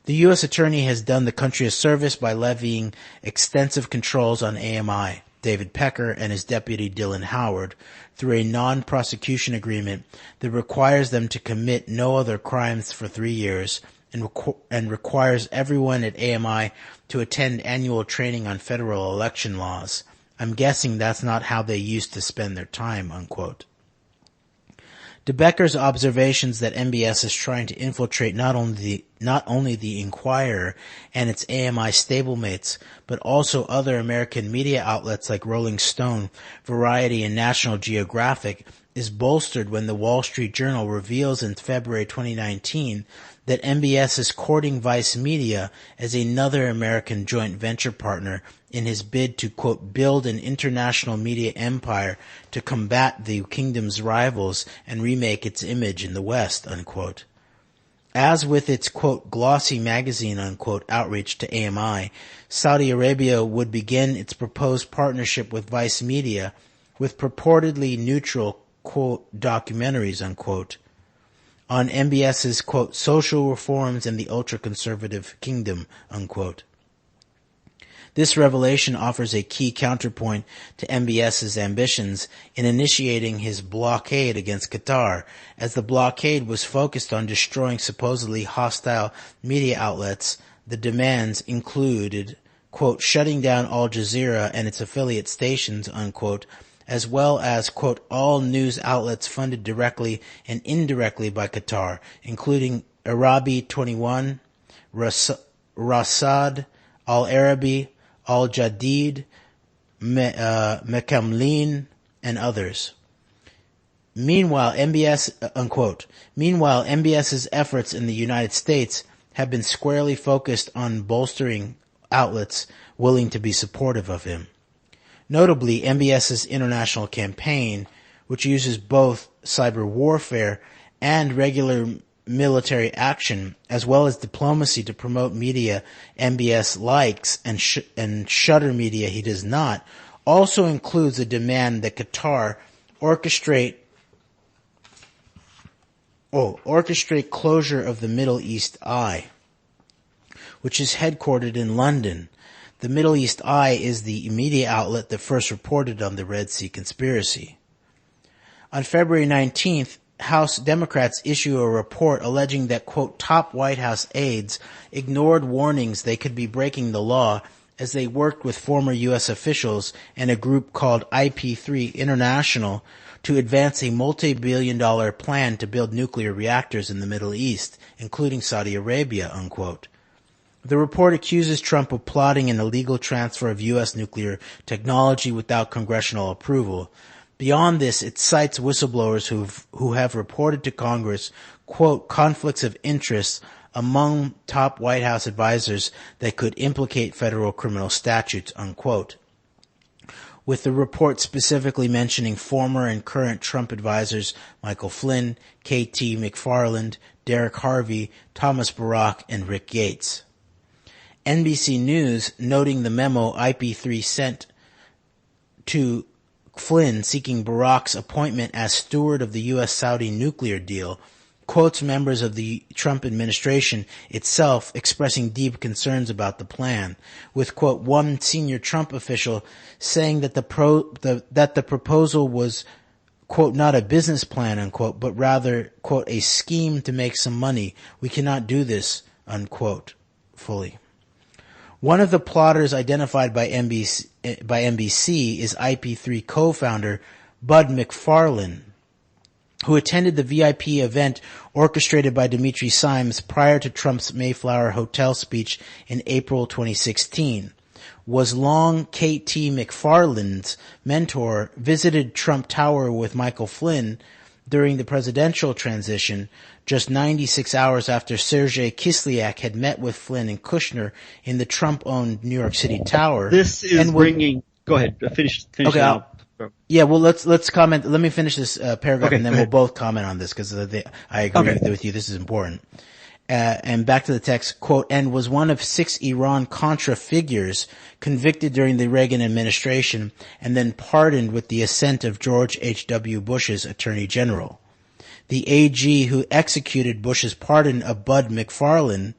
The U.S. Attorney has done the country a service by levying extensive controls on AMI, David Pecker, and his deputy Dylan Howard through a non-prosecution agreement that requires them to commit no other crimes for 3 years and requires everyone at AMI to attend annual training on federal election laws. I'm guessing that's not how they used to spend their time, unquote. De Becker's observations that MBS is trying to infiltrate not only the Inquirer and its AMI stablemates, but also other American media outlets like Rolling Stone, Variety, and National Geographic is bolstered when the Wall Street Journal reveals in February 2019 that MBS is courting Vice Media as another American joint venture partner in his bid to, quote, build an international media empire to combat the kingdom's rivals and remake its image in the West, unquote. As with its, quote, glossy magazine, unquote, outreach to AMI, Saudi Arabia would begin its proposed partnership with Vice Media with purportedly neutral, quote, documentaries, unquote, on MBS's, quote, social reforms in the ultra-conservative kingdom, unquote. This revelation offers a key counterpoint to MBS's ambitions in initiating his blockade against Qatar, as the blockade was focused on destroying supposedly hostile media outlets. The demands included, quote, shutting down Al Jazeera and its affiliate stations, unquote, as well as, quote, all news outlets funded directly and indirectly by Qatar, including Arabi 21, Rasad, Al Arabi, Al Jadid, Mekamlin, and others. Meanwhile, MBS's efforts in the United States have been squarely focused on bolstering outlets willing to be supportive of him. Notably, MBS's international campaign, which uses both cyber warfare and regular military action, as well as diplomacy to promote media MBS likes and shutter media he does not, also includes a demand that Qatar orchestrate closure of the Middle East Eye, which is headquartered in London. The Middle East Eye is the media outlet that first reported on the Red Sea conspiracy. On February 19th, House Democrats issue a report alleging that, quote, top White House aides ignored warnings they could be breaking the law as they worked with former U.S. officials and a group called IP3 International to advance a multi-billion-dollar plan to build nuclear reactors in the Middle East, including Saudi Arabia, unquote. The report accuses Trump of plotting an illegal transfer of U.S. nuclear technology without congressional approval. Beyond this, it cites whistleblowers who have reported to Congress, quote, conflicts of interest among top White House advisors that could implicate federal criminal statutes, unquote. With the report specifically mentioning former and current Trump advisors Michael Flynn, K.T. McFarland, Derek Harvey, Thomas Barak, and Rick Gates. NBC News, noting the memo IP3 sent to Flynn seeking Barak's appointment as steward of the U.S.-Saudi nuclear deal, quotes members of the Trump administration itself expressing deep concerns about the plan, with, quote, one senior Trump official saying that the proposal was, quote, not a business plan, unquote, but rather, quote, a scheme to make some money. We cannot do this, unquote, fully. One of the plotters identified by NBC is IP3 co-founder Bud McFarlane, who attended the VIP event orchestrated by Dimitri Simes prior to Trump's Mayflower Hotel speech in April 2016. Was long KT McFarlane's mentor, visited Trump Tower with Michael Flynn during the presidential transition, just 96 hours after Sergei Kislyak had met with Flynn and Kushner in the Trump-owned New York City Tower. This is bringing... Go ahead. Finish okay, it Yeah, well, let's comment. Let me finish this paragraph, and then we'll both comment on this because I agree with you. This is important. And back to the text, quote, and was one of 6 Iran-Contra figures convicted during the Reagan administration and then pardoned with the assent of George H.W. Bush's Attorney General. The AG who executed Bush's pardon of Bud McFarlane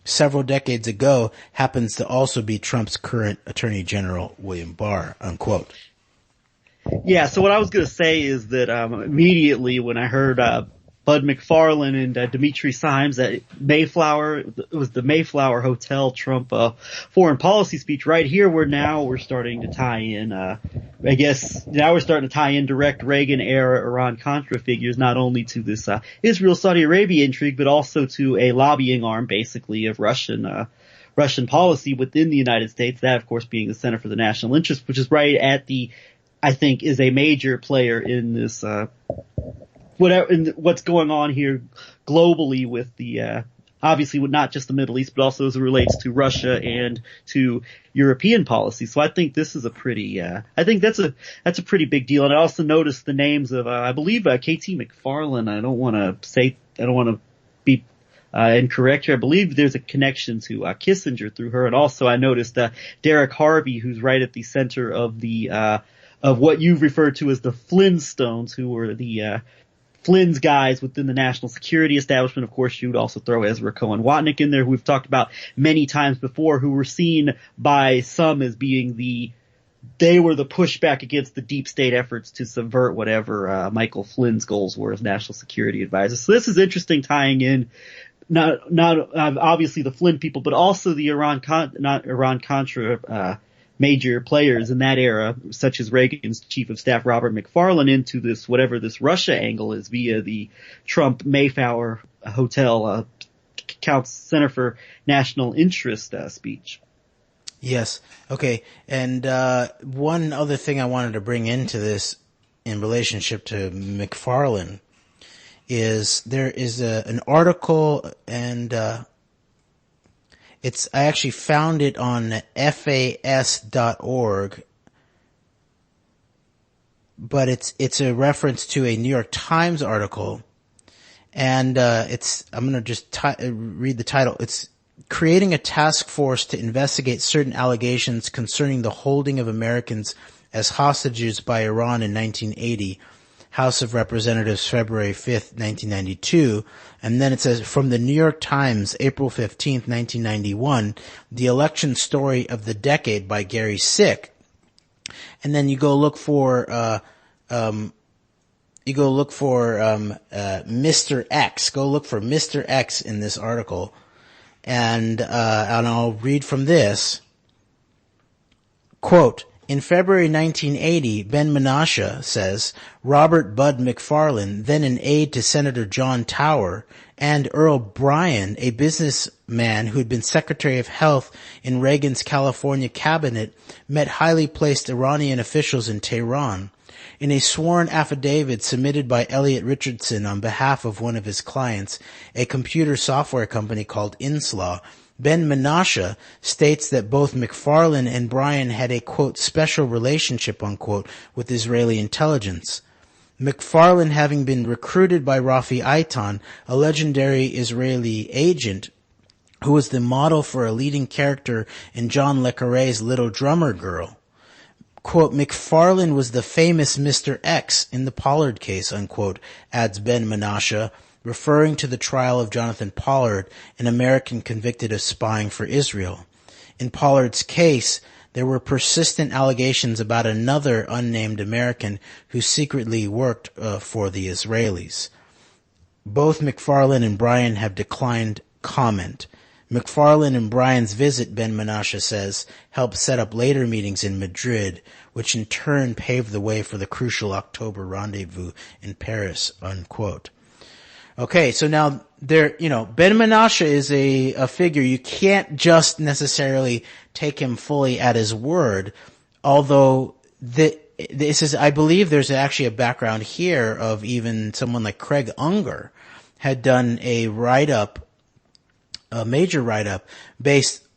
several decades ago happens to also be Trump's current Attorney General, William Barr, unquote. Yeah, so what I was going to say is that immediately when I heard Bud McFarlane and Dimitri Simes at Mayflower, it was the Mayflower Hotel Trump foreign policy speech. Right here, we're starting to tie in, I guess, now we're starting to tie in direct Reagan-era Iran-Contra figures, not only to this Israel-Saudi Arabia intrigue, but also to a lobbying arm, basically, of Russian policy within the United States, that, of course, being the Center for the National Interest, which is right at I think, is a major player in this, what's going on here globally with the, obviously not just the Middle East, but also as it relates to Russia and to European policy. So I think this is a pretty, I think that's a pretty big deal. And I also noticed the names of, I believe, KT McFarlane. I don't want to be, incorrect here. I believe there's a connection to, Kissinger through her. And also I noticed, Derek Harvey, who's right at the center of of what you've referred to as the Flintstones, who were the, Flynn's guys within the national security establishment. Of course, you would also throw Ezra Cohen Watnick in there, who we've talked about many times before, who were seen by some as being they were the pushback against the deep state efforts to subvert whatever, Michael Flynn's goals were as national security advisor. So this is interesting, tying in not obviously the Flynn people, but also the Iran-Contra, major players in that era, such as Reagan's chief of staff Robert McFarlane, into this, whatever this Russia angle is, via the Trump Mayflower Hotel, Center for National Interest, speech. Yes. Okay. And, one other thing I wanted to bring into this in relationship to McFarlane is there is an article, and, I actually found it on FAS.org, but it's a reference to a New York Times article, and I'm going to just read the title. It's creating a task force to investigate certain allegations concerning the holding of Americans as hostages by Iran in 1980. House of Representatives, February 5th, 1992. And then it says, from the New York Times, April 15th, 1991, The Election Story of the Decade by Gary Sick. And then you go look for, Mr. X. Go look for Mr. X in this article. And I'll read from this. Quote, in February 1980, Ben Menashe says, Robert Bud McFarlane, then an aide to Senator John Tower, and Earl Bryan, a businessman who had been Secretary of Health in Reagan's California cabinet, met highly placed Iranian officials in Tehran. In a sworn affidavit submitted by Elliot Richardson on behalf of one of his clients, a computer software company called Inslaw, Ben Menashe states that both McFarlane and Bryan had a, quote, special relationship, unquote, with Israeli intelligence. McFarlane having been recruited by Rafi Eitan, a legendary Israeli agent who was the model for a leading character in John le Carre's Little Drummer Girl. Quote, McFarlane was the famous Mr. X in the Pollard case, unquote, adds Ben Menashe, referring to the trial of Jonathan Pollard, an American convicted of spying for Israel. In Pollard's case, there were persistent allegations about another unnamed American who secretly worked for the Israelis. Both McFarlane and Bryan have declined comment. McFarlane and Bryan's visit, Ben Menashe says, helped set up later meetings in Madrid, which in turn paved the way for the crucial October rendezvous in Paris, unquote. Okay, so now Ben Menashe is a figure you can't just necessarily take him fully at his word, although I believe there's actually a background here of even someone like Craig Unger had done a major write-up based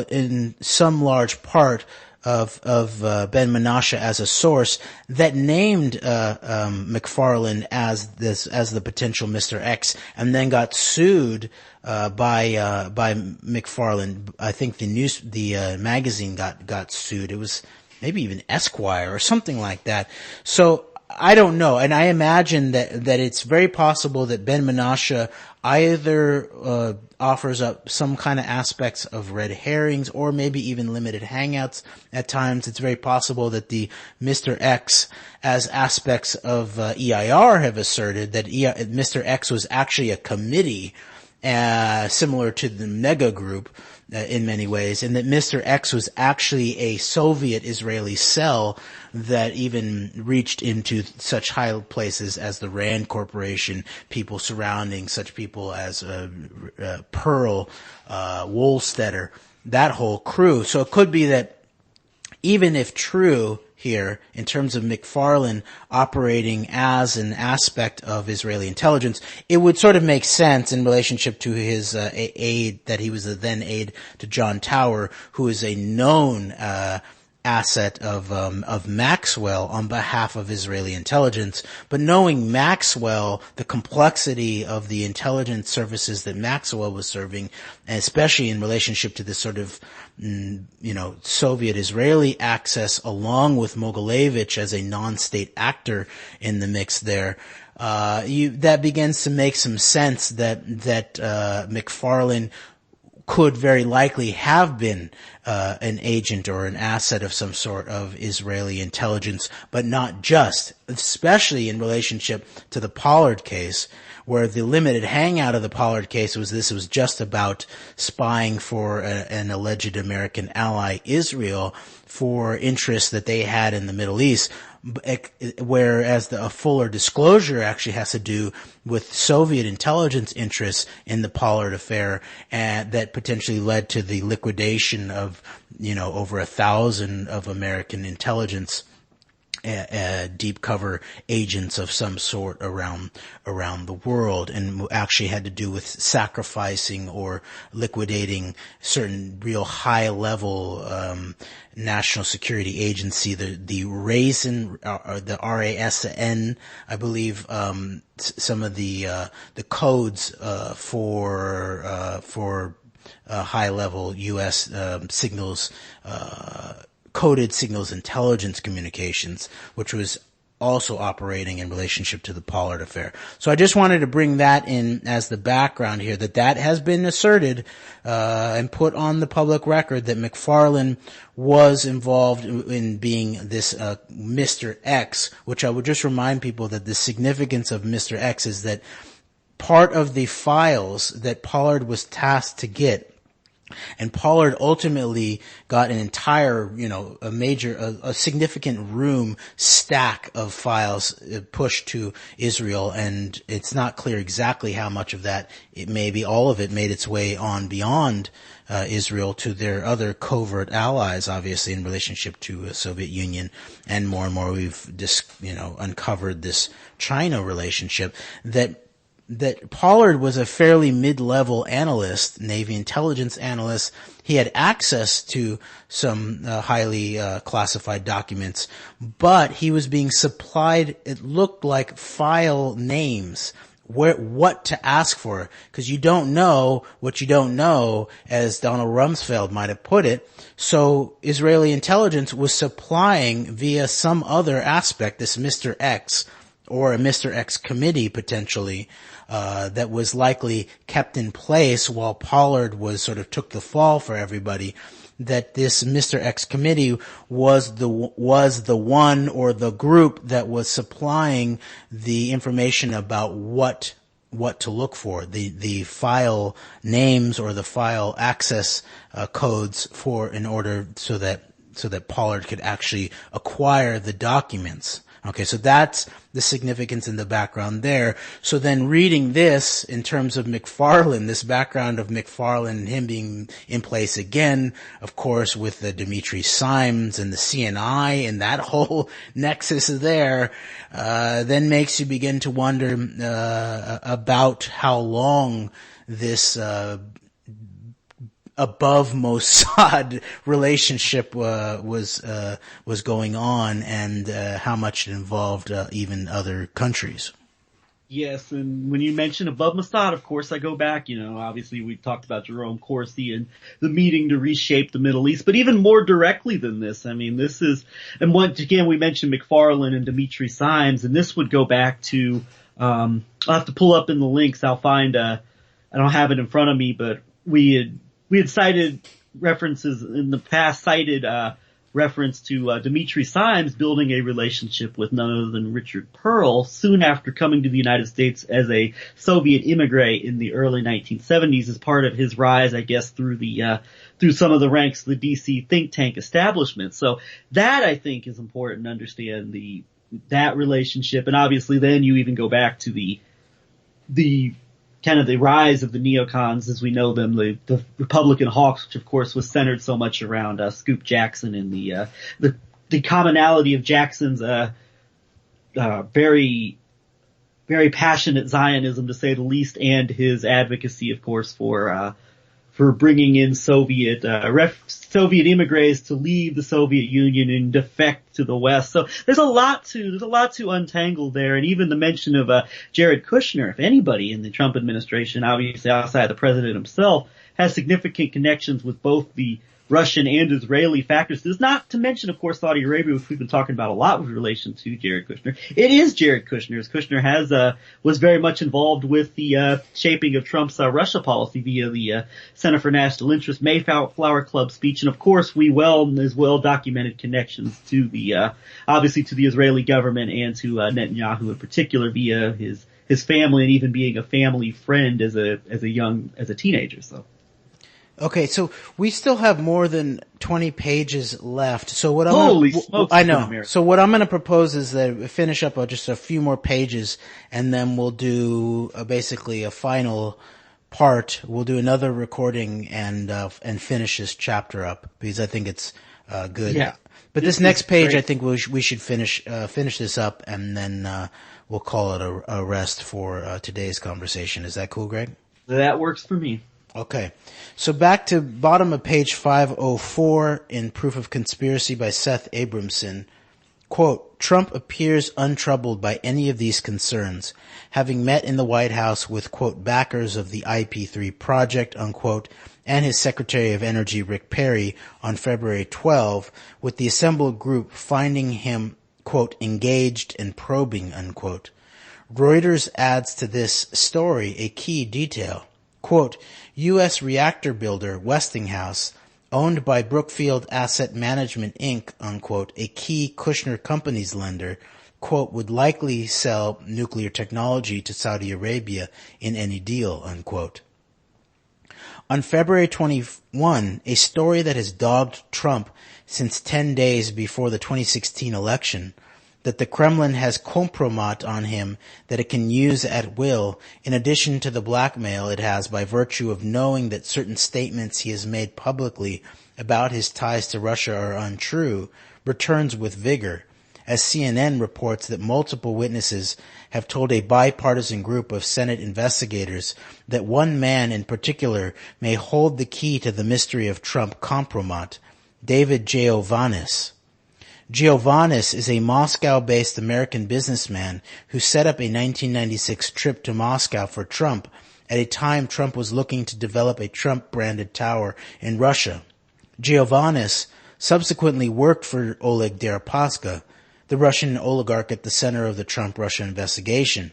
in some large part of Ben Menashe as a source that named McFarlane as the potential Mr. X, and then got sued by McFarlane. I think the magazine got sued. It was maybe even Esquire or something like that. So I don't know, and I imagine that it's very possible that Ben Menashe either offers up some kind of aspects of red herrings or maybe even limited hangouts at times. It's very possible that the Mr. X, as aspects of EIR have asserted, that Mr. X was actually a committee similar to the mega group in many ways, and that Mr. X was actually a Soviet-Israeli cell that even reached into such high places as the Rand Corporation, people surrounding such people as Pearl, Wohlstetter, that whole crew. So it could be that even if true here, in terms of McFarlane operating as an aspect of Israeli intelligence, it would sort of make sense in relationship to his aide, that he was a then aide to John Tower, who is a known asset of Maxwell on behalf of Israeli intelligence. But knowing Maxwell, the complexity of the intelligence services that Maxwell was serving, and especially in relationship to this sort of Soviet-Israeli access, along with Mogilevich as a non-state actor in the mix there, that begins to make some sense that McFarlane could very likely have been an agent or an asset of some sort of Israeli intelligence, but not just, especially in relationship to the Pollard case, where the limited hangout of the Pollard case was just about spying for an alleged American ally, Israel, for interests that they had in the Middle East, whereas a fuller disclosure actually has to do with Soviet intelligence interests in the Pollard affair, and that potentially led to the liquidation of over 1,000 of American intelligence deep cover agents of some sort around the world, and actually had to do with sacrificing or liquidating certain real high level national security agency, the RASN, the RASN, I believe, some of the codes for high level U.S. signals, coded signals intelligence communications, which was also operating in relationship to the Pollard affair. So I just wanted to bring that in as the background here, that has been asserted and put on the public record, that McFarlane was involved in being this Mr. X, which I would just remind people that the significance of Mr. X is that part of the files that Pollard was tasked to get, and Pollard ultimately got an entire, a significant room stack of files pushed to Israel, and it's not clear exactly how much of that, all of it made its way on beyond Israel to their other covert allies, obviously in relationship to the Soviet Union, and more we've uncovered this China relationship, that Pollard was a fairly mid-level analyst, Navy intelligence analyst. He had access to some highly classified documents, but he was being supplied, it looked like, file names, what to ask for, because you don't know what you don't know, as Donald Rumsfeld might have put it. So Israeli intelligence was supplying via some other aspect, this Mr. X, or a Mr. X committee potentially, that was likely kept in place while Pollard took the fall for everybody, that this Mr. X committee was the one or the group that was supplying the information about what what to look for, the file names or the file access codes in order so that Pollard could actually acquire the documents. Okay, so that's the significance in the background there. So then reading this in terms of McFarlane, this background of McFarlane and him being in place again, of course, with the Dimitri Simes and the CNI and that whole nexus there, then makes you begin to wonder about how long this above Mossad relationship was going on, and how much it involved even other countries. Yes, and when you mention above Mossad, of course, I go back, obviously we talked about Jerome Corsi and the meeting to reshape the Middle East, but even more directly than this, I mean, this is, and once again, we mentioned McFarlane and Dimitri Simes, and this would go back to, I'll have to pull up in the links, I'll find, I don't have it in front of me, but we had cited references in the past, reference to Dimitri Simes building a relationship with none other than Richard Pearl soon after coming to the United States as a Soviet immigrant in the early 1970s as part of his rise, I guess, through some of the ranks of the DC think tank establishment. So that, I think, is important to understand that relationship. And obviously then you even go back to the kind of the rise of the neocons as we know them, the Republican hawks, which of course was centered so much around Scoop Jackson and the commonality of Jackson's very, very passionate Zionism, to say the least, and his advocacy, of course, for bringing in Soviet immigrants to leave the Soviet Union and defect to the West. So there's a lot to untangle there. And even the mention of Jared Kushner, if anybody in the Trump administration, obviously outside the president himself, has significant connections with both the Russian and Israeli factors. This is not to mention, of course, Saudi Arabia, which we've been talking about a lot with relation to Jared Kushner. It is Jared Kushner, as Kushner was very much involved with the shaping of Trump's Russia policy via the Center for National Interest Mayflower Club speech, and of course his well-documented connections to obviously to the Israeli government and to Netanyahu in particular via his family, and even being a family friend as a teenager. So. Okay, so we still have more than 20 pages left. So what I know. So what I'm going to propose is that we finish up just a few more pages, and then we'll do basically a final part. We'll do another recording and finish this chapter up, because I think it's good. Yeah. But this next page, great. I think we should finish this up, and then we'll call it a rest for today's conversation. Is that cool, Greg? That works for me. Okay. So back to bottom of page 504 in Proof of Conspiracy by Seth Abramson. Quote, Trump appears untroubled by any of these concerns, having met in the White House with, quote, backers of the IP3 project, unquote, and his Secretary of Energy, Rick Perry, on February 12, with the assembled group finding him, quote, engaged and probing, unquote. Reuters adds to this story a key detail. Quote, U.S. reactor builder Westinghouse, owned by Brookfield Asset Management, Inc., unquote, a key Kushner Companies lender, quote, would likely sell nuclear technology to Saudi Arabia in any deal, unquote. On February 21, a story that has dogged Trump since 10 days before the 2016 election, that the Kremlin has compromat on him that it can use at will, in addition to the blackmail it has by virtue of knowing that certain statements he has made publicly about his ties to Russia are untrue, returns with vigor, as CNN reports that multiple witnesses have told a bipartisan group of Senate investigators that one man in particular may hold the key to the mystery of Trump compromat, David Giovannis. Giovannis is a Moscow-based American businessman who set up a 1996 trip to Moscow for Trump at a time Trump was looking to develop a Trump-branded tower in Russia. Giovannis subsequently worked for Oleg Deripaska, the Russian oligarch at the center of the Trump-Russia investigation.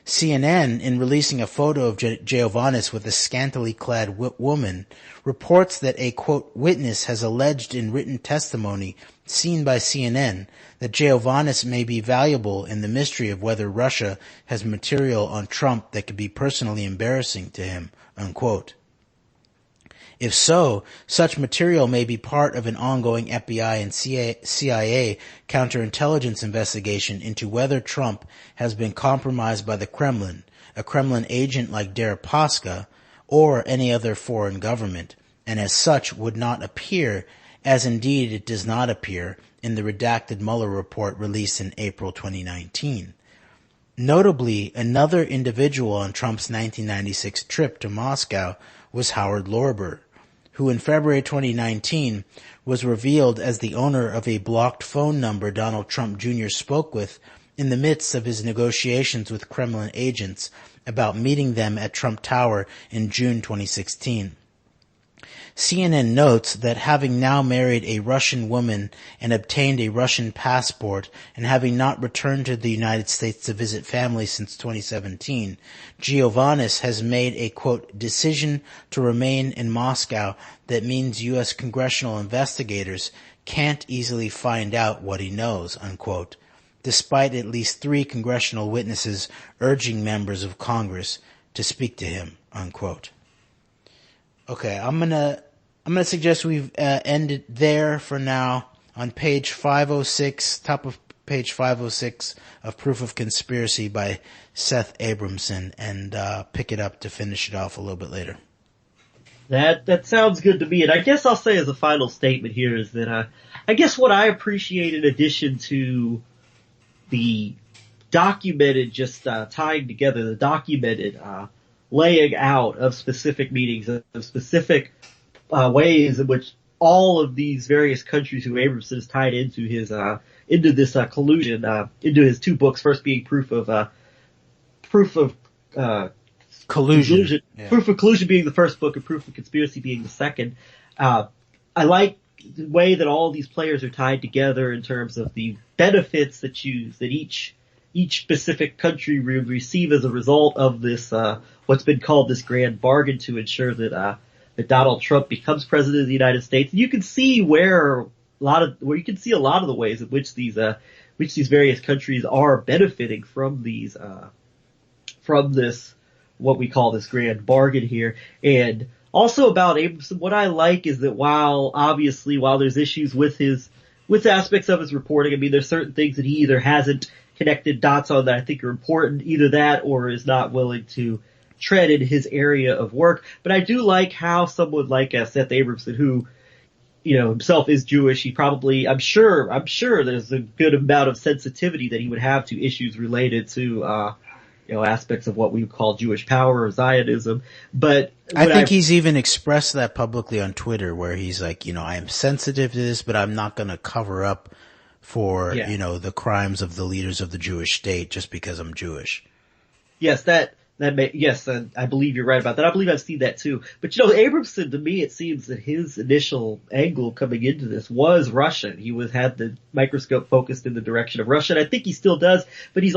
CNN, in releasing a photo of Giovannis with a scantily clad woman, reports that a, quote, witness has alleged in written testimony seen by CNN that Giovannis may be valuable in the mystery of whether Russia has material on Trump that could be personally embarrassing to him, unquote. If so, such material may be part of an ongoing FBI and CIA counterintelligence investigation into whether Trump has been compromised by the Kremlin, a Kremlin agent like Deripaska, or any other foreign government, and as such would not appear, as indeed it does not appear, in the redacted Mueller report released in April 2019. Notably, another individual on Trump's 1996 trip to Moscow was Howard Lorber, who in February 2019 was revealed as the owner of a blocked phone number Donald Trump Jr. spoke with in the midst of his negotiations with Kremlin agents about meeting them at Trump Tower in June 2016. CNN notes that having now married a Russian woman and obtained a Russian passport and having not returned to the United States to visit family since 2017, Giovannis has made a, quote, decision to remain in Moscow that means U.S. congressional investigators can't easily find out what he knows, unquote, despite at least 3 congressional witnesses urging members of Congress to speak to him, unquote. Okay, I'm gonna suggest we've ended there for now on page 506, top of page 506 of Proof of Conspiracy by Seth Abramson, and pick it up to finish it off a little bit later. That sounds good to me, and I guess I'll say as a final statement here is that I guess what I appreciate in addition to the documented, just tying together the documented laying out of specific meetings, of specific ways in which all of these various countries who Abramson is tied into his into this collusion, into his 2 books, first being Proof of Collusion. Yeah. Proof of Collusion being the first book and Proof of Conspiracy being the second. I like the way that all these players are tied together in terms of the benefits that each specific country would receive as a result of this, what's been called this grand bargain to ensure that Donald Trump becomes president of the United States. And you can see where you can see a lot of the ways in which these various countries are benefiting from from this, what we call this grand bargain here. And also about Abramson, what I like is that while there's issues with aspects of his reporting, I mean, there's certain things that he either hasn't connected dots on that I think are important, either that or is not willing to tread in his area of work. But I do like how someone like Seth Abramson, who, himself is Jewish, he probably, I'm sure there's a good amount of sensitivity that he would have to issues related to, aspects of what we would call Jewish power or Zionism. But I think he's even expressed that publicly on Twitter, where he's like, I am sensitive to this, but I'm not going to cover up for, the crimes of the leaders of the Jewish state just because I'm Jewish. Yes, yes, I believe you're right about that. I believe I've seen that too. But Abramson, to me, it seems that his initial angle coming into this was Russian. He had the microscope focused in the direction of Russia, and I think he still does, but he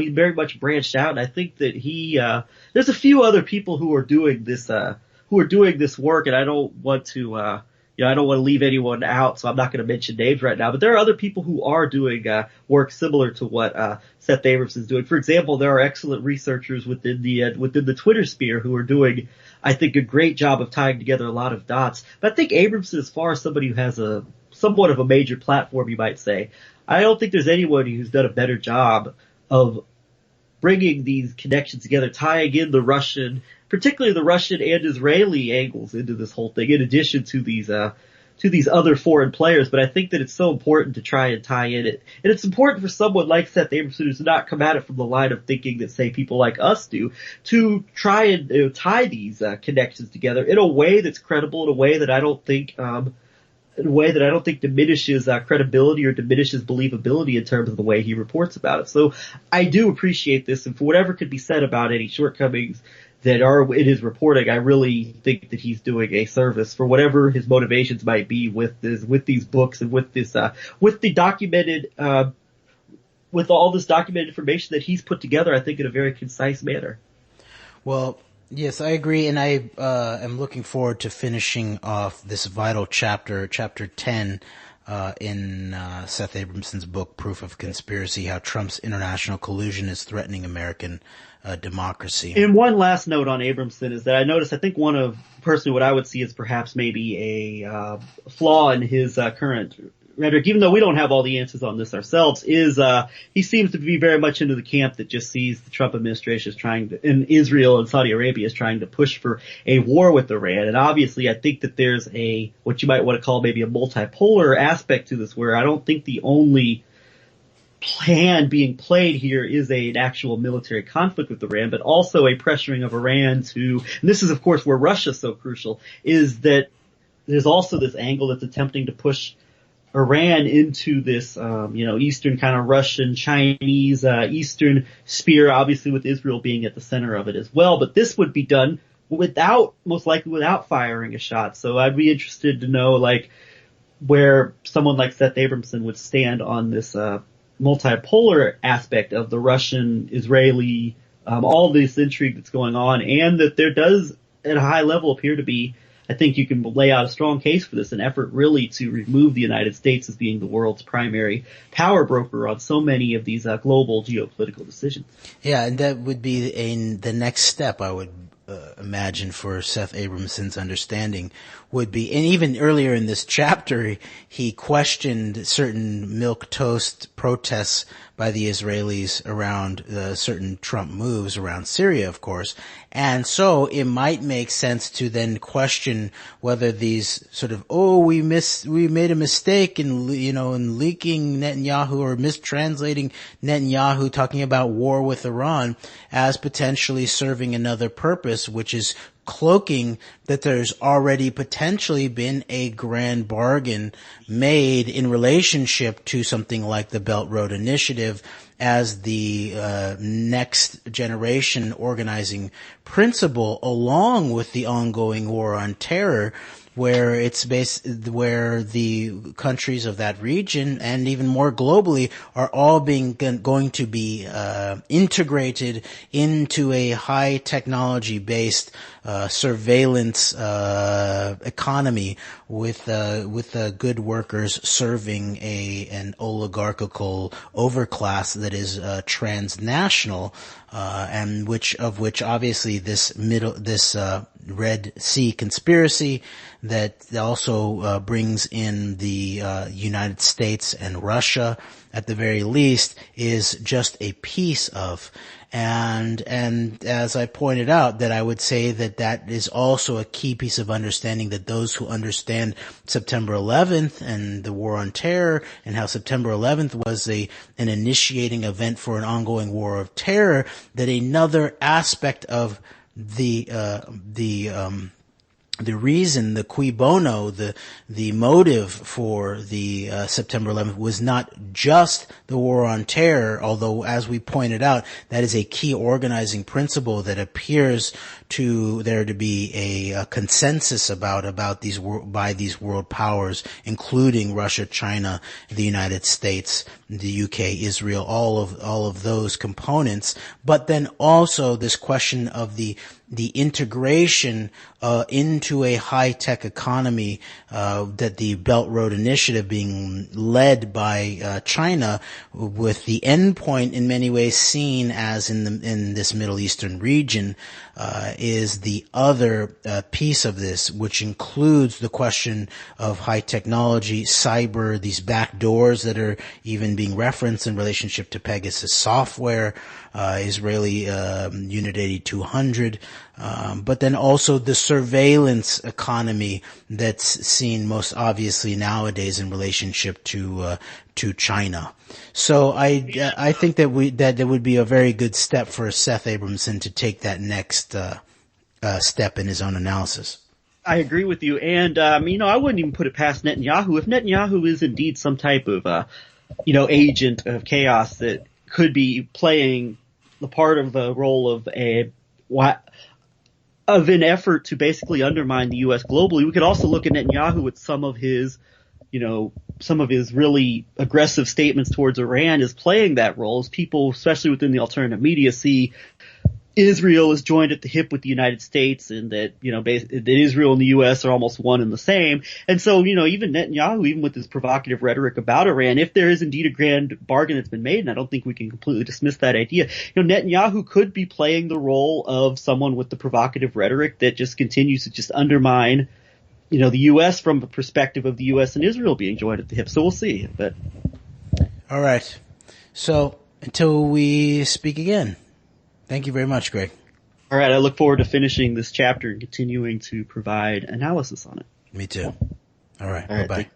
very much branched out, and I think that there's a few other people who are doing this work, and I don't want to, I don't want to leave anyone out, so I'm not going to mention names right now, but there are other people who are doing work similar to what Seth Abramson is doing. For example, there are excellent researchers within the Twitter sphere who are doing, I think, a great job of tying together a lot of dots. But I think Abramson, as far as somebody who has somewhat of a major platform, you might say, I don't think there's anyone who's done a better job of bringing these connections together, tying in particularly the Russian and Israeli angles into this whole thing, in addition to these other foreign players. But I think that it's so important to try and tie in it. And it's important for someone like Seth Abramson who's not come at it from the line of thinking that, say, people like us do, to try and tie these connections together in a way that's credible, in a way that I don't think diminishes credibility or diminishes believability in terms of the way he reports about it. So I do appreciate this, and for whatever could be said about any shortcomings that are in his reporting, I really think that he's doing a service for whatever his motivations might be with these books and with the documented with all this documented information that he's put together, I think in a very concise manner. Well, yes, I agree, and I am looking forward to finishing off this vital chapter 10, in Seth Abramson's book, Proof of Conspiracy, How Trump's International Collusion is Threatening American Democracy. And one last note on Abramson is that I noticed, I think one of, personally, what I would see is perhaps maybe a flaw in his current rhetoric, even though we don't have all the answers on this ourselves, is he seems to be very much into the camp that just sees the Trump administration is trying to, and Israel and Saudi Arabia is trying to push for a war with Iran. And obviously I think that there's what you might want to call maybe a multipolar aspect to this, where I don't think the only plan being played here is an actual military conflict with Iran, but also a pressuring of Iran to, and this is of course where Russia's so crucial, is that there's also this angle that's attempting to push Iran into this, Eastern kind of Russian, Chinese, Eastern sphere, obviously with Israel being at the center of it as well. But this would be done most likely without firing a shot. So I'd be interested to know, where someone like Seth Abramson would stand on this, multipolar aspect of the Russian, Israeli, all this intrigue that's going on, and that there does, at a high level, appear to be, I think you can lay out a strong case for this, an effort really to remove the United States as being the world's primary power broker on so many of these global geopolitical decisions. Yeah, and that would be the next step, I would imagine, for Seth Abramson's understanding would be, and even earlier in this chapter, he questioned certain milquetoast protests by the Israelis around certain Trump moves around Syria, of course. And so it might make sense to then question whether these sort of, we made a mistake in leaking Netanyahu or mistranslating Netanyahu talking about war with Iran as potentially serving another purpose, which is cloaking that there's already potentially been a grand bargain made in relationship to something like the Belt Road Initiative as the next generation organizing principle, along with the ongoing war on terror, where where the countries of that region and even more globally are all going to be integrated into a high technology based surveillance economy with good workers serving an oligarchical overclass that is transnational, and which obviously this Red Sea conspiracy that also brings in the United States and Russia, at the very least, is just a piece of. And as I pointed out, that I would say that is also a key piece of understanding, that those who understand September 11th and the war on terror and how September 11th was an initiating event for an ongoing war of terror, that another aspect of the reason, the cui bono, the motive for the September 11th was not just the war on terror, although, as we pointed out, that is a key organizing principle that appears to there to be a consensus about these by these world powers, including Russia, China, the United States, the UK, Israel, all of those components. But then also this question of the integration into a high-tech economy, that the Belt Road Initiative being led by China, with the end point in many ways seen as in this Middle Eastern region, is the other piece of this, which includes the question of high technology, cyber, these back doors that are even being referenced in relationship to Pegasus software, Israeli Unit 8200, but then also the surveillance economy that's seen most obviously nowadays in relationship to China. So I think that there would be a very good step for Seth Abramson to take that next step in his own analysis. I agree with you, and I wouldn't even put it past Netanyahu. If Netanyahu is indeed some type of agent of chaos that could be playing the part of the role of an effort to basically undermine the U.S. globally, we could also look at Netanyahu with some of his some of his really aggressive statements towards Iran is playing that role, as people, especially within the alternative media, see Israel is joined at the hip with the United States, and that, that Israel and the U.S. are almost one and the same. And so, even Netanyahu, even with his provocative rhetoric about Iran, if there is indeed a grand bargain that's been made, and I don't think we can completely dismiss that idea, Netanyahu could be playing the role of someone with the provocative rhetoric that just continues to just undermine, the U.S. from the perspective of the U.S. and Israel being joined at the hip. So we'll see. But all right. So until we speak again. Thank you very much, Greg. All right. I look forward to finishing this chapter and continuing to provide analysis on it. Me too. All right. All right, bye-bye.